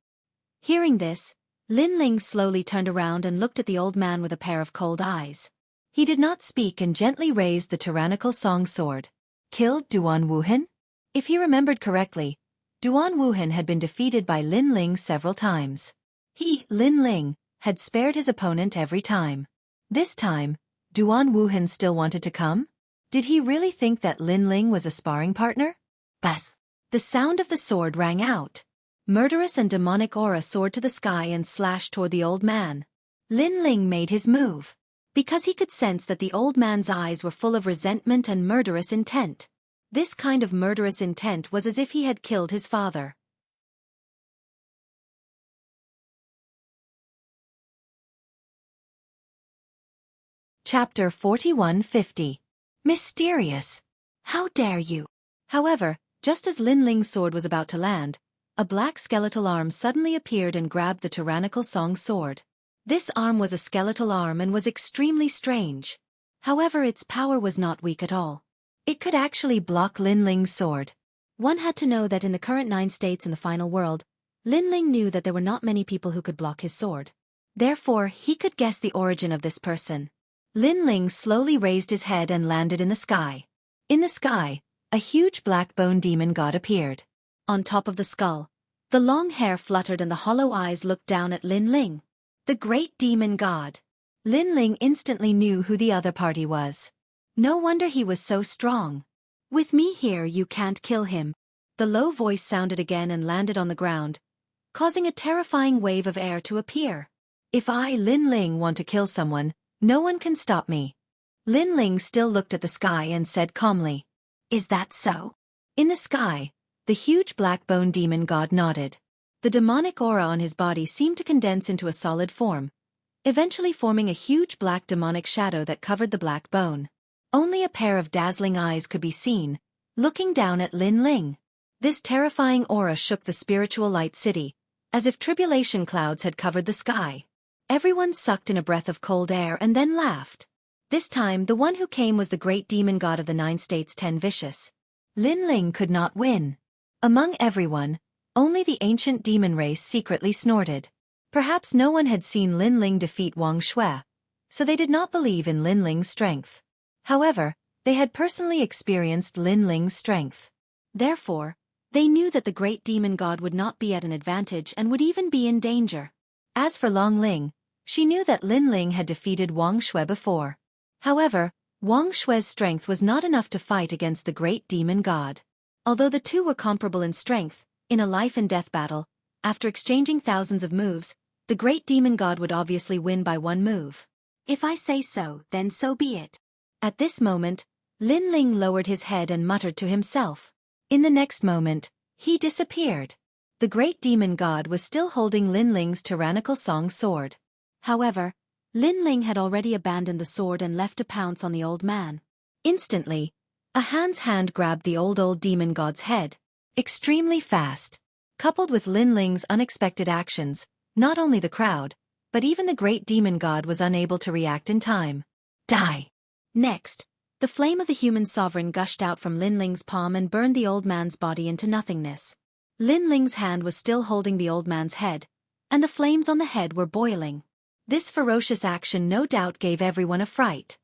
Hearing this, Lin Ling slowly turned around and looked at the old man with a pair of cold eyes. He did not speak and gently raised the tyrannical song sword. Killed Duan Wuhan? If he remembered correctly, Duan Wuhan had been defeated by Lin Ling several times. He, Lin Ling, had spared his opponent every time. This time, Duan Wuhan still wanted to come? Did he really think that Lin Ling was a sparring partner? Bas! The sound of the sword rang out. Murderous and demonic aura soared to the sky and slashed toward the old man. Lin Ling made his move. Because he could sense that the old man's eyes were full of resentment and murderous intent. This kind of murderous intent was as if he had killed his father. Chapter 4150. Mysterious. How dare you? However, just as Lin Ling's sword was about to land, a black skeletal arm suddenly appeared and grabbed the tyrannical song sword. This arm was a skeletal arm and was extremely strange. However, its power was not weak at all. It could actually block Lin Ling's sword. One had to know that in the current 9 states in the final world, Lin Ling knew that there were not many people who could block his sword. Therefore, he could guess the origin of this person. Lin Ling slowly raised his head and landed in the sky. In the sky, a huge black bone demon god appeared. On top of the skull, the long hair fluttered and the hollow eyes looked down at Lin Ling. The great demon god. Lin Ling instantly knew who the other party was. No wonder he was so strong. With me here you can't kill him. The low voice sounded again and landed on the ground, causing a terrifying wave of air to appear. If I, Lin Ling, want to kill someone, no one can stop me. Lin Ling still looked at the sky and said calmly. Is that so? In the sky, the huge black bone demon god nodded. The demonic aura on his body seemed to condense into a solid form, eventually forming a huge black demonic shadow that covered the black bone. Only a pair of dazzling eyes could be seen, looking down at Lin Ling. This terrifying aura shook the spiritual light city, as if tribulation clouds had covered the sky. Everyone sucked in a breath of cold air and then laughed. This time, the one who came was the great demon god of the 9 states 10 vicious. Lin Ling could not win. Among everyone, only the ancient demon race secretly snorted. Perhaps no one had seen Lin Ling defeat Wang Shui, so they did not believe in Lin Ling's strength. However, they had personally experienced Lin Ling's strength. Therefore, they knew that the great demon god would not be at an advantage and would even be in danger. As for Long Ling, she knew that Lin Ling had defeated Wang Shui before. However, Wang Shui's strength was not enough to fight against the great demon god. Although the two were comparable in strength, in a life-and-death battle, after exchanging thousands of moves, the great demon god would obviously win by one move. If I say so, then so be it. At this moment, Lin Ling lowered his head and muttered to himself. In the next moment, he disappeared. The great demon god was still holding Lin Ling's tyrannical song sword. However, Lin Ling had already abandoned the sword and left to pounce on the old man. Instantly, a hand grabbed the old demon god's head. Extremely fast. Coupled with Lin Ling's unexpected actions, not only the crowd, but even the great demon god was unable to react in time. Die! Next, the flame of the human sovereign gushed out from Lin Ling's palm and burned the old man's body into nothingness. Lin Ling's hand was still holding the old man's head, and the flames on the head were boiling. This ferocious action no doubt gave everyone a fright.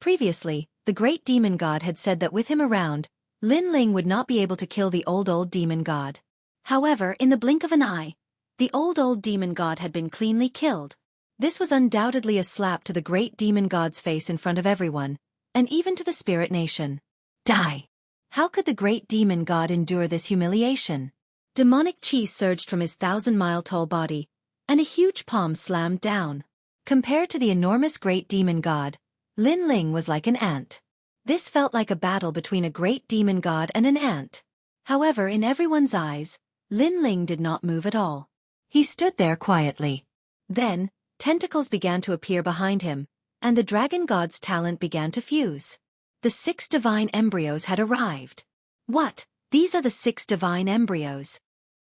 Previously, the great demon god had said that with him around, Lin Ling would not be able to kill the old demon god. However, in the blink of an eye, the old demon god had been cleanly killed. This was undoubtedly a slap to the great demon god's face in front of everyone, and even to the spirit nation. Die! How could the great demon god endure this humiliation? Demonic chi surged from his 1,000-mile-tall body, and a huge palm slammed down. Compared to the enormous great demon god, Lin Ling was like an ant. This felt like a battle between a great demon god and an ant. However, in everyone's eyes, Lin Ling did not move at all. He stood there quietly. Then, tentacles began to appear behind him, and the dragon god's talent began to fuse. The 6 divine embryos had arrived. What? These are the 6 divine embryos.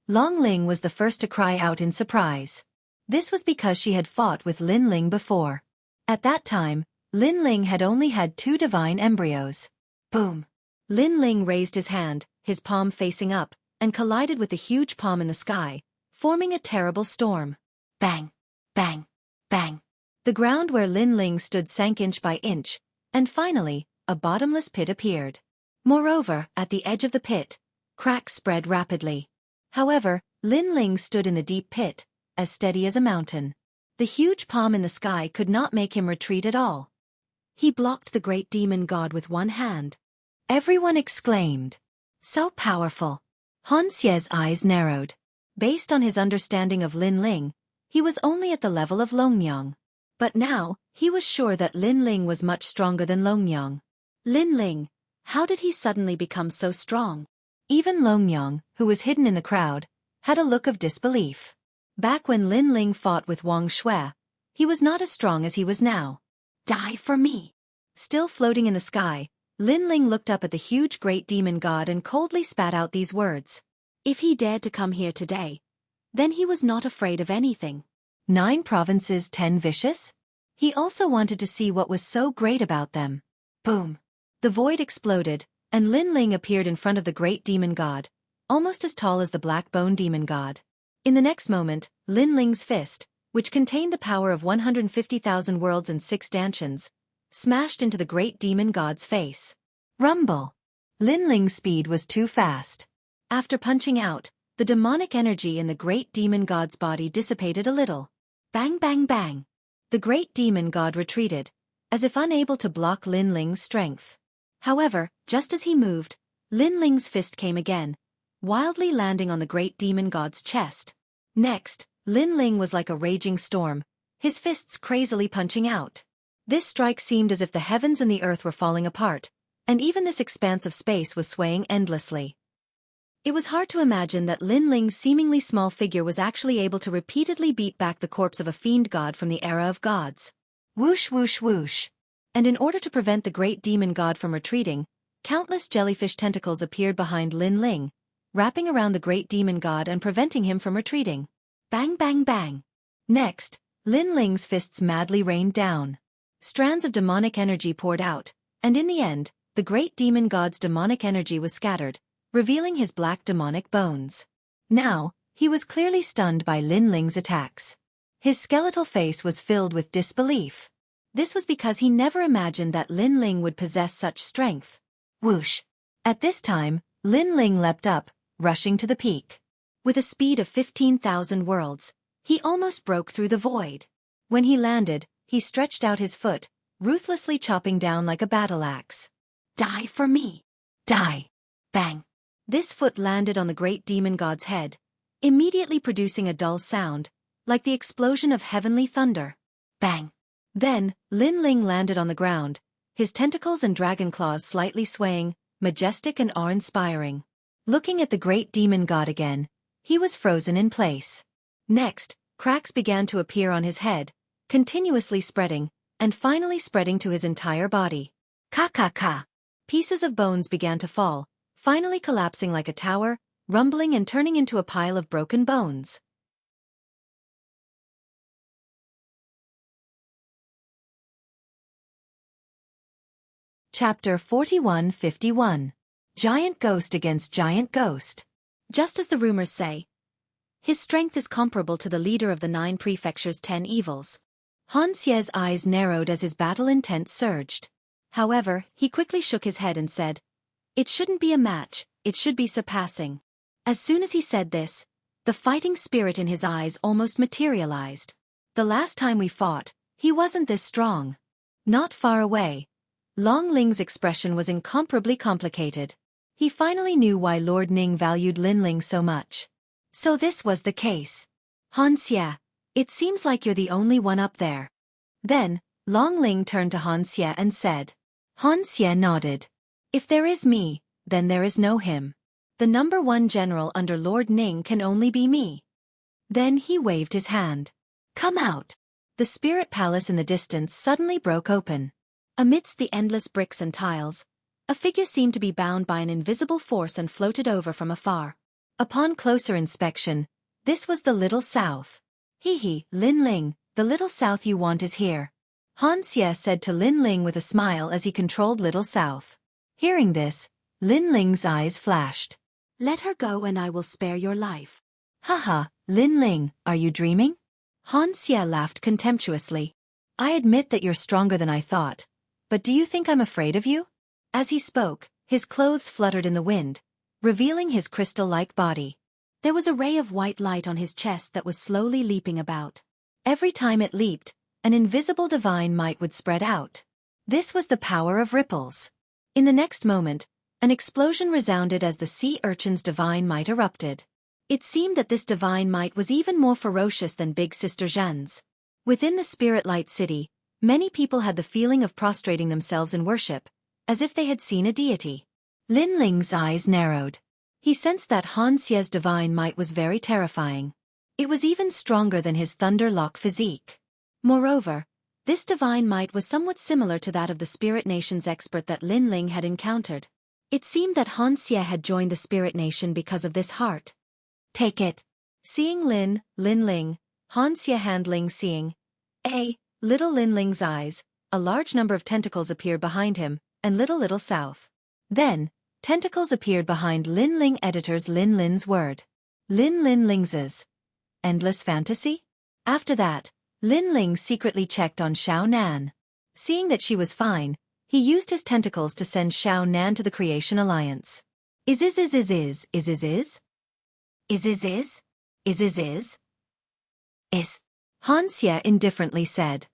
Long Ling was the first to cry out in surprise. This was because she had fought with Lin Ling before. At that time, Lin Ling had only had 2 divine embryos. Boom! Lin Ling raised his hand, his palm facing up, and collided with the huge palm in the sky, forming a terrible storm. Bang! Bang! Bang! The ground where Lin Ling stood sank inch by inch, and finally, a bottomless pit appeared. Moreover, at the edge of the pit, cracks spread rapidly. However, Lin Ling stood in the deep pit, as steady as a mountain. The huge palm in the sky could not make him retreat at all. He blocked the great demon god with one hand. Everyone exclaimed. So powerful. Han Xie's eyes narrowed. Based on his understanding of Lin Ling, he was only at the level of Longmyang. But now, he was sure that Lin Ling was much stronger than Longmyang. Lin Ling, how did he suddenly become so strong? Even Longmyang, who was hidden in the crowd, had a look of disbelief. Back when Lin Ling fought with Wang Shui, he was not as strong as he was now. Die for me! Still floating in the sky, Lin Ling looked up at the huge great demon god and coldly spat out these words. If he dared to come here today, then he was not afraid of anything. 9 provinces, 10 vicious? He also wanted to see what was so great about them. Boom! The void exploded, and Lin Ling appeared in front of the great demon god, almost as tall as the black bone demon god. In the next moment, Lin Ling's fist, which contained the power of 150,000 worlds and 6 dantians, smashed into the great demon god's face. Rumble! Lin Ling's speed was too fast. After punching out, the demonic energy in the great demon god's body dissipated a little. Bang bang bang! The great demon god retreated, as if unable to block Lin Ling's strength. However, just as he moved, Lin Ling's fist came again, wildly landing on the great demon god's chest. Next, Lin Ling was like a raging storm, his fists crazily punching out. This strike seemed as if the heavens and the earth were falling apart, and even this expanse of space was swaying endlessly. It was hard to imagine that Lin Ling's seemingly small figure was actually able to repeatedly beat back the corpse of a fiend god from the era of gods. Whoosh whoosh whoosh! And in order to prevent the great demon god from retreating, countless jellyfish tentacles appeared behind Lin Ling, wrapping around the great demon god and preventing him from retreating. Bang bang bang! Next, Lin Ling's fists madly rained down. Strands of demonic energy poured out, and in the end, the great demon god's demonic energy was scattered, revealing his black demonic bones. Now, he was clearly stunned by Lin Ling's attacks. His skeletal face was filled with disbelief. This was because he never imagined that Lin Ling would possess such strength. Whoosh! At this time, Lin Ling leapt up, rushing to the peak. With a speed of 15,000 worlds, he almost broke through the void. When he landed, he stretched out his foot, ruthlessly chopping down like a battle axe. Die for me! Die! Bang! This foot landed on the great demon god's head, immediately producing a dull sound, like the explosion of heavenly thunder. Bang! Then, Lin Ling landed on the ground, his tentacles and dragon claws slightly swaying, majestic and awe-inspiring. Looking at the great demon god again, he was frozen in place. Next, cracks began to appear on his head, continuously spreading, and finally spreading to his entire body. Ka. Pieces of bones began to fall, finally collapsing like a tower, rumbling and turning into a pile of broken bones. Chapter 41-51. Giant Ghost against Giant Ghost. Just as the rumors say, his strength is comparable to the leader of the 9 prefectures' 10 evils. Han Xie's eyes narrowed as his battle intent surged. However, he quickly shook his head and said, "It shouldn't be a match, it should be surpassing." As soon as he said this, the fighting spirit in his eyes almost materialized. The last time we fought, he wasn't this strong. Not far away. Long Ling's expression was incomparably complicated. He finally knew why Lord Ning valued Lin Ling so much. So this was the case. Han Xie, it seems like you're the only one up there. Then, Long Ling turned to Han Xie and said. Han Xie nodded. If there is me, then there is no him. The number 1 general under Lord Ning can only be me. Then he waved his hand. Come out. The spirit palace in the distance suddenly broke open. Amidst the endless bricks and tiles, a figure seemed to be bound by an invisible force and floated over from afar. Upon closer inspection, this was the Little South. Hee, Lin Ling, the Little South you want is here. Han Xie said to Lin Ling with a smile as he controlled Little South. Hearing this, Lin Ling's eyes flashed. Let her go and I will spare your life. Haha, Lin Ling, are you dreaming? Han Xie laughed contemptuously. I admit that you're stronger than I thought. But do you think I'm afraid of you? As he spoke, his clothes fluttered in the wind, revealing his crystal-like body. There was a ray of white light on his chest that was slowly leaping about. Every time it leaped, an invisible divine might would spread out. This was the power of ripples. In the next moment, an explosion resounded as the sea urchin's divine might erupted. It seemed that this divine might was even more ferocious than Big Sister Zhen's. Within the Spirit Light City, many people had the feeling of prostrating themselves in worship, as if they had seen a deity. Lin Ling's eyes narrowed. He sensed that Han Xie's divine might was very terrifying. It was even stronger than his Thunder Lock physique. Moreover, this divine might was somewhat similar to that of the Spirit Nation's expert that Lin Ling had encountered. It seemed that Han Xie had joined the Spirit Nation because of this heart. Take it. Seeing Lin Ling, Han Xie handling seeing. Little Lin Ling's eyes, a large number of tentacles appeared behind him, and Little South. Then, tentacles appeared behind Lin Ling editor's Lin Lin's word. Lin Ling's endless fantasy? After that, Lin Ling secretly checked on Xiao Nan. Seeing that she was fine, he used his tentacles to send Xiao Nan to the Creation Alliance. Is. Han Xie indifferently said.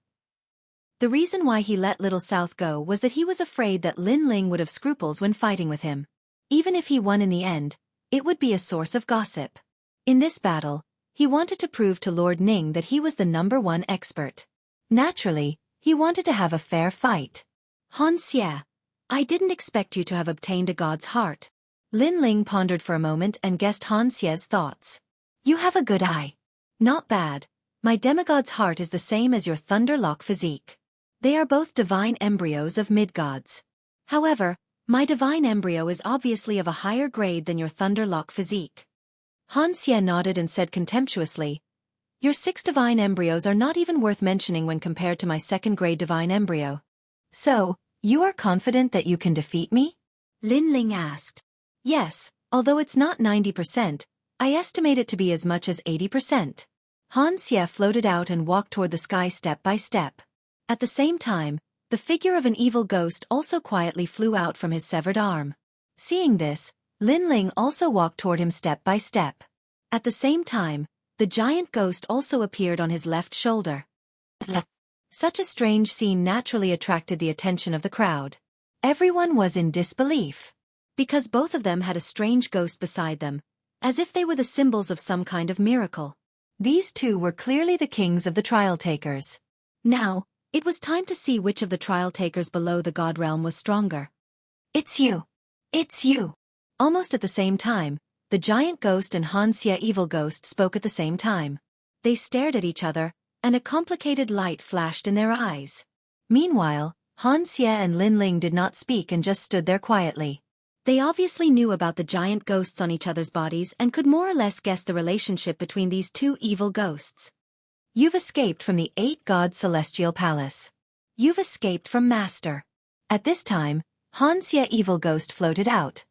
The reason why he let Little South go was that he was afraid that Lin Ling would have scruples when fighting with him. Even if he won in the end, it would be a source of gossip. In this battle, he wanted to prove to Lord Ning that he was the number 1 expert. Naturally, he wanted to have a fair fight. Han Xie, I didn't expect you to have obtained a god's heart. Lin Ling pondered for a moment and guessed Han Xie's thoughts. You have a good eye. Not bad. My demigod's heart is the same as your Thunder Lock physique. They are both divine embryos of mid-gods. However, my divine embryo is obviously of a higher grade than your Thunder Lock physique. Han Xie nodded and said contemptuously, Your 6 divine embryos are not even worth mentioning when compared to my 2nd-grade divine embryo. So, you are confident that you can defeat me? Lin Ling asked. Yes, although it's not 90%, I estimate it to be as much as 80%. Han Xie floated out and walked toward the sky step by step. At the same time, the figure of an evil ghost also quietly flew out from his severed arm. Seeing this, Lin Ling also walked toward him step by step. At the same time, the giant ghost also appeared on his left shoulder. Such a strange scene naturally attracted the attention of the crowd. Everyone was in disbelief. Because both of them had a strange ghost beside them, as if they were the symbols of some kind of miracle. These two were clearly the kings of the trial takers. Now, It was time to see which of the trial takers below the god realm was stronger. It's you. It's you. Almost at the same time, the giant ghost and Han Xie evil ghost spoke at the same time. They stared at each other, and a complicated light flashed in their eyes. Meanwhile, Han Xie and Lin Ling did not speak and just stood there quietly. They obviously knew about the giant ghosts on each other's bodies and could more or less guess the relationship between these two evil ghosts. You've escaped from the 8-god celestial palace. You've escaped from Master. At this time, Han Xie evil ghost floated out.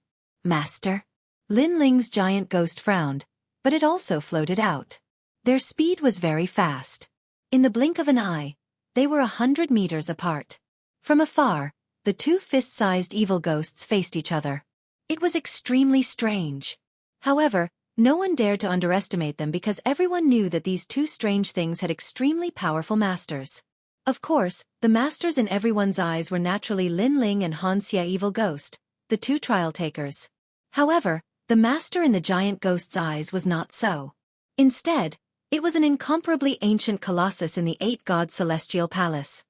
Master? Lin Ling's giant ghost frowned, but it also floated out. Their speed was very fast. In the blink of an eye, they were 100 meters apart. From afar, the two fist-sized evil ghosts faced each other. It was extremely strange. However, no one dared to underestimate them because everyone knew that these two strange things had extremely powerful masters. Of course, the masters in everyone's eyes were naturally Lin Ling and Han Xie evil ghost, the two trial takers. However, the master in the giant ghost's eyes was not so. Instead, it was an incomparably ancient colossus in the 8-god celestial palace.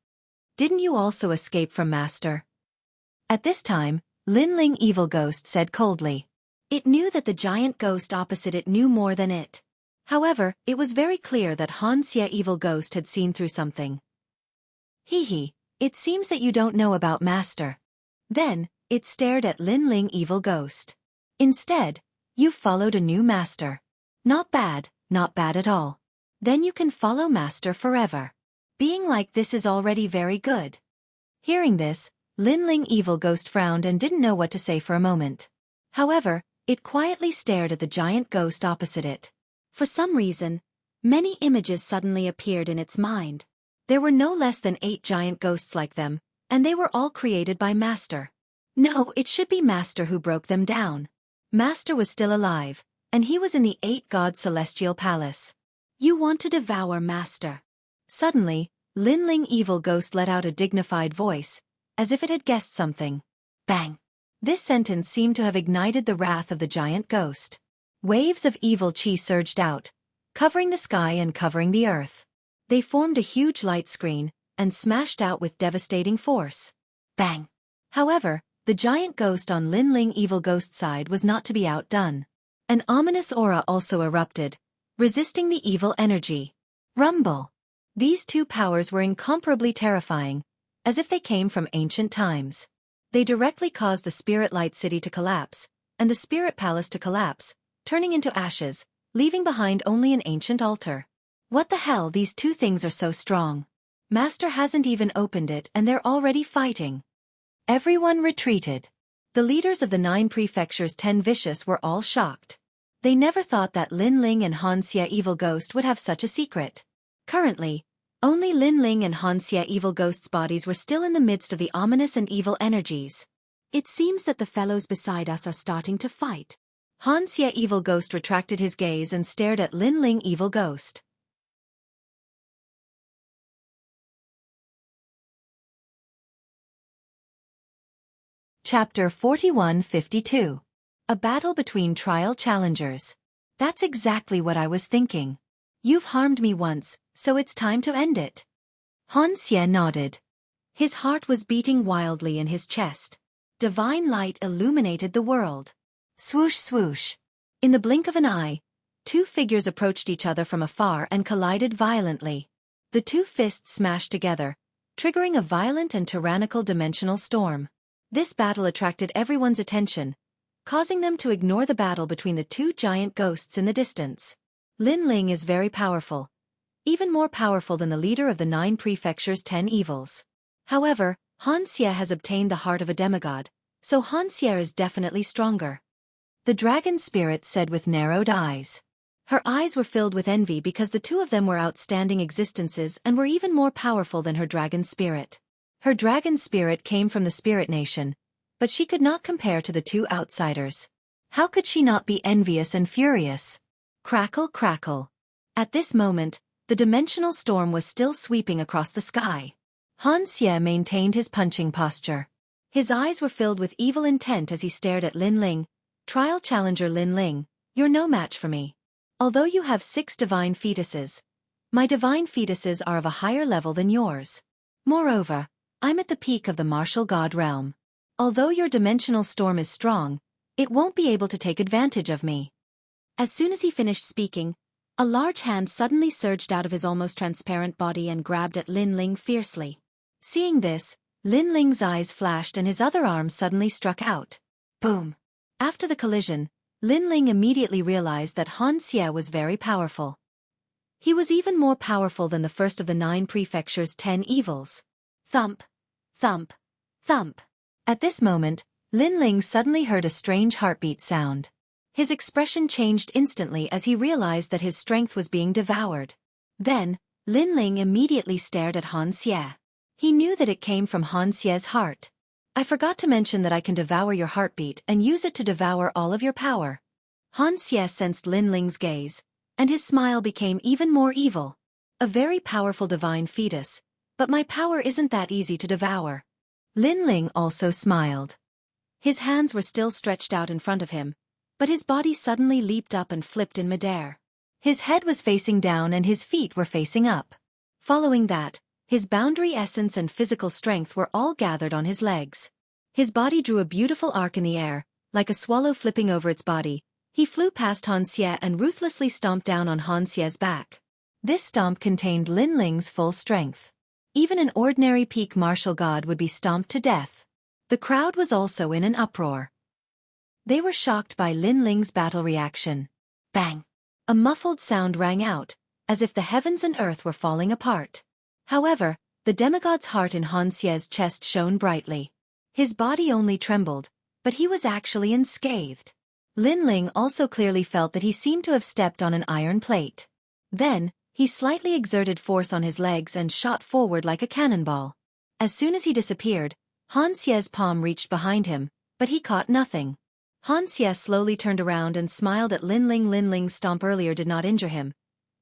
Didn't you also escape from Master? At this time, Lin Ling evil ghost said coldly. It knew that the giant ghost opposite it knew more than it. However, it was very clear that Han Xie evil ghost had seen through something. Hee, it seems that you don't know about Master. Then, it stared at Lin Ling evil ghost. Instead, you've followed a new master. Not bad at all. Then you can follow Master forever. Being like this is already very good. Hearing this, Lin Ling evil ghost frowned and didn't know what to say for a moment. However, it quietly stared at the giant ghost opposite it. For some reason, many images suddenly appeared in its mind. There were no less than 8 giant ghosts like them, and they were all created by Master. No, it should be Master who broke them down. Master was still alive, and he was in the 8-god celestial palace. You want to devour Master. Suddenly, Lin Ling evil ghost let out a dignified voice, as if it had guessed something. Bang! This sentence seemed to have ignited the wrath of the giant ghost. Waves of evil chi surged out, covering the sky and covering the earth. They formed a huge light screen, and smashed out with devastating force. Bang! However, the giant ghost on Lin Ling evil ghost's side was not to be outdone. An ominous aura also erupted, resisting the evil energy. Rumble! These two powers were incomparably terrifying, as if they came from ancient times. They directly caused the Spirit Light City to collapse, and the Spirit Palace to collapse, turning into ashes, leaving behind only an ancient altar. What the hell, these two things are so strong. Master hasn't even opened it and they're already fighting. Everyone retreated. The leaders of the 9 prefectures 10 vicious were all shocked. They never thought that Lin Ling and Han Xie evil ghost would have such a secret. Currently, only Lin Ling and Han Xie evil ghost's bodies were still in the midst of the ominous and evil energies. It seems that the fellows beside us are starting to fight. Han Xie evil ghost retracted his gaze and stared at Lin Ling evil ghost. Chapter 4152. A battle between trial challengers. That's exactly what I was thinking. You've harmed me once, so it's time to end it. Han Xie nodded. His heart was beating wildly in his chest. Divine light illuminated the world. Swoosh swoosh. In the blink of an eye, 2 figures approached each other from afar and collided violently. The 2 fists smashed together, triggering a violent and tyrannical dimensional storm. This battle attracted everyone's attention, causing them to ignore the battle between the 2 giant ghosts in the distance. Lin Ling is very powerful, even more powerful than the leader of the 9 prefectures 10 evils. However, Han Xie has obtained the heart of a demigod, so Han Xie is definitely stronger. The dragon spirit said with narrowed eyes. Her eyes were filled with envy because the 2 of them were outstanding existences and were even more powerful than her dragon spirit. Her dragon spirit came from the spirit nation, but she could not compare to the 2 outsiders. How could she not be envious and furious? Crackle crackle. At this moment, the dimensional storm was still sweeping across the sky. Han Xie maintained his punching posture. His eyes were filled with evil intent as he stared at Lin Ling. Trial challenger Lin Ling, you're no match for me. Although you have 6 divine fetuses, my divine fetuses are of a higher level than yours. Moreover, I'm at the peak of the martial god realm. Although your dimensional storm is strong, it won't be able to take advantage of me." As soon as he finished speaking, a large hand suddenly surged out of his almost transparent body and grabbed at Lin Ling fiercely. Seeing this, Lin Ling's eyes flashed and his other arm suddenly struck out. Boom! After the collision, Lin Ling immediately realized that Han Xie was very powerful. He was even more powerful than the first of the 9 prefecture's 10 evils. Thump! Thump! Thump! At this moment, Lin Ling suddenly heard a strange heartbeat sound. His expression changed instantly as he realized that his strength was being devoured. Then, Lin Ling immediately stared at Han Xie. He knew that it came from Han Xie's heart. "I forgot to mention that I can devour your heartbeat and use it to devour all of your power." Han Xie sensed Lin Ling's gaze, and his smile became even more evil. "A very powerful divine fetus, but my power isn't that easy to devour." Lin Ling also smiled. His hands were still stretched out in front of him, but his body suddenly leaped up and flipped in midair. His head was facing down and his feet were facing up. Following that, his boundary essence and physical strength were all gathered on his legs. His body drew a beautiful arc in the air, like a swallow flipping over its body. He flew past Han Xie and ruthlessly stomped down on Han Xie's back. This stomp contained Lin Ling's full strength. Even an ordinary peak martial god would be stomped to death. The crowd was also in an uproar. They were shocked by Lin Ling's battle reaction. Bang! A muffled sound rang out, as if the heavens and earth were falling apart. However, the demigod's heart in Han Xie's chest shone brightly. His body only trembled, but he was actually unscathed. Lin Ling also clearly felt that he seemed to have stepped on an iron plate. Then, he slightly exerted force on his legs and shot forward like a cannonball. As soon as he disappeared, Han Xie's palm reached behind him, but he caught nothing. Han Xie slowly turned around and smiled at Lin Ling. Lin Ling's stomp earlier did not injure him,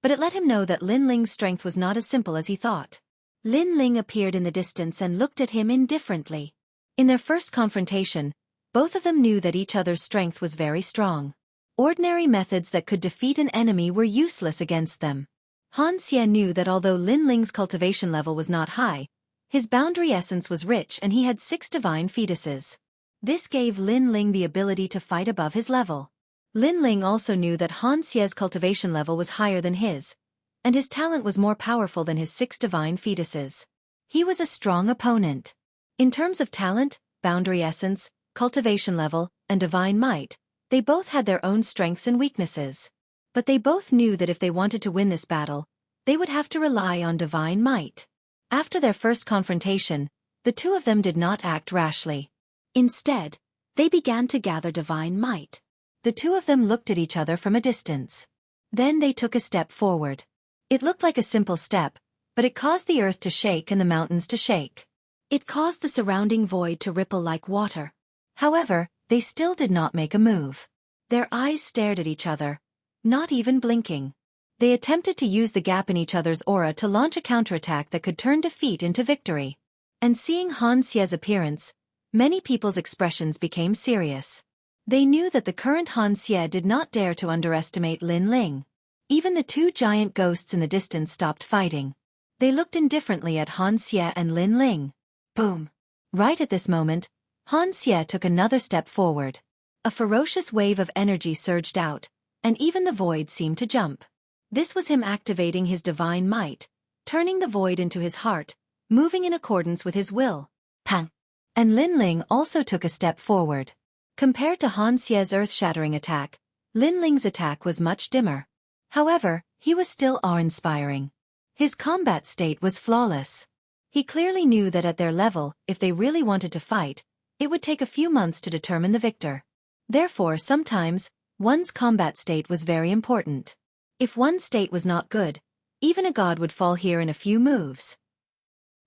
but it let him know that Lin Ling's strength was not as simple as he thought. Lin Ling appeared in the distance and looked at him indifferently. In their first confrontation, both of them knew that each other's strength was very strong. Ordinary methods that could defeat an enemy were useless against them. Han Xie knew that although Lin Ling's cultivation level was not high, his boundary essence was rich and he had 6 divine fetuses. This gave Lin Ling the ability to fight above his level. Lin Ling also knew that Han Xie's cultivation level was higher than his, and his talent was more powerful than his 6 divine fetuses. He was a strong opponent. In terms of talent, boundary essence, cultivation level, and divine might, they both had their own strengths and weaknesses. But they both knew that if they wanted to win this battle, they would have to rely on divine might. After their first confrontation, the two of them did not act rashly. Instead, they began to gather divine might. The two of them looked at each other from a distance. Then they took a step forward. It looked like a simple step, but it caused the earth to shake and the mountains to shake. It caused the surrounding void to ripple like water. However, they still did not make a move. Their eyes stared at each other, not even blinking. They attempted to use the gap in each other's aura to launch a counterattack that could turn defeat into victory. And seeing Han Xie's appearance, many people's expressions became serious. They knew that the current Han Xie did not dare to underestimate Lin Ling. Even the 2 giant ghosts in the distance stopped fighting. They looked indifferently at Han Xie and Lin Ling. Boom! Right at this moment, Han Xie took another step forward. A ferocious wave of energy surged out, and even the void seemed to jump. This was him activating his divine might, turning the void into his heart, moving in accordance with his will. Pang! And Lin Ling also took a step forward. Compared to Han Xie's earth-shattering attack, Lin Ling's attack was much dimmer. However, he was still awe-inspiring. His combat state was flawless. He clearly knew that at their level, if they really wanted to fight, it would take a few months to determine the victor. Therefore, sometimes, one's combat state was very important. If one's state was not good, even a god would fall here in a few moves.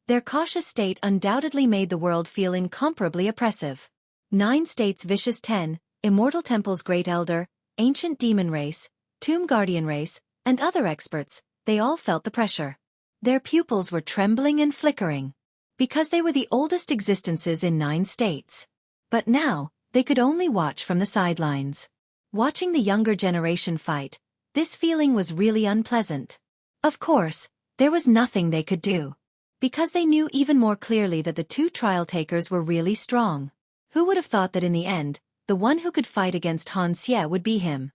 Their cautious state undoubtedly made the world feel incomparably oppressive. 9 states vicious 10, Immortal Temple's Great Elder, Ancient Demon Race, Tomb Guardian Race, and other experts, they all felt the pressure. Their pupils were trembling and flickering. Because they were the oldest existences in 9 states. But now, they could only watch from the sidelines. Watching the younger generation fight, this feeling was really unpleasant. Of course, there was nothing they could do. because they knew even more clearly that the two trial takers were really strong. Who would have thought that in the end, the one who could fight against Han Xie would be him?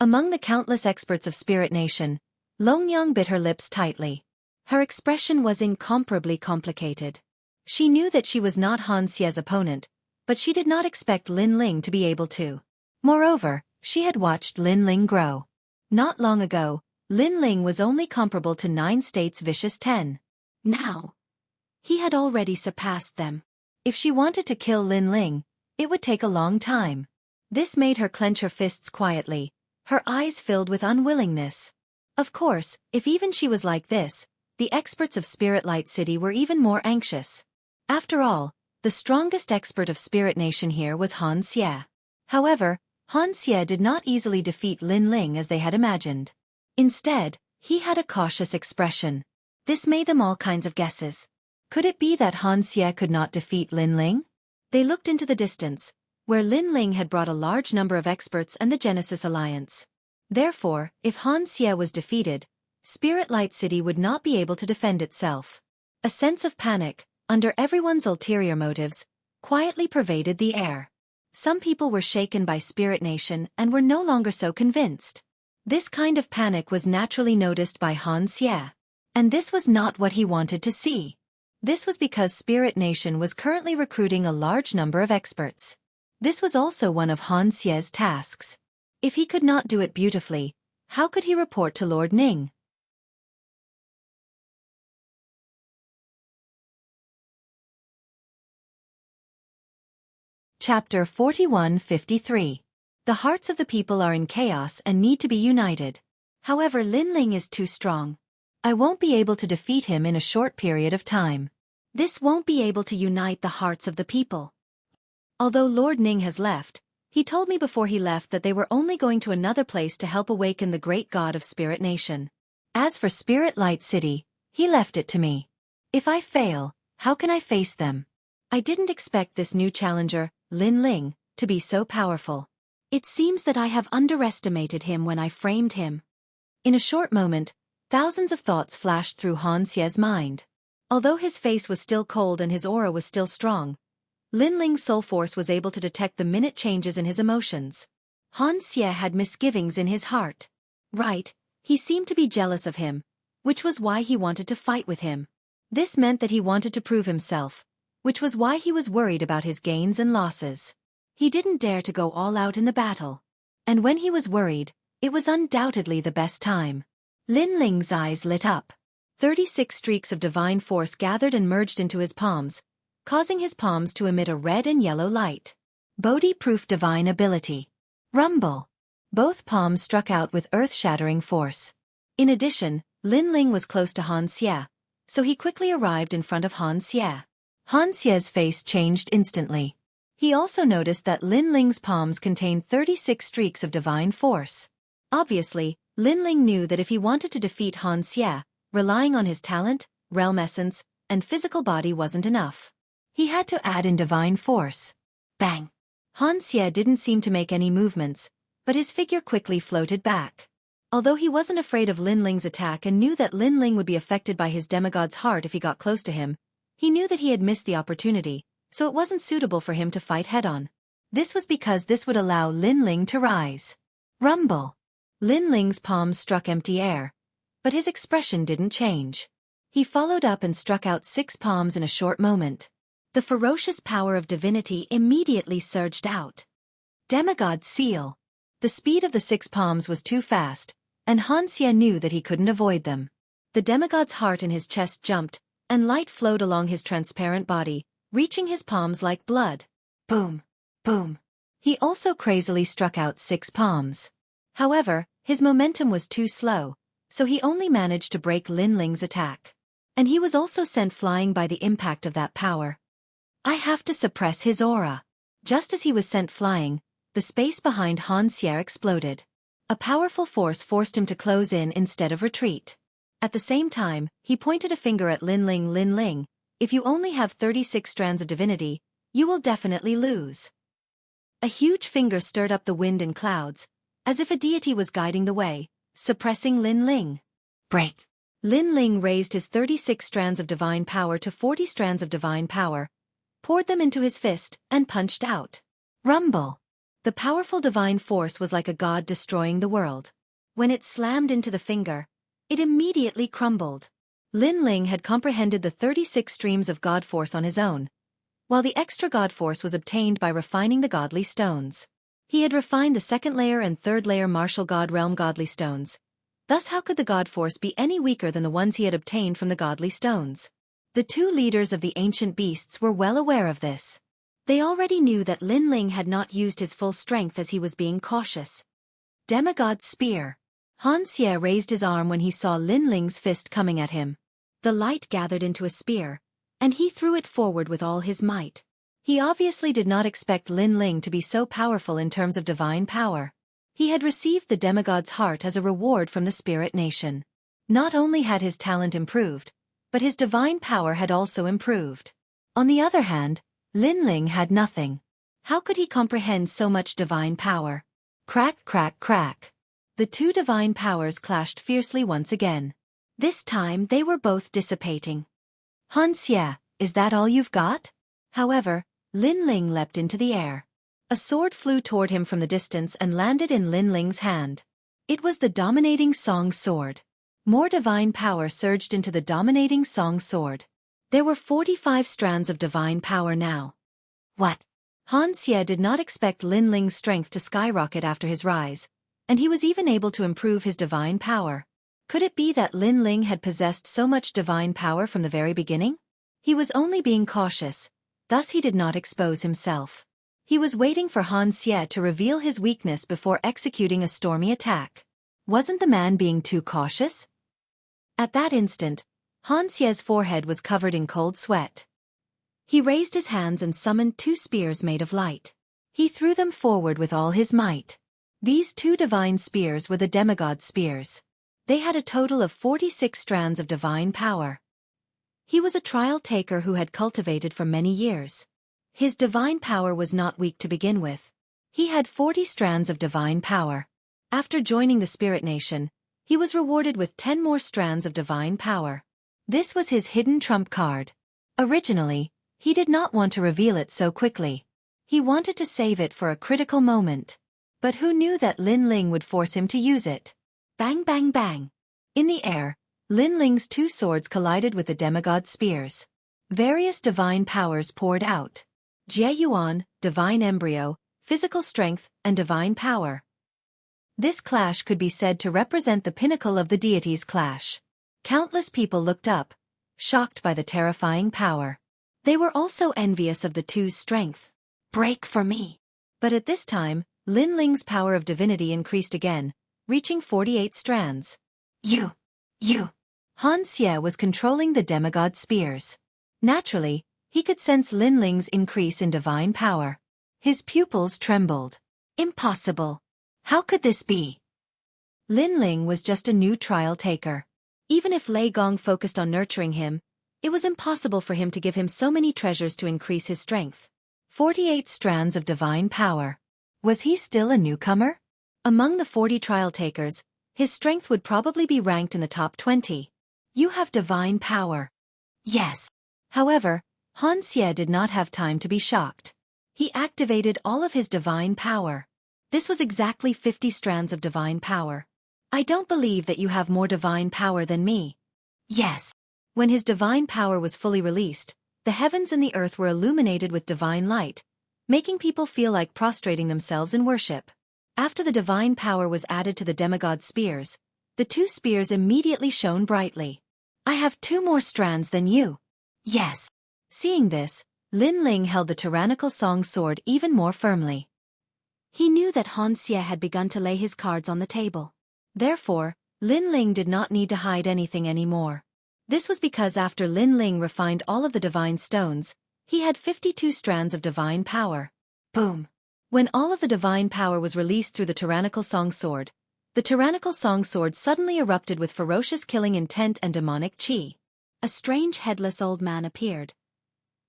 Among the countless experts of Spirit Nation, Longyang bit her lips tightly. Her expression was incomparably complicated. She knew that she was not Han Xie's opponent, but she did not expect Lin Ling to be able to. Moreover, she had watched Lin Ling grow. Not long ago, Lin Ling was only comparable to 9 states vicious 10. Now, he had already surpassed them. If she wanted to kill Lin Ling, it would take a long time. This made her clench her fists quietly, her eyes filled with unwillingness. Of course, if even she was like this, the experts of Spirit Light City were even more anxious. After all, the strongest expert of Spirit Nation here was Han Xie. However, Han Xie did not easily defeat Lin Ling as they had imagined. Instead, he had a cautious expression. This made them all kinds of guesses. Could it be that Han Xie could not defeat Lin Ling? They looked into the distance, where Lin Ling had brought a large number of experts and the Genesis Alliance. Therefore, if Han Xie was defeated, Spirit Light City would not be able to defend itself. A sense of panic, under everyone's ulterior motives, quietly pervaded the air. Some people were shaken by Spirit Nation and were no longer so convinced. This kind of panic was naturally noticed by Han Xie. And this was not what he wanted to see. This was because Spirit Nation was currently recruiting a large number of experts. This was also one of Han Xie's tasks. If he could not do it beautifully, how could he report to Lord Ning? Chapter 41-53. The hearts of the people are in chaos and need to be united. However, Lin Ling is too strong. I won't be able to defeat him in a short period of time. This won't be able to unite the hearts of the people. Although Lord Ning has left, he told me before he left that they were only going to another place to help awaken the great god of Spirit Nation. As for Spirit Light City, he left it to me. If I fail, how can I face them? I didn't expect this new challenger, Lin Ling, to be so powerful. It seems that I have underestimated him when I framed him. In a short moment, thousands of thoughts flashed through Han Xie's mind. Although his face was still cold and his aura was still strong, Lin Ling's soul force was able to detect the minute changes in his emotions. Han Xie had misgivings in his heart. Right, he seemed to be jealous of him, which was why he wanted to fight with him. This meant that he wanted to prove himself, which was why he was worried about his gains and losses. He didn't dare to go all out in the battle. And when he was worried, it was undoubtedly the best time. Lin Ling's eyes lit up. 36 streaks of divine force gathered and merged into his palms, causing his palms to emit a red and yellow light. Bodhi-proof divine ability. Rumble. Both palms struck out with earth-shattering force. In addition, Lin Ling was close to Han Xie, so he quickly arrived in front of Han Xie. Han Xie's face changed instantly. He also noticed that Lin Ling's palms contained 36 streaks of divine force. Obviously, Lin Ling knew that if he wanted to defeat Han Xie, relying on his talent, realm essence, and physical body wasn't enough. He had to add in divine force. Bang! Han Xie didn't seem to make any movements, but his figure quickly floated back. Although he wasn't afraid of Lin Ling's attack and knew that Lin Ling would be affected by his demigod's heart if he got close to him, he knew that he had missed the opportunity, so it wasn't suitable for him to fight head-on. This was because this would allow Lin Ling to rise. Rumble! Lin Ling's palms struck empty air, but his expression didn't change. He followed up and struck out 6 palms in a short moment. The ferocious power of divinity immediately surged out. Demigod Seal. The speed of the 6 palms was too fast, and Han Xie knew that he couldn't avoid them. The demigod's heart in his chest jumped, and light flowed along his transparent body, reaching his palms like blood. Boom! Boom! He also crazily struck out 6 palms. However, his momentum was too slow, so he only managed to break Lin Ling's attack. And he was also sent flying by the impact of that power. I have to suppress his aura. Just as he was sent flying, the space behind Han Xie exploded. A powerful force forced him to close in instead of retreat. At the same time, he pointed a finger at Lin Ling. Lin Ling, if you only have 36 strands of divinity, you will definitely lose. A huge finger stirred up the wind and clouds, as if a deity was guiding the way, suppressing Lin Ling. Break! Lin Ling raised his 36 strands of divine power to 40 strands of divine power, poured them into his fist, and punched out. Rumble! The powerful divine force was like a god destroying the world. When it slammed into the finger, it immediately crumbled. Lin Ling had comprehended the 36 streams of god force on his own, while the extra god force was obtained by refining the godly stones. He had refined the second layer and third layer martial god realm godly stones. Thus how could the god force be any weaker than the ones he had obtained from the godly stones? The two leaders of the ancient beasts were well aware of this. They already knew that Lin Ling had not used his full strength as he was being cautious. Demigod Spear. Han Xie raised his arm when he saw Lin Ling's fist coming at him. The light gathered into a spear, and he threw it forward with all his might. He obviously did not expect Lin Ling to be so powerful in terms of divine power. He had received the demigod's heart as a reward from the spirit nation. Not only had his talent improved, but his divine power had also improved. On the other hand, Lin Ling had nothing. How could he comprehend so much divine power? Crack, crack, crack. The two divine powers clashed fiercely once again. This time they were both dissipating. Han Xie, is that all you've got? However, Lin Ling leapt into the air. A sword flew toward him from the distance and landed in Lin Ling's hand. It was the dominating song sword. More divine power surged into the dominating song sword. There were 45 strands of divine power now. What? Han Xie did not expect Lin Ling's strength to skyrocket after his rise, and he was even able to improve his divine power. Could it be that Lin Ling had possessed so much divine power from the very beginning? He was only being cautious, thus he did not expose himself. He was waiting for Han Xie to reveal his weakness before executing a stormy attack. Wasn't the man being too cautious? At that instant, Han Xie's forehead was covered in cold sweat. He raised his hands and summoned 2 spears made of light. He threw them forward with all his might. These 2 divine spears were the demigod spears. They had a total of 46 strands of divine power. He was a trial taker who had cultivated for many years. His divine power was not weak to begin with. He had 40 strands of divine power. After joining the Spirit Nation, he was rewarded with 10 more strands of divine power. This was his hidden trump card. Originally, he did not want to reveal it so quickly. He wanted to save it for a critical moment. But who knew that Lin Ling would force him to use it? Bang, bang, bang. In the air, Lin Ling's 2 swords collided with the demigod spears. Various divine powers poured out. Jie Yuan, divine embryo, physical strength, and divine power. This clash could be said to represent the pinnacle of the deities' clash. Countless people looked up, shocked by the terrifying power. They were also envious of the two's strength. Break for me. But at this time, Lin Ling's power of divinity increased again, reaching 48 strands. You. Han Xie was controlling the demigod spears. Naturally, he could sense Lin Ling's increase in divine power. His pupils trembled. Impossible. How could this be? Lin Ling was just a new trial taker. Even if Lei Gong focused on nurturing him, it was impossible for him to give him so many treasures to increase his strength. 48 strands of divine power. Was he still a newcomer? Among the 40 trial takers, his strength would probably be ranked in the top 20. You have divine power. Yes. However, Han Xie did not have time to be shocked. He activated all of his divine power. This was exactly 50 strands of divine power. I don't believe that you have more divine power than me. Yes. When his divine power was fully released, the heavens and the earth were illuminated with divine light, making people feel like prostrating themselves in worship. After the divine power was added to the demigod spears, the 2 spears immediately shone brightly. I have 2 more strands than you. Yes. Seeing this, Lin Ling held the tyrannical song sword even more firmly. He knew that Han Xie had begun to lay his cards on the table. Therefore, Lin Ling did not need to hide anything anymore. This was because after Lin Ling refined all of the divine stones, he had 52 strands of divine power. Boom! When all of the divine power was released through the tyrannical song sword, the tyrannical song sword suddenly erupted with ferocious killing intent and demonic chi. A strange headless old man appeared,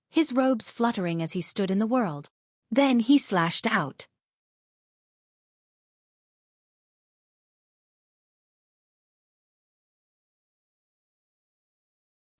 his robes fluttering as he stood in the world. Then he slashed out.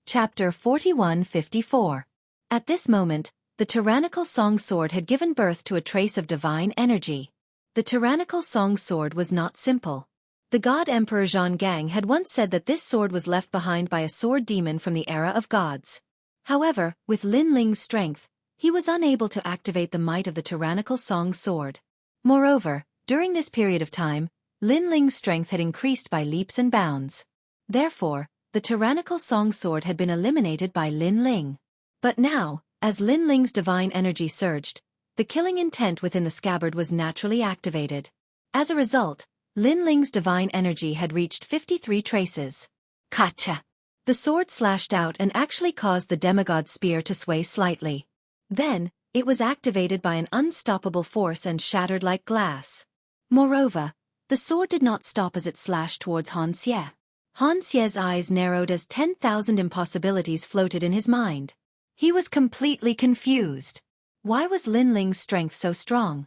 Chapter 41-54. At this moment, the tyrannical song sword had given birth to a trace of divine energy. The tyrannical song sword was not simple. The god Emperor Zhonggang had once said that this sword was left behind by a sword demon from the era of gods. However, with Lin Ling's strength, he was unable to activate the might of the tyrannical song sword. Moreover, during this period of time, Lin Ling's strength had increased by leaps and bounds. Therefore, the tyrannical song sword had been eliminated by Lin Ling. But now, as Lin Ling's divine energy surged, the killing intent within the scabbard was naturally activated. As a result, Lin Ling's divine energy had reached 53 traces. Kacha! The sword slashed out and actually caused the demigod spear to sway slightly. Then, it was activated by an unstoppable force and shattered like glass. Moreover, the sword did not stop as it slashed towards Han Xie. Han Xie's eyes narrowed as 10,000 impossibilities floated in his mind. He was completely confused. Why was Lin Ling's strength so strong?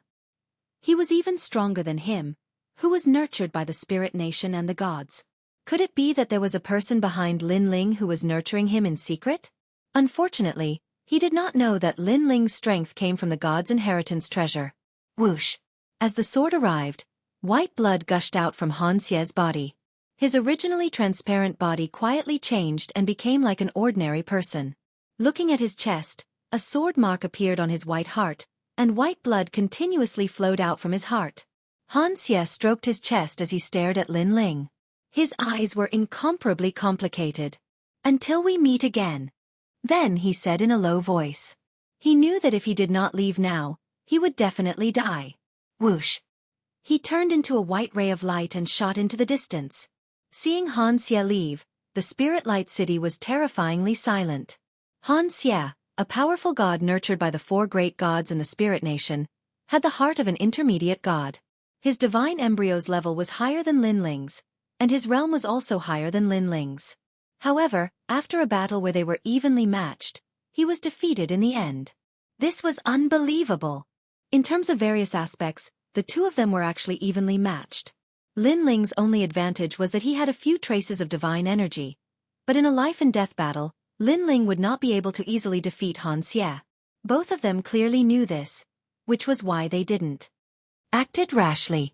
He was even stronger than him, who was nurtured by the spirit nation and the gods. Could it be that there was a person behind Lin Ling who was nurturing him in secret? Unfortunately, he did not know that Lin Ling's strength came from the god's inheritance treasure. Whoosh! As the sword arrived, white blood gushed out from Han Xie's body. His originally transparent body quietly changed and became like an ordinary person. Looking at his chest, a sword mark appeared on his white heart, and white blood continuously flowed out from his heart. Han Xie stroked his chest as he stared at Lin Ling. His eyes were incomparably complicated. Until we meet again. Then he said in a low voice. He knew that if he did not leave now, he would definitely die. Whoosh! He turned into a white ray of light and shot into the distance. Seeing Han Xie leave, the spirit light city was terrifyingly silent. Han Xie, a powerful god nurtured by the 4 great gods in the spirit nation, had the heart of an intermediate god. His divine embryo's level was higher than Lin Ling's, and his realm was also higher than Lin Ling's. However, after a battle where they were evenly matched, he was defeated in the end. This was unbelievable. In terms of various aspects, the two of them were actually evenly matched. Lin Ling's only advantage was that he had a few traces of divine energy. But in a life-and-death battle, Lin Ling would not be able to easily defeat Han Xie. Both of them clearly knew this, which was why they didn't. Acted rashly.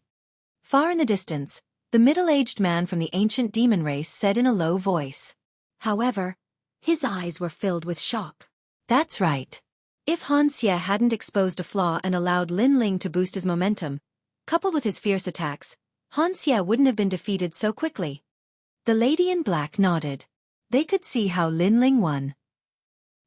Far in the distance, the middle-aged man from the ancient demon race said in a low voice. However, his eyes were filled with shock. That's right. If Han Xie hadn't exposed a flaw and allowed Lin Ling to boost his momentum, coupled with his fierce attacks, Han Xie wouldn't have been defeated so quickly. The lady in black nodded. They could see how Lin Ling won.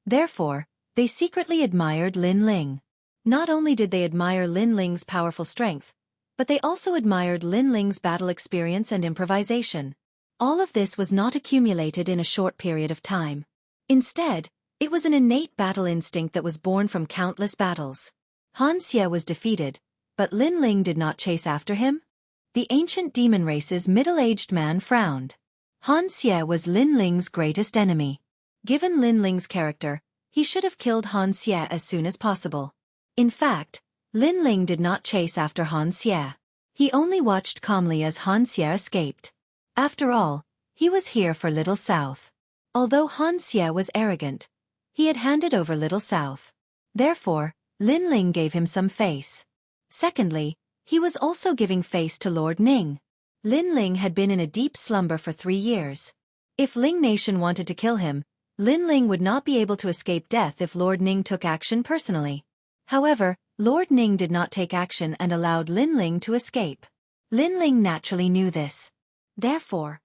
Therefore, they secretly admired Lin Ling. Not only did they admire Lin Ling's powerful strength, but they also admired Lin Ling's battle experience and improvisation. All of this was not accumulated in a short period of time. Instead, it was an innate battle instinct that was born from countless battles. Han Xie was defeated, but Lin Ling did not chase after him? The ancient demon race's middle-aged man frowned. Han Xie was Lin Ling's greatest enemy. Given Lin Ling's character, he should have killed Han Xie as soon as possible. In fact, Lin Ling did not chase after Han Xie. He only watched calmly as Han Xie escaped. After all, he was here for Little South. Although Han Xie was arrogant, he had handed over Little South. Therefore, Lin Ling gave him some face. Secondly, he was also giving face to Lord Ning. Lin Ling had been in a deep slumber for 3 years. If Ling Nation wanted to kill him, Lin Ling would not be able to escape death if Lord Ning took action personally. However, Lord Ning did not take action and allowed Lin Ling to escape. Lin Ling naturally knew this. Therefore,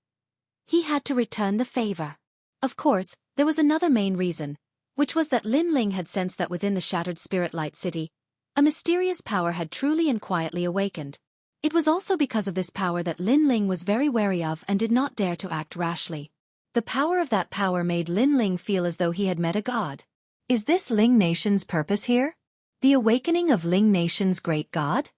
he had to return the favor. Of course, there was another main reason, which was that Lin Ling had sensed that within the shattered spirit light city, a mysterious power had truly and quietly awakened. It was also because of this power that Lin Ling was very wary of and did not dare to act rashly. The power of that power made Lin Ling feel as though he had met a god. Is this Ling Nation's purpose here? The awakening of Ling Nation's great god?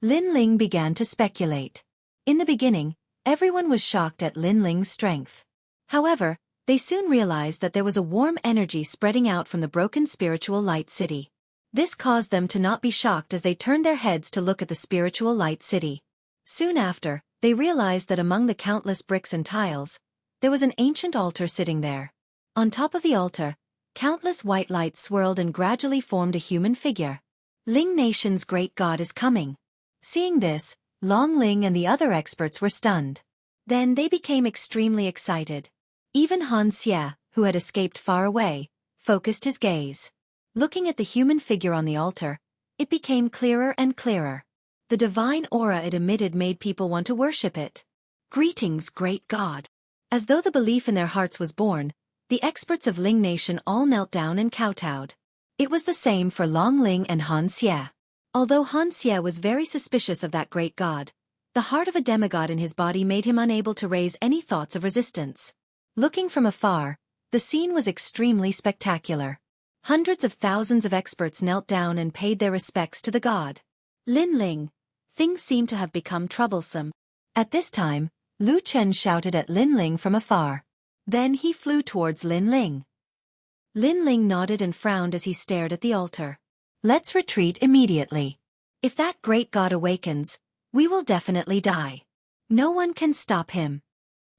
Lin Ling began to speculate. In the beginning, everyone was shocked at Lin Ling's strength. However, they soon realized that there was a warm energy spreading out from the broken spiritual light city. This caused them to not be shocked as they turned their heads to look at the spiritual light city. Soon after, they realized that among the countless bricks and tiles, there was an ancient altar sitting there. On top of the altar, countless white lights swirled and gradually formed a human figure. Ling Nation's great god is coming. Seeing this, Long Ling and the other experts were stunned. Then they became extremely excited. Even Han Xie, who had escaped far away, focused his gaze. Looking at the human figure on the altar, it became clearer and clearer. The divine aura it emitted made people want to worship it. Greetings, great god. As though the belief in their hearts was born, the experts of Ling Nation all knelt down and kowtowed. It was the same for Long Ling and Han Xie. Although Han Xie was very suspicious of that great god, the heart of a demigod in his body made him unable to raise any thoughts of resistance. Looking from afar, the scene was extremely spectacular. Hundreds of thousands of experts knelt down and paid their respects to the god. Lin Ling. Things seemed to have become troublesome. At this time, Lu Chen shouted at Lin Ling from afar. Then he flew towards Lin Ling. Lin Ling nodded and frowned as he stared at the altar. Let's retreat immediately. If that great god awakens, we will definitely die. No one can stop him.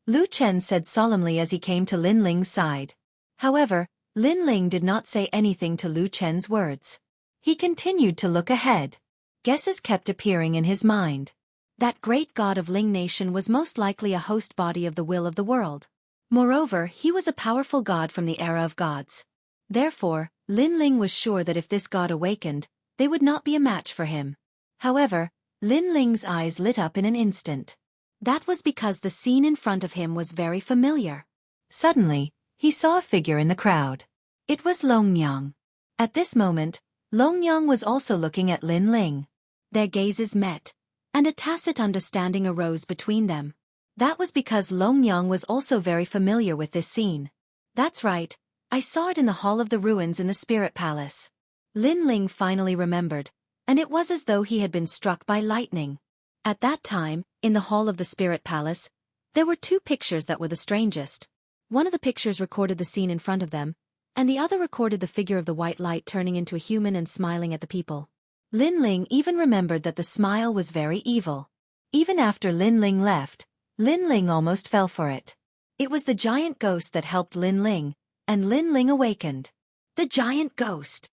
Lu Chen said solemnly as he came to Lin Ling's side. However, Lin Ling did not say anything to Lu Chen's words. He continued to look ahead. Guesses kept appearing in his mind. That great god of Ling Nation was most likely a host body of the will of the world. Moreover, he was a powerful god from the era of gods. Therefore, Lin Ling was sure that if this god awakened, they would not be a match for him. However, Lin Ling's eyes lit up in an instant. That was because the scene in front of him was very familiar. Suddenly, he saw a figure in the crowd. It was Longyang. At this moment, Longyang was also looking at Lin Ling. Their gazes met, and a tacit understanding arose between them. That was because Longyang was also very familiar with this scene. That's right, I saw it in the Hall of the Ruins in the Spirit Palace. Lin Ling finally remembered, and it was as though he had been struck by lightning. At that time, in the Hall of the Spirit Palace, there were two pictures that were the strangest. One of the pictures recorded the scene in front of them, and the other recorded the figure of the white light turning into a human and smiling at the people. Lin Ling even remembered that the smile was very evil. Even after Lin Ling left, Lin Ling almost fell for it. It was the giant ghost that helped Lin Ling, and Lin Ling awakened. The giant ghost.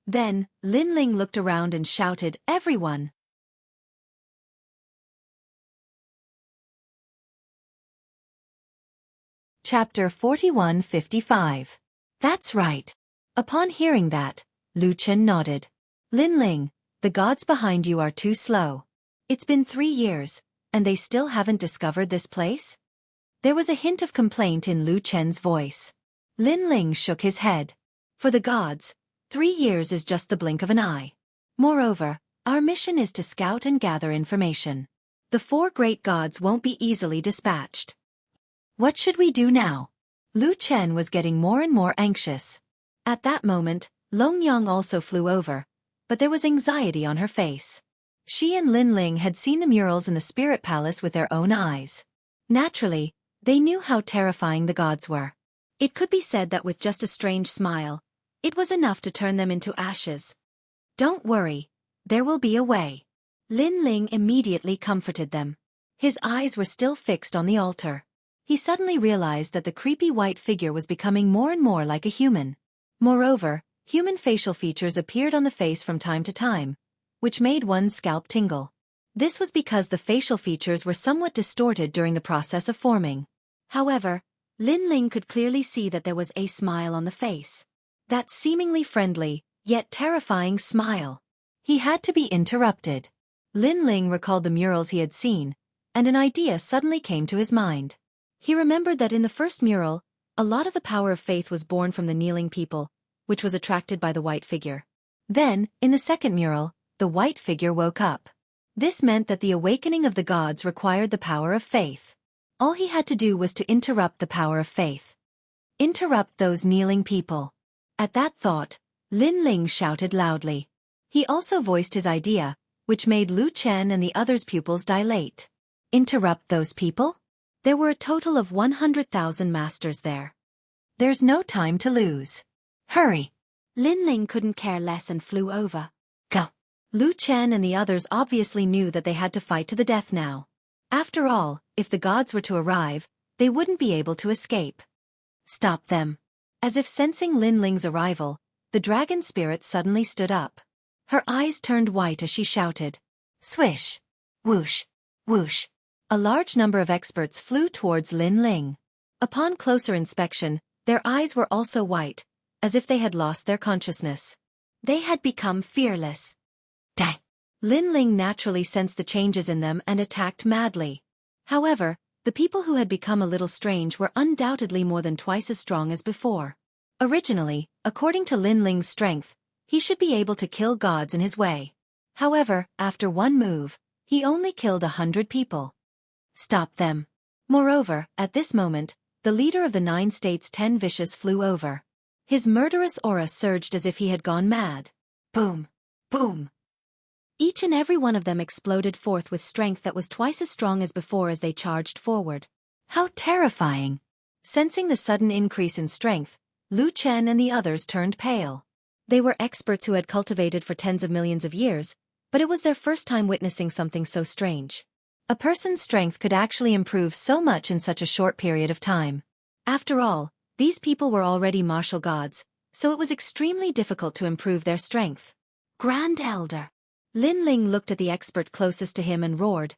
Then, Lin Ling looked around and shouted, "Everyone!" Chapter 41:55. That's right. Upon hearing that, Lu Chen nodded. Lin Ling, the gods behind you are too slow. It's been 3 years, and they still haven't discovered this place? There was a hint of complaint in Lu Chen's voice. Lin Ling shook his head. For the gods, 3 years is just the blink of an eye. Moreover, our mission is to scout and gather information. The 4 great gods won't be easily dispatched. What should we do now? Lu Chen was getting more and more anxious. At that moment, Longyang also flew over, but there was anxiety on her face. She and Lin Ling had seen the murals in the Spirit Palace with their own eyes. Naturally, they knew how terrifying the gods were. It could be said that with just a strange smile, it was enough to turn them into ashes. Don't worry, there will be a way. Lin Ling immediately comforted them. His eyes were still fixed on the altar. He suddenly realized that the creepy white figure was becoming more and more like a human. Moreover, human facial features appeared on the face from time to time, which made one's scalp tingle. This was because the facial features were somewhat distorted during the process of forming. However, Lin Ling could clearly see that there was a smile on the face. That seemingly friendly, yet terrifying smile. He had to be interrupted. Lin Ling recalled the murals he had seen, and an idea suddenly came to his mind. He remembered that in the first mural, a lot of the power of faith was born from the kneeling people, which was attracted by the white figure. Then, in the second mural, the white figure woke up. This meant that the awakening of the gods required the power of faith. All he had to do was to interrupt the power of faith. Interrupt those kneeling people. At that thought, Lin Ling shouted loudly. He also voiced his idea, which made Lu Chen and the others' pupils dilate. Interrupt those people? There were a total of 100,000 masters there. There's no time to lose. Hurry! Lin Ling couldn't care less and flew over. Go! Lu Chen and the others obviously knew that they had to fight to the death now. After all, if the gods were to arrive, they wouldn't be able to escape. Stop them. As if sensing Lin Ling's arrival, the dragon spirit suddenly stood up. Her eyes turned white as she shouted. Swish! Whoosh! Whoosh! A large number of experts flew towards Lin Ling. Upon closer inspection, their eyes were also white, as if they had lost their consciousness. They had become fearless. Dang! Lin Ling naturally sensed the changes in them and attacked madly. However, the people who had become a little strange were undoubtedly more than twice as strong as before. Originally, according to Lin Ling's strength, he should be able to kill gods in his way. However, after one move, he only killed 100 people. Stop them. Moreover, at this moment, the leader of the 9 states 10 Vicious flew over. His murderous aura surged as if he had gone mad. Boom! Boom! Each and every one of them exploded forth with strength that was twice as strong as before as they charged forward. How terrifying! Sensing the sudden increase in strength, Lu Chen and the others turned pale. They were experts who had cultivated for tens of millions of years, but it was their first time witnessing something so strange. A person's strength could actually improve so much in such a short period of time. After all, these people were already martial gods, so it was extremely difficult to improve their strength. Grand Elder! Lin Ling looked at the expert closest to him and roared.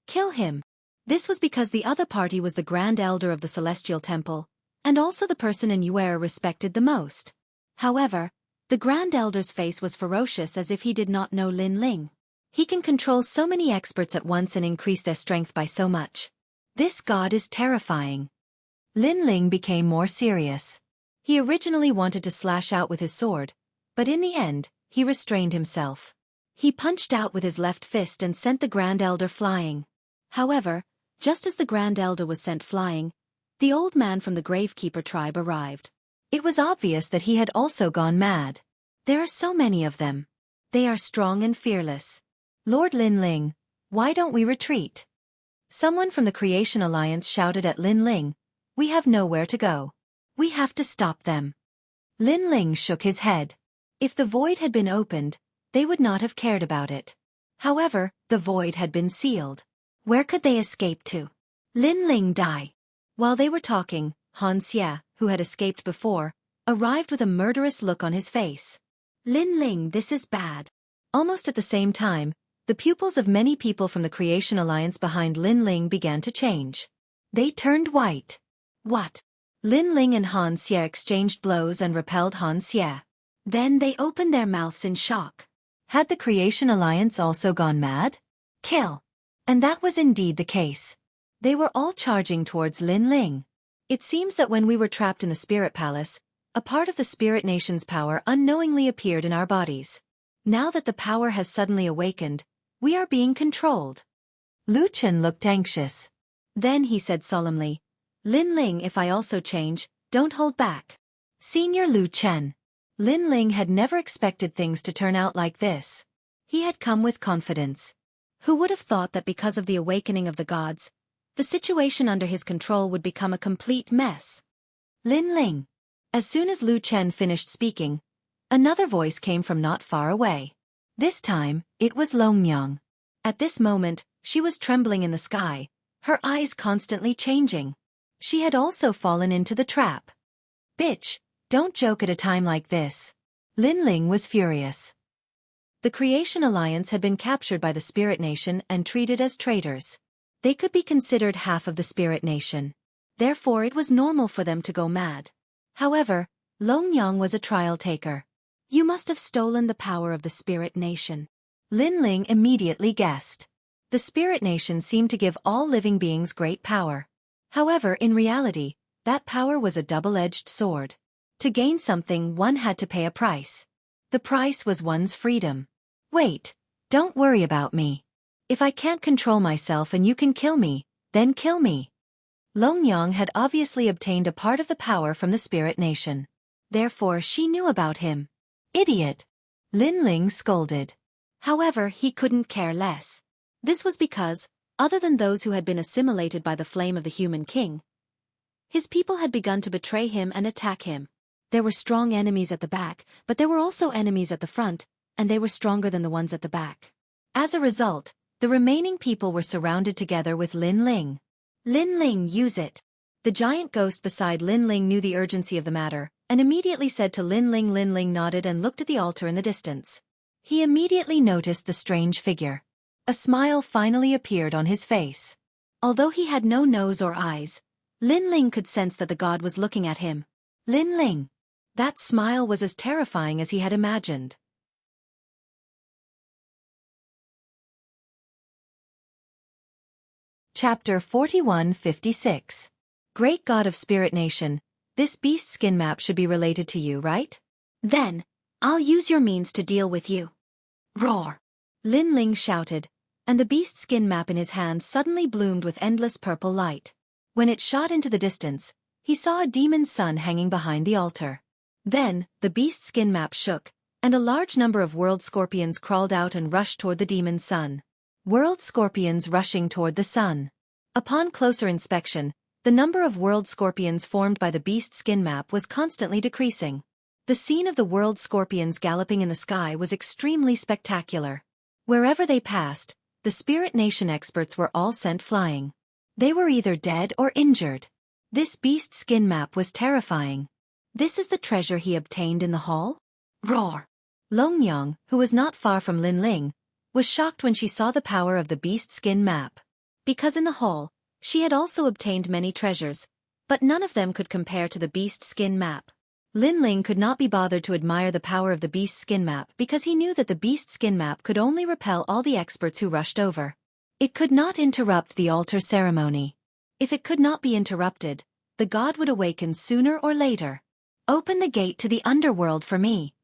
Kill him! This was because the other party was the Grand Elder of the Celestial Temple, and also the person in Yuer respected the most. However, the Grand Elder's face was ferocious as if he did not know Lin Ling. He can control so many experts at once and increase their strength by so much. This god is terrifying. Lin Ling became more serious. He originally wanted to slash out with his sword, but in the end, he restrained himself. He punched out with his left fist and sent the Grand Elder flying. However, just as the Grand Elder was sent flying, the old man from the Gravekeeper tribe arrived. It was obvious that he had also gone mad. There are so many of them. They are strong and fearless. Lord Lin Ling, why don't we retreat? Someone from the Creation Alliance shouted at Lin Ling. We have nowhere to go. We have to stop them. Lin Ling shook his head. If the void had been opened, they would not have cared about it. However, the void had been sealed. Where could they escape to? Lin Ling die. While they were talking, Han Xie, who had escaped before, arrived with a murderous look on his face. Lin Ling, this is bad. Almost at the same time, the pupils of many people from the Creation Alliance behind Lin Ling began to change. They turned white. What? Lin Ling and Han Xie exchanged blows and repelled Han Xie. Then they opened their mouths in shock. Had the Creation Alliance also gone mad? Kill! And that was indeed the case. They were all charging towards Lin Ling. It seems that when we were trapped in the Spirit Palace, a part of the Spirit Nation's power unknowingly appeared in our bodies. Now that the power has suddenly awakened, we are being controlled. Lu Chen looked anxious. Then he said solemnly, Lin Ling, if I also change, don't hold back. Senior Lu Chen. Lin Ling had never expected things to turn out like this. He had come with confidence. Who would have thought that because of the awakening of the gods, the situation under his control would become a complete mess? Lin Ling. As soon as Lu Chen finished speaking, another voice came from not far away. This time, it was Longyang. At this moment, she was trembling in the sky, her eyes constantly changing. She had also fallen into the trap. Bitch, don't joke at a time like this. Lin Ling was furious. The Creation Alliance had been captured by the Spirit Nation and treated as traitors. They could be considered half of the Spirit Nation. Therefore it was normal for them to go mad. However, Longyang was a trial taker. You must have stolen the power of the Spirit Nation. Lin Ling immediately guessed. The Spirit Nation seemed to give all living beings great power. However, in reality, that power was a double-edged sword. To gain something, one had to pay a price. The price was one's freedom. Wait, don't worry about me. If I can't control myself and you can kill me, then kill me. Longyang had obviously obtained a part of the power from the Spirit Nation. Therefore she knew about him. Idiot! Lin Ling scolded. However, he couldn't care less. This was because, other than those who had been assimilated by the flame of the human king, his people had begun to betray him and attack him. There were strong enemies at the back, but there were also enemies at the front, and they were stronger than the ones at the back. As a result, the remaining people were surrounded together with Lin Ling. Lin Ling, use it. The giant ghost beside Lin Ling knew the urgency of the matter, and immediately said to Lin Ling. Lin Ling nodded and looked at the altar in the distance. He immediately noticed the strange figure. A smile finally appeared on his face. Although he had no nose or eyes, Lin Ling could sense that the god was looking at him. Lin Ling. That smile was as terrifying as he had imagined. Chapter 4156. Great God of Spirit Nation, this beast skin map should be related to you, right? Then, I'll use your means to deal with you. Roar! Lin Ling shouted, and the beast skin map in his hand suddenly bloomed with endless purple light. When it shot into the distance, he saw a demon sun hanging behind the altar. Then, the beast skin map shook, and a large number of world scorpions crawled out and rushed toward the demon sun. World scorpions rushing toward the sun. Upon closer inspection, the number of world scorpions formed by the beast skin map was constantly decreasing. The scene of the world scorpions galloping in the sky was extremely spectacular. Wherever they passed, the Spirit Nation experts were all sent flying. They were either dead or injured. This beast skin map was terrifying. This is the treasure he obtained in the hall? Roar! Long Yang, who was not far from Lin Ling, was shocked when she saw the power of the beast skin map. Because in the hall, she had also obtained many treasures, but none of them could compare to the beast skin map. Lin Ling could not be bothered to admire the power of the beast skin map because he knew that the beast skin map could only repel all the experts who rushed over. It could not interrupt the altar ceremony. If it could not be interrupted, the god would awaken sooner or later. Open the gate to the underworld for me.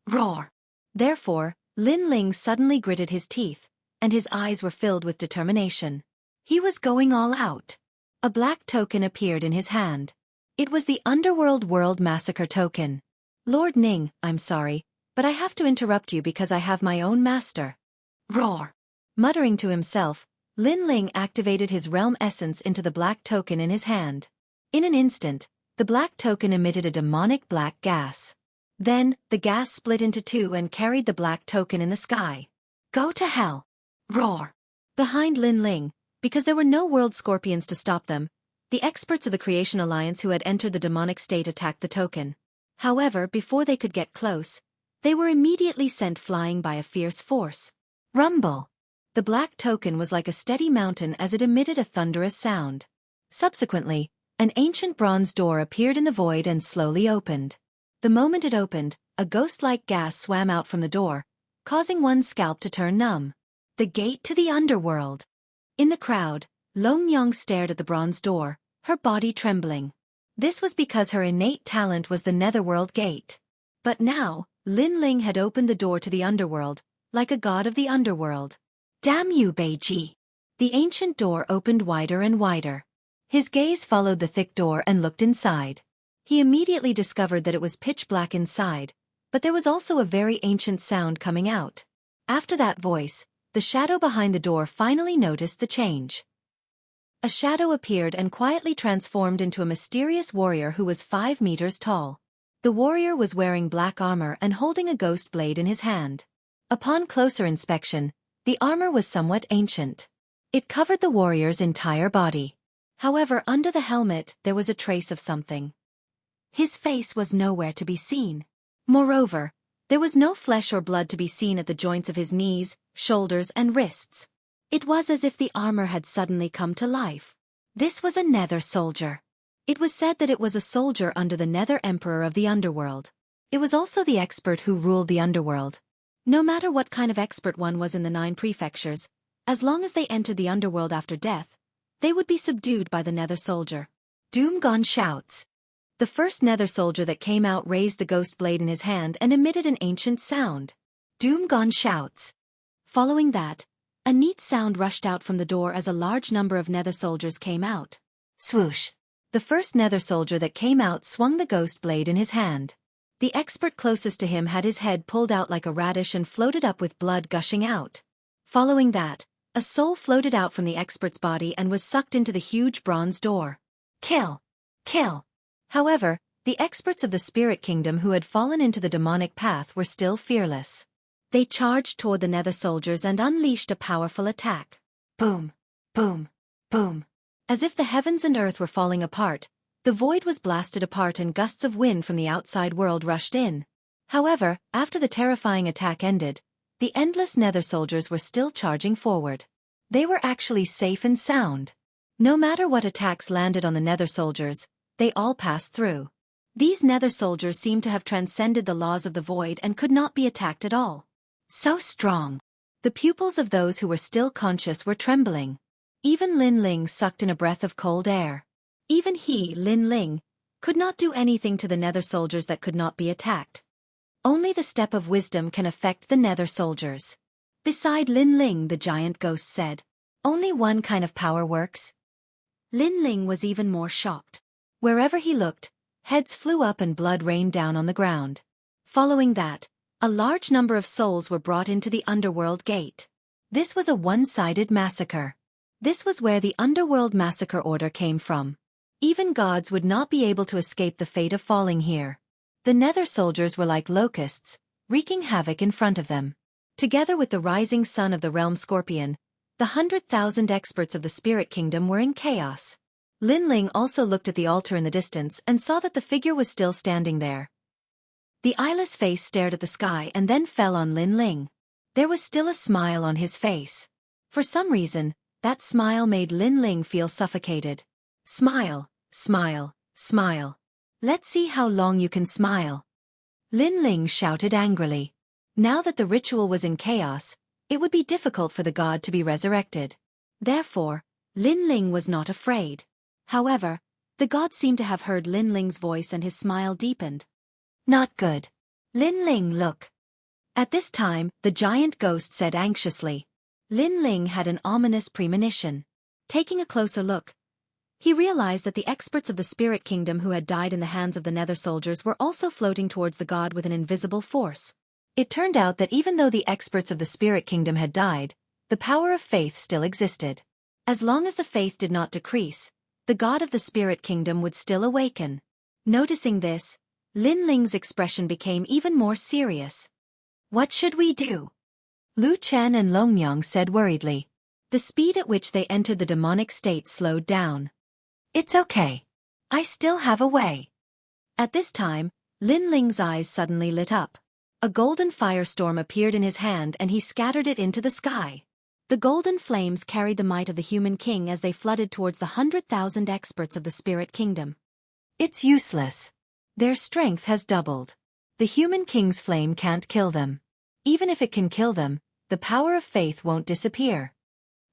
Roar! Therefore, Lin Ling suddenly gritted his teeth, and his eyes were filled with determination. He was going all out. A black token appeared in his hand. It was the Underworld World Massacre token. Lord Ning, I'm sorry, but I have to interrupt you because I have my own master. Roar! Muttering to himself, Lin Ling activated his realm essence into the black token in his hand. In an instant, the black token emitted a demonic black gas. Then, the gas split into two and carried the black token in the sky. Go to hell! Roar! Behind Lin Ling, because there were no world scorpions to stop them, the experts of the Creation Alliance who had entered the demonic state attacked the token. However, before they could get close, they were immediately sent flying by a fierce force. Rumble! The black token was like a steady mountain as it emitted a thunderous sound. Subsequently, an ancient bronze door appeared in the void and slowly opened. The moment it opened, a ghost-like gas swam out from the door, causing one's scalp to turn numb. The gate to the underworld. In the crowd, Long Yang stared at the bronze door, her body trembling. This was because her innate talent was the netherworld gate. But now, Lin Ling had opened the door to the underworld, like a god of the underworld. Damn you, Beiji! The ancient door opened wider and wider. His gaze followed the thick door and looked inside. He immediately discovered that it was pitch black inside, but there was also a very ancient sound coming out. After that voice, the shadow behind the door finally noticed the change. A shadow appeared and quietly transformed into a mysterious warrior who was 5 meters tall. The warrior was wearing black armor and holding a ghost blade in his hand. Upon closer inspection, the armor was somewhat ancient. It covered the warrior's entire body. However, under the helmet there was a trace of something. His face was nowhere to be seen. Moreover, there was no flesh or blood to be seen at the joints of his knees, shoulders, and wrists. It was as if the armor had suddenly come to life. This was a Nether soldier. It was said that it was a soldier under the Nether Emperor of the Underworld. It was also the expert who ruled the Underworld. No matter what kind of expert one was in the 9 prefectures, as long as they entered the Underworld after death, they would be subdued by the Nether soldier. Doomgon shouts. The first Nether soldier that came out raised the ghost blade in his hand and emitted an ancient sound. Doomgon shouts. Following that, a neat sound rushed out from the door as a large number of Nether soldiers came out. Swoosh! The first Nether soldier that came out swung the ghost blade in his hand. The expert closest to him had his head pulled out like a radish and floated up with blood gushing out. Following that, a soul floated out from the expert's body and was sucked into the huge bronze door. Kill! Kill! However, the experts of the Spirit Kingdom who had fallen into the demonic path were still fearless. They charged toward the Nether soldiers and unleashed a powerful attack. Boom! Boom! Boom! As if the heavens and earth were falling apart, the void was blasted apart and gusts of wind from the outside world rushed in. However, after the terrifying attack ended, the endless Nether soldiers were still charging forward. They were actually safe and sound. No matter what attacks landed on the Nether soldiers, they all passed through. These Nether soldiers seemed to have transcended the laws of the void and could not be attacked at all. So strong. The pupils of those who were still conscious were trembling. Even Lin Ling sucked in a breath of cold air. Even he, Lin Ling, could not do anything to the Nether soldiers that could not be attacked. Only the step of wisdom can affect the Nether soldiers. Beside Lin Ling, the giant ghost said, "Only one kind of power works." Lin Ling was even more shocked. Wherever he looked, heads flew up and blood rained down on the ground. Following that, a large number of souls were brought into the underworld gate. This was a one-sided massacre. This was where the underworld massacre order came from. Even gods would not be able to escape the fate of falling here. The Nether soldiers were like locusts, wreaking havoc in front of them. Together with the rising sun of the realm Scorpion, the 100,000 experts of the spirit kingdom were in chaos. Lin Ling also looked at the altar in the distance and saw that the figure was still standing there. The eyeless face stared at the sky and then fell on Lin Ling. There was still a smile on his face. For some reason, that smile made Lin Ling feel suffocated. Smile, smile, smile. Let's see how long you can smile. Lin Ling shouted angrily. Now that the ritual was in chaos, it would be difficult for the god to be resurrected. Therefore, Lin Ling was not afraid. However, the god seemed to have heard Lin Ling's voice and his smile deepened. Not good. Lin Ling, look. At this time, the giant ghost said anxiously. Lin Ling had an ominous premonition. Taking a closer look, he realized that the experts of the spirit kingdom who had died in the hands of the Nether soldiers were also floating towards the god with an invisible force. It turned out that even though the experts of the spirit kingdom had died, the power of faith still existed. As long as the faith did not decrease, the god of the spirit kingdom would still awaken. Noticing this, Lin Ling's expression became even more serious. What should we do? Lu Chen and Longyang said worriedly. The speed at which they entered the demonic state slowed down. It's okay. I still have a way. At this time, Lin Ling's eyes suddenly lit up. A golden firestorm appeared in his hand and he scattered it into the sky. The golden flames carried the might of the human king as they flooded towards the 100,000 experts of the spirit kingdom. It's useless. Their strength has doubled. The human king's flame can't kill them. Even if it can kill them, the power of faith won't disappear.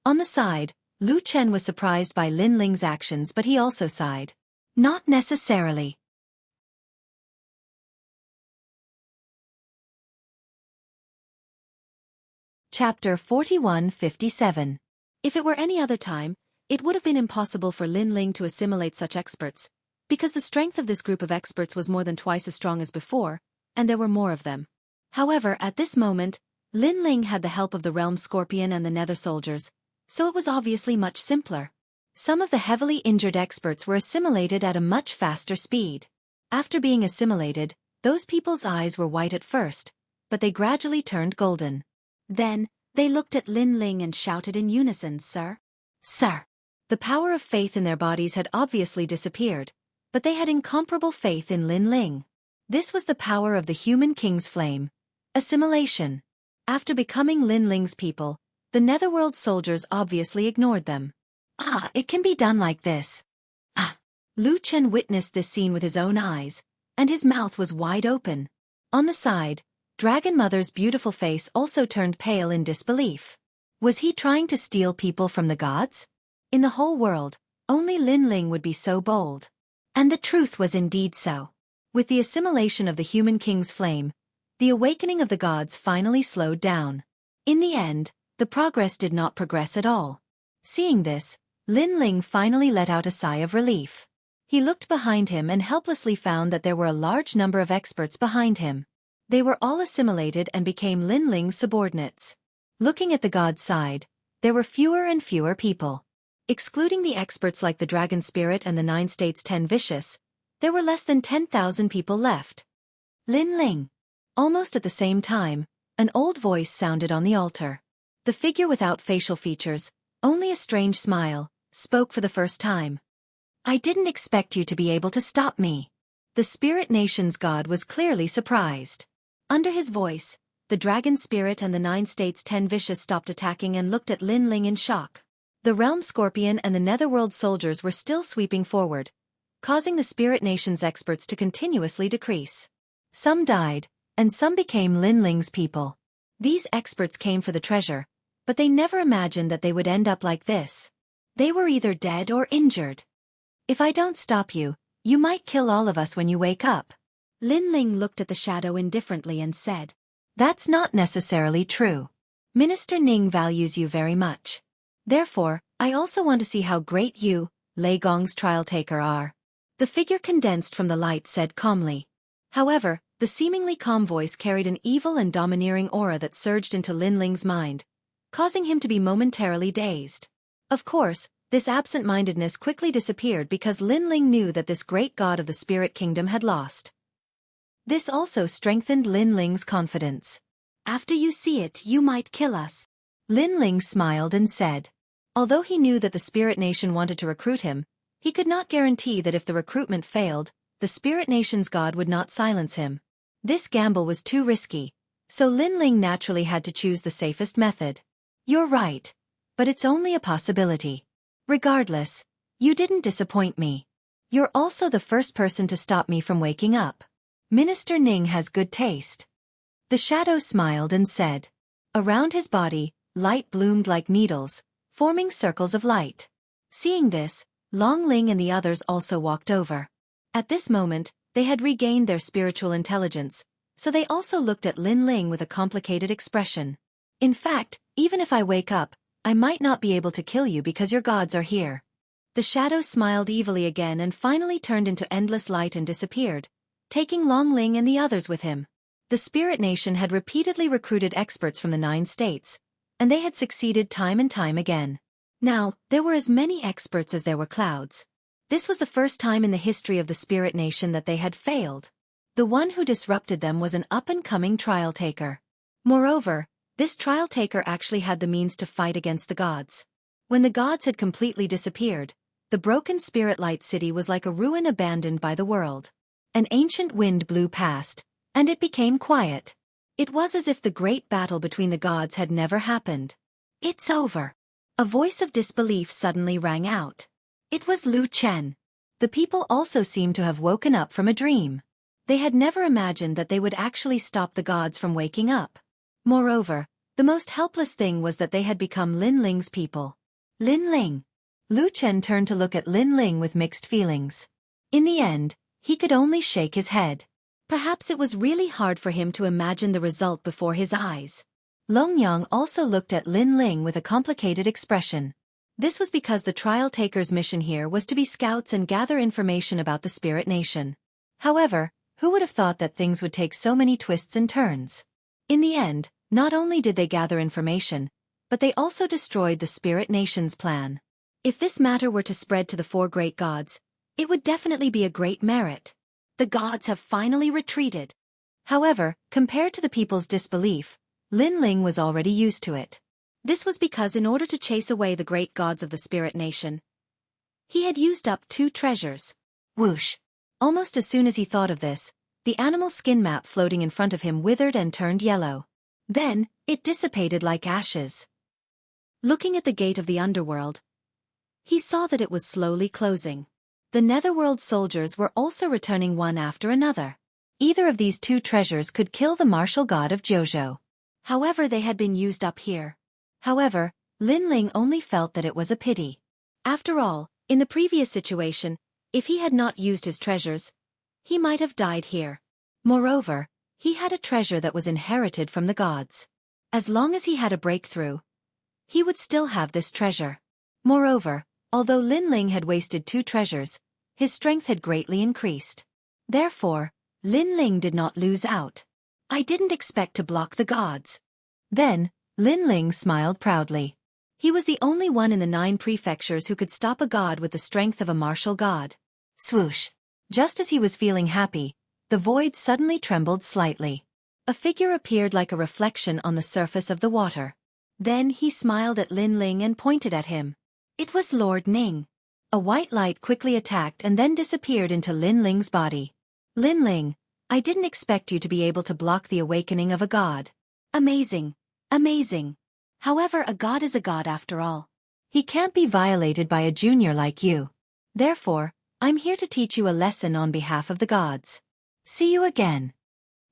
On the side, Lu Chen was surprised by Lin Ling's actions, but he also sighed. Not necessarily. Chapter 4157. If it were any other time, it would have been impossible for Lin Ling to assimilate such experts, because the strength of this group of experts was more than twice as strong as before, and there were more of them. However, at this moment, Lin Ling had the help of the realm Scorpion and the Nether soldiers, so it was obviously much simpler. Some of the heavily injured experts were assimilated at a much faster speed. After being assimilated, those people's eyes were white at first, but they gradually turned golden. Then, they looked at Lin Ling and shouted in unison, "Sir! Sir!" The power of faith in their bodies had obviously disappeared, but they had incomparable faith in Lin Ling. This was the power of the human king's flame. Assimilation. After becoming Lin Ling's people, the Netherworld soldiers obviously ignored them. Ah, it can be done like this. Ah. Lu Chen witnessed this scene with his own eyes, and his mouth was wide open. On the side, Dragon Mother's beautiful face also turned pale in disbelief. Was he trying to steal people from the gods? In the whole world, only Lin Ling would be so bold. And the truth was indeed so. With the assimilation of the human king's flame, the awakening of the gods finally slowed down. In the end, the progress did not progress at all. Seeing this, Lin Ling finally let out a sigh of relief. He looked behind him and helplessly found that there were a large number of experts behind him. They were all assimilated and became Lin Ling's subordinates. Looking at the god's side, there were fewer and fewer people. Excluding the experts like the Dragon Spirit and the 9 States 10 Vicious, there were less than 10,000 people left. Lin Ling. Almost at the same time, an old voice sounded on the altar. The figure without facial features, only a strange smile, spoke for the first time. I didn't expect you to be able to stop me. The Spirit Nation's god was clearly surprised. Under his voice, the Dragon Spirit and the 9 States 10 Vicious stopped attacking and looked at Lin Ling in shock. The Realm Scorpion and the Netherworld soldiers were still sweeping forward, causing the Spirit Nation's experts to continuously decrease. Some died, and some became Lin Ling's people. These experts came for the treasure, but they never imagined that they would end up like this. They were either dead or injured. If I don't stop you, you might kill all of us when you wake up. Lin Ling looked at the shadow indifferently and said, That's not necessarily true. Minister Ning values you very much. Therefore, I also want to see how great you, Lei Gong's trial taker, are. The figure condensed from the light said calmly. However, the seemingly calm voice carried an evil and domineering aura that surged into Lin Ling's mind, causing him to be momentarily dazed. Of course, this absent-mindedness quickly disappeared because Lin Ling knew that this great god of the Spirit Kingdom had lost. This also strengthened Lin Ling's confidence. After you see it, you might kill us. Lin Ling smiled and said. Although he knew that the Spirit Nation wanted to recruit him, he could not guarantee that if the recruitment failed, the Spirit Nation's god would not silence him. This gamble was too risky, so Lin Ling naturally had to choose the safest method. You're right, but it's only a possibility. Regardless, you didn't disappoint me. You're also the first person to stop me from waking up. Minister Ning has good taste. The shadow smiled and said. Around his body, light bloomed like needles, forming circles of light. Seeing this, Long Ling and the others also walked over. At this moment, they had regained their spiritual intelligence, so they also looked at Lin Ling with a complicated expression. In fact, even if I wake up, I might not be able to kill you because your gods are here. The shadow smiled evilly again and finally turned into endless light and disappeared, taking Long Ling and the others with him. The Spirit Nation had repeatedly recruited experts from the 9 states, and they had succeeded time and time again. Now, there were as many experts as there were clouds. This was the first time in the history of the Spirit Nation that they had failed. The one who disrupted them was an up-and-coming trial taker. Moreover, this trial taker actually had the means to fight against the gods. When the gods had completely disappeared, the broken Spirit Light City was like a ruin abandoned by the world. An ancient wind blew past, and it became quiet. It was as if the great battle between the gods had never happened. It's over. A voice of disbelief suddenly rang out. It was Lu Chen. The people also seemed to have woken up from a dream. They had never imagined that they would actually stop the gods from waking up. Moreover, the most helpless thing was that they had become Lin Ling's people. Lin Ling. Lu Chen turned to look at Lin Ling with mixed feelings. In the end, he could only shake his head. Perhaps it was really hard for him to imagine the result before his eyes. Long Yang also looked at Lin Ling with a complicated expression. This was because the trial taker's mission here was to be scouts and gather information about the Spirit Nation. However, who would have thought that things would take so many twists and turns? In the end, not only did they gather information, but they also destroyed the Spirit Nation's plan. If this matter were to spread to the 4 great gods, it would definitely be a great merit. The gods have finally retreated. However, compared to the people's disbelief, Lin Ling was already used to it. This was because in order to chase away the great gods of the Spirit Nation, he had used up 2 treasures. Whoosh! Almost as soon as he thought of this, the animal skin map floating in front of him withered and turned yellow. Then, it dissipated like ashes. Looking at the gate of the underworld, he saw that it was slowly closing. The Netherworld soldiers were also returning one after another. Either of these 2 treasures could kill the martial god of Jojo. However, they had been used up here. However, Lin Ling only felt that it was a pity. After all, in the previous situation, if he had not used his treasures, he might have died here. Moreover, he had a treasure that was inherited from the gods. As long as he had a breakthrough, he would still have this treasure. Moreover, although Lin Ling had wasted 2 treasures, his strength had greatly increased. Therefore, Lin Ling did not lose out. I didn't expect to block the gods. Then, Lin Ling smiled proudly. He was the only one in the 9 prefectures who could stop a god with the strength of a martial god. Swoosh! Just as he was feeling happy, the void suddenly trembled slightly. A figure appeared like a reflection on the surface of the water. Then he smiled at Lin Ling and pointed at him. It was Lord Ning. A white light quickly attacked and then disappeared into Lin Ling's body. Lin Ling, I didn't expect you to be able to block the awakening of a god. Amazing. Amazing. However, a god is a god after all. He can't be violated by a junior like you. Therefore, I'm here to teach you a lesson on behalf of the gods. See you again.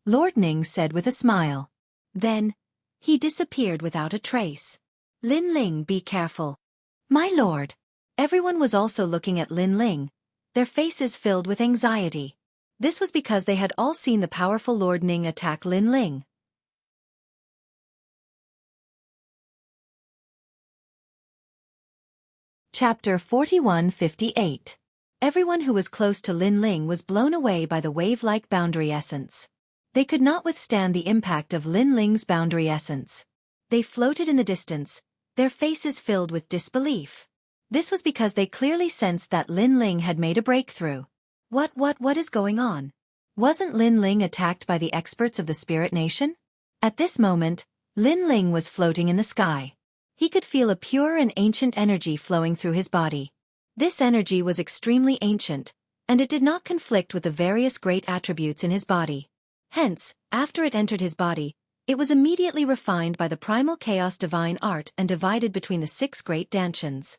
Lord Ning said with a smile. Then, he disappeared without a trace. Lin Ling, be careful. My lord. Everyone was also looking at Lin Ling, their faces filled with anxiety. This was because they had all seen the powerful Lord Ning attack Lin Ling. Chapter 4158. Everyone who was close to Lin Ling was blown away by the wave-like boundary essence. They could not withstand the impact of Lin Ling's boundary essence. They floated in the distance, their faces filled with disbelief. This was because they clearly sensed that Lin Ling had made a breakthrough. What is going on? Wasn't Lin Ling attacked by the experts of the Spirit Nation? At this moment, Lin Ling was floating in the sky. He could feel a pure and ancient energy flowing through his body. This energy was extremely ancient, and it did not conflict with the various great attributes in his body. Hence, after it entered his body, it was immediately refined by the primal chaos divine art and divided between the 6 great dantians.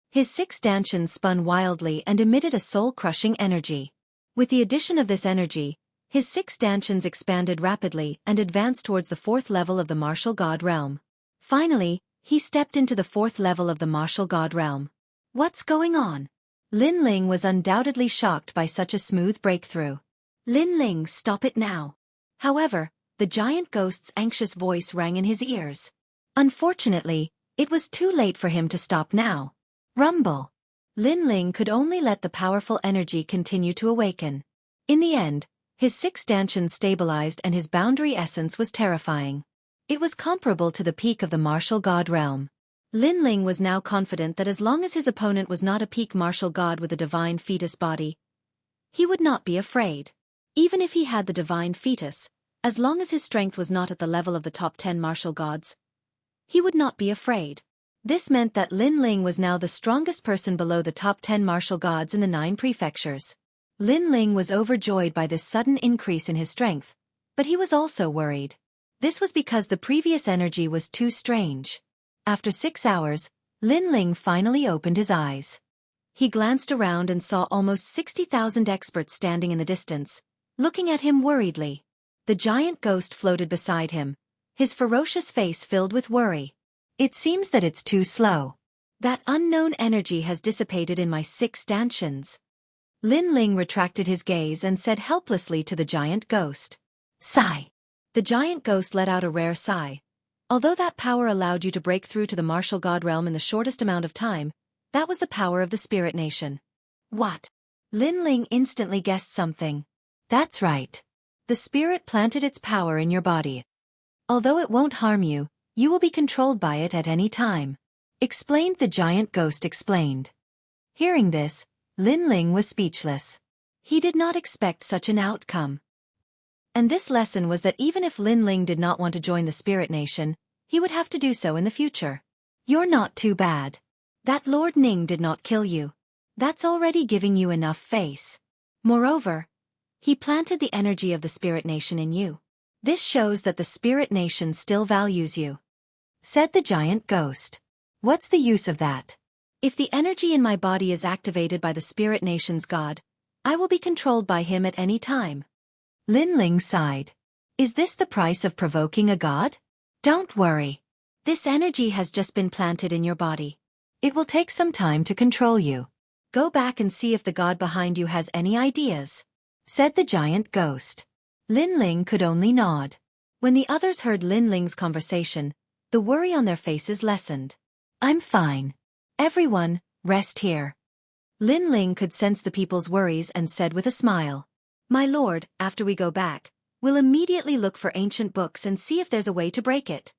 His 6 dantians spun wildly and emitted a soul-crushing energy. With the addition of this energy, his 6 dantians expanded rapidly and advanced towards the 4th level of the martial god realm. Finally, he stepped into the 4th level of the martial god realm. What's going on? Lin Ling was undoubtedly shocked by such a smooth breakthrough. Lin Ling, stop it now. However, the giant ghost's anxious voice rang in his ears. Unfortunately, it was too late for him to stop now. Rumble. Lin Ling could only let the powerful energy continue to awaken. In the end, his 6 dantians stabilized and his boundary essence was terrifying. It was comparable to the peak of the martial god realm. Lin Ling was now confident that as long as his opponent was not a peak martial god with a divine fetus body, he would not be afraid. Even if he had the divine fetus, as long as his strength was not at the level of the top 10 martial gods, he would not be afraid. This meant that Lin Ling was now the strongest person below the top 10 martial gods in the 9 prefectures. Lin Ling was overjoyed by this sudden increase in his strength, but he was also worried. This was because the previous energy was too strange. After 6 hours, Lin Ling finally opened his eyes. He glanced around and saw almost 60,000 experts standing in the distance, looking at him worriedly. The giant ghost floated beside him, his ferocious face filled with worry. It seems that it's too slow. That unknown energy has dissipated in my 6 dantians. Lin Ling retracted his gaze and said helplessly to the giant ghost. Sigh. The giant ghost let out a rare sigh. Although that power allowed you to break through to the martial god realm in the shortest amount of time, that was the power of the Spirit Nation. What? Lin Ling instantly guessed something. That's right. The spirit planted its power in your body. Although it won't harm you, you will be controlled by it at any time. Explained, the giant ghost explained. Hearing this, Lin Ling was speechless. He did not expect such an outcome. And this lesson was that even if Lin Ling did not want to join the Spirit Nation, he would have to do so in the future. You're not too bad. That Lord Ning did not kill you. That's already giving you enough face. Moreover, he planted the energy of the Spirit Nation in you. This shows that the Spirit Nation still values you. Said the giant ghost. What's the use of that? If the energy in my body is activated by the Spirit Nation's god, I will be controlled by him at any time. Lin Ling sighed. Is this the price of provoking a god? Don't worry. This energy has just been planted in your body. It will take some time to control you. Go back and see if the god behind you has any ideas. Said the giant ghost. Lin Ling could only nod. When the others heard Lin Ling's conversation, the worry on their faces lessened. I'm fine. Everyone, rest here. Lin Ling could sense the people's worries and said with a smile. My lord, after we go back, we'll immediately look for ancient books and see if there's a way to break it.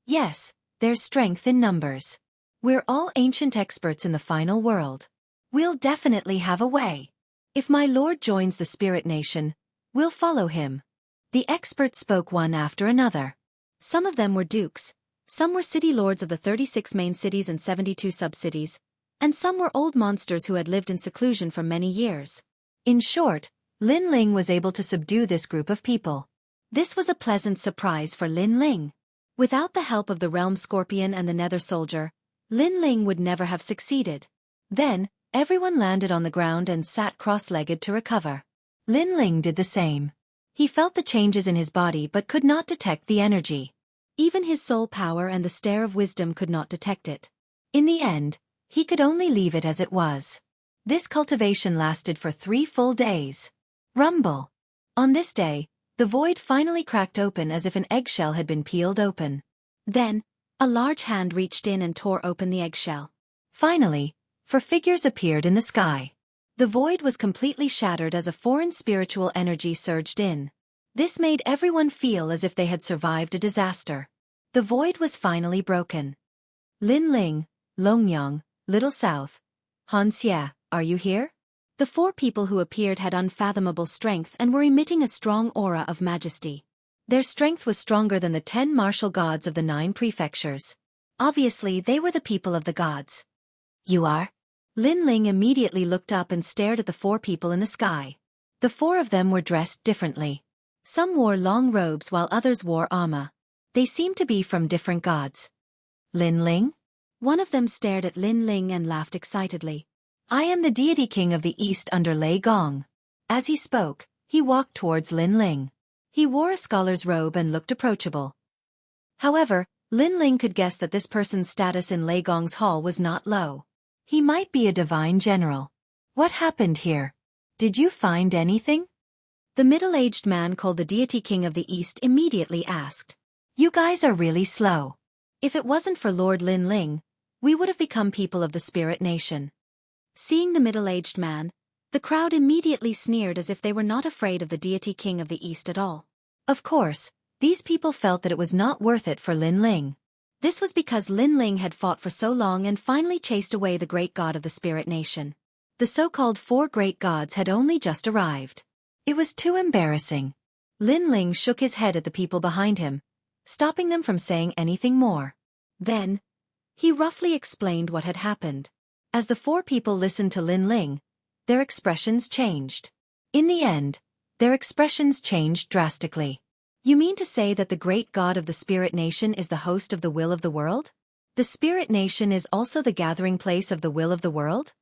Yes, there's strength in numbers. We're all ancient experts in the final world. We'll definitely have a way. If my lord joins the Spirit Nation, we'll follow him. The experts spoke one after another. Some of them were dukes, Some were city lords of the 36 main cities and 72 sub-cities, and some were old monsters who had lived in seclusion for many years. In short, Lin Ling was able to subdue this group of people. This was a pleasant surprise for Lin Ling. Without the help of the Realm Scorpion and the Nether Soldier, Lin Ling would never have succeeded. Then, everyone landed on the ground and sat cross-legged to recover. Lin Ling did the same. He felt the changes in his body but could not detect the energy. Even his soul power and the Stare of Wisdom could not detect it. In the end, he could only leave it as it was. This cultivation lasted for 3 full days. Rumble. On this day, the void finally cracked open as if an eggshell had been peeled open. Then, a large hand reached in and tore open the eggshell. Finally, 4 figures appeared in the sky. The void was completely shattered as a foreign spiritual energy surged in. This made everyone feel as if they had survived a disaster. The void was finally broken. Lin Ling, Longyang, Little South, Han Xie, are you here? The 4 people who appeared had unfathomable strength and were emitting a strong aura of majesty. Their strength was stronger than the 10 martial gods of the 9 prefectures. Obviously, they were the people of the gods. You are? Lin Ling immediately looked up and stared at the 4 people in the sky. The 4 of them were dressed differently. Some wore long robes while others wore armor. They seemed to be from different gods. Lin Ling? One of them stared at Lin Ling and laughed excitedly. I am the deity king of the east under Lei Gong. As he spoke, he walked towards Lin Ling. He wore a scholar's robe and looked approachable. However, Lin Ling could guess that this person's status in Lei Gong's hall was not low. He might be a divine general. What happened here? Did you find anything? The middle-aged man called the deity king of the east immediately asked. You guys are really slow. If it wasn't for Lord Lin Ling, we would have become people of the spirit nation. Seeing the middle-aged man, the crowd immediately sneered as if they were not afraid of the deity king of the east at all. Of course, these people felt that it was not worth it for Lin Ling. This was because Lin Ling had fought for so long and finally chased away the great god of the spirit nation. The so-called 4 great gods had only just arrived. It was too embarrassing. Lin Ling shook his head at the people behind him, stopping them from saying anything more. Then, he roughly explained what had happened. As the 4 people listened to Lin Ling, their expressions changed. In the end, their expressions changed drastically. You mean to say that the great god of the spirit nation is the host of the will of the world? The spirit nation is also the gathering place of the will of the world?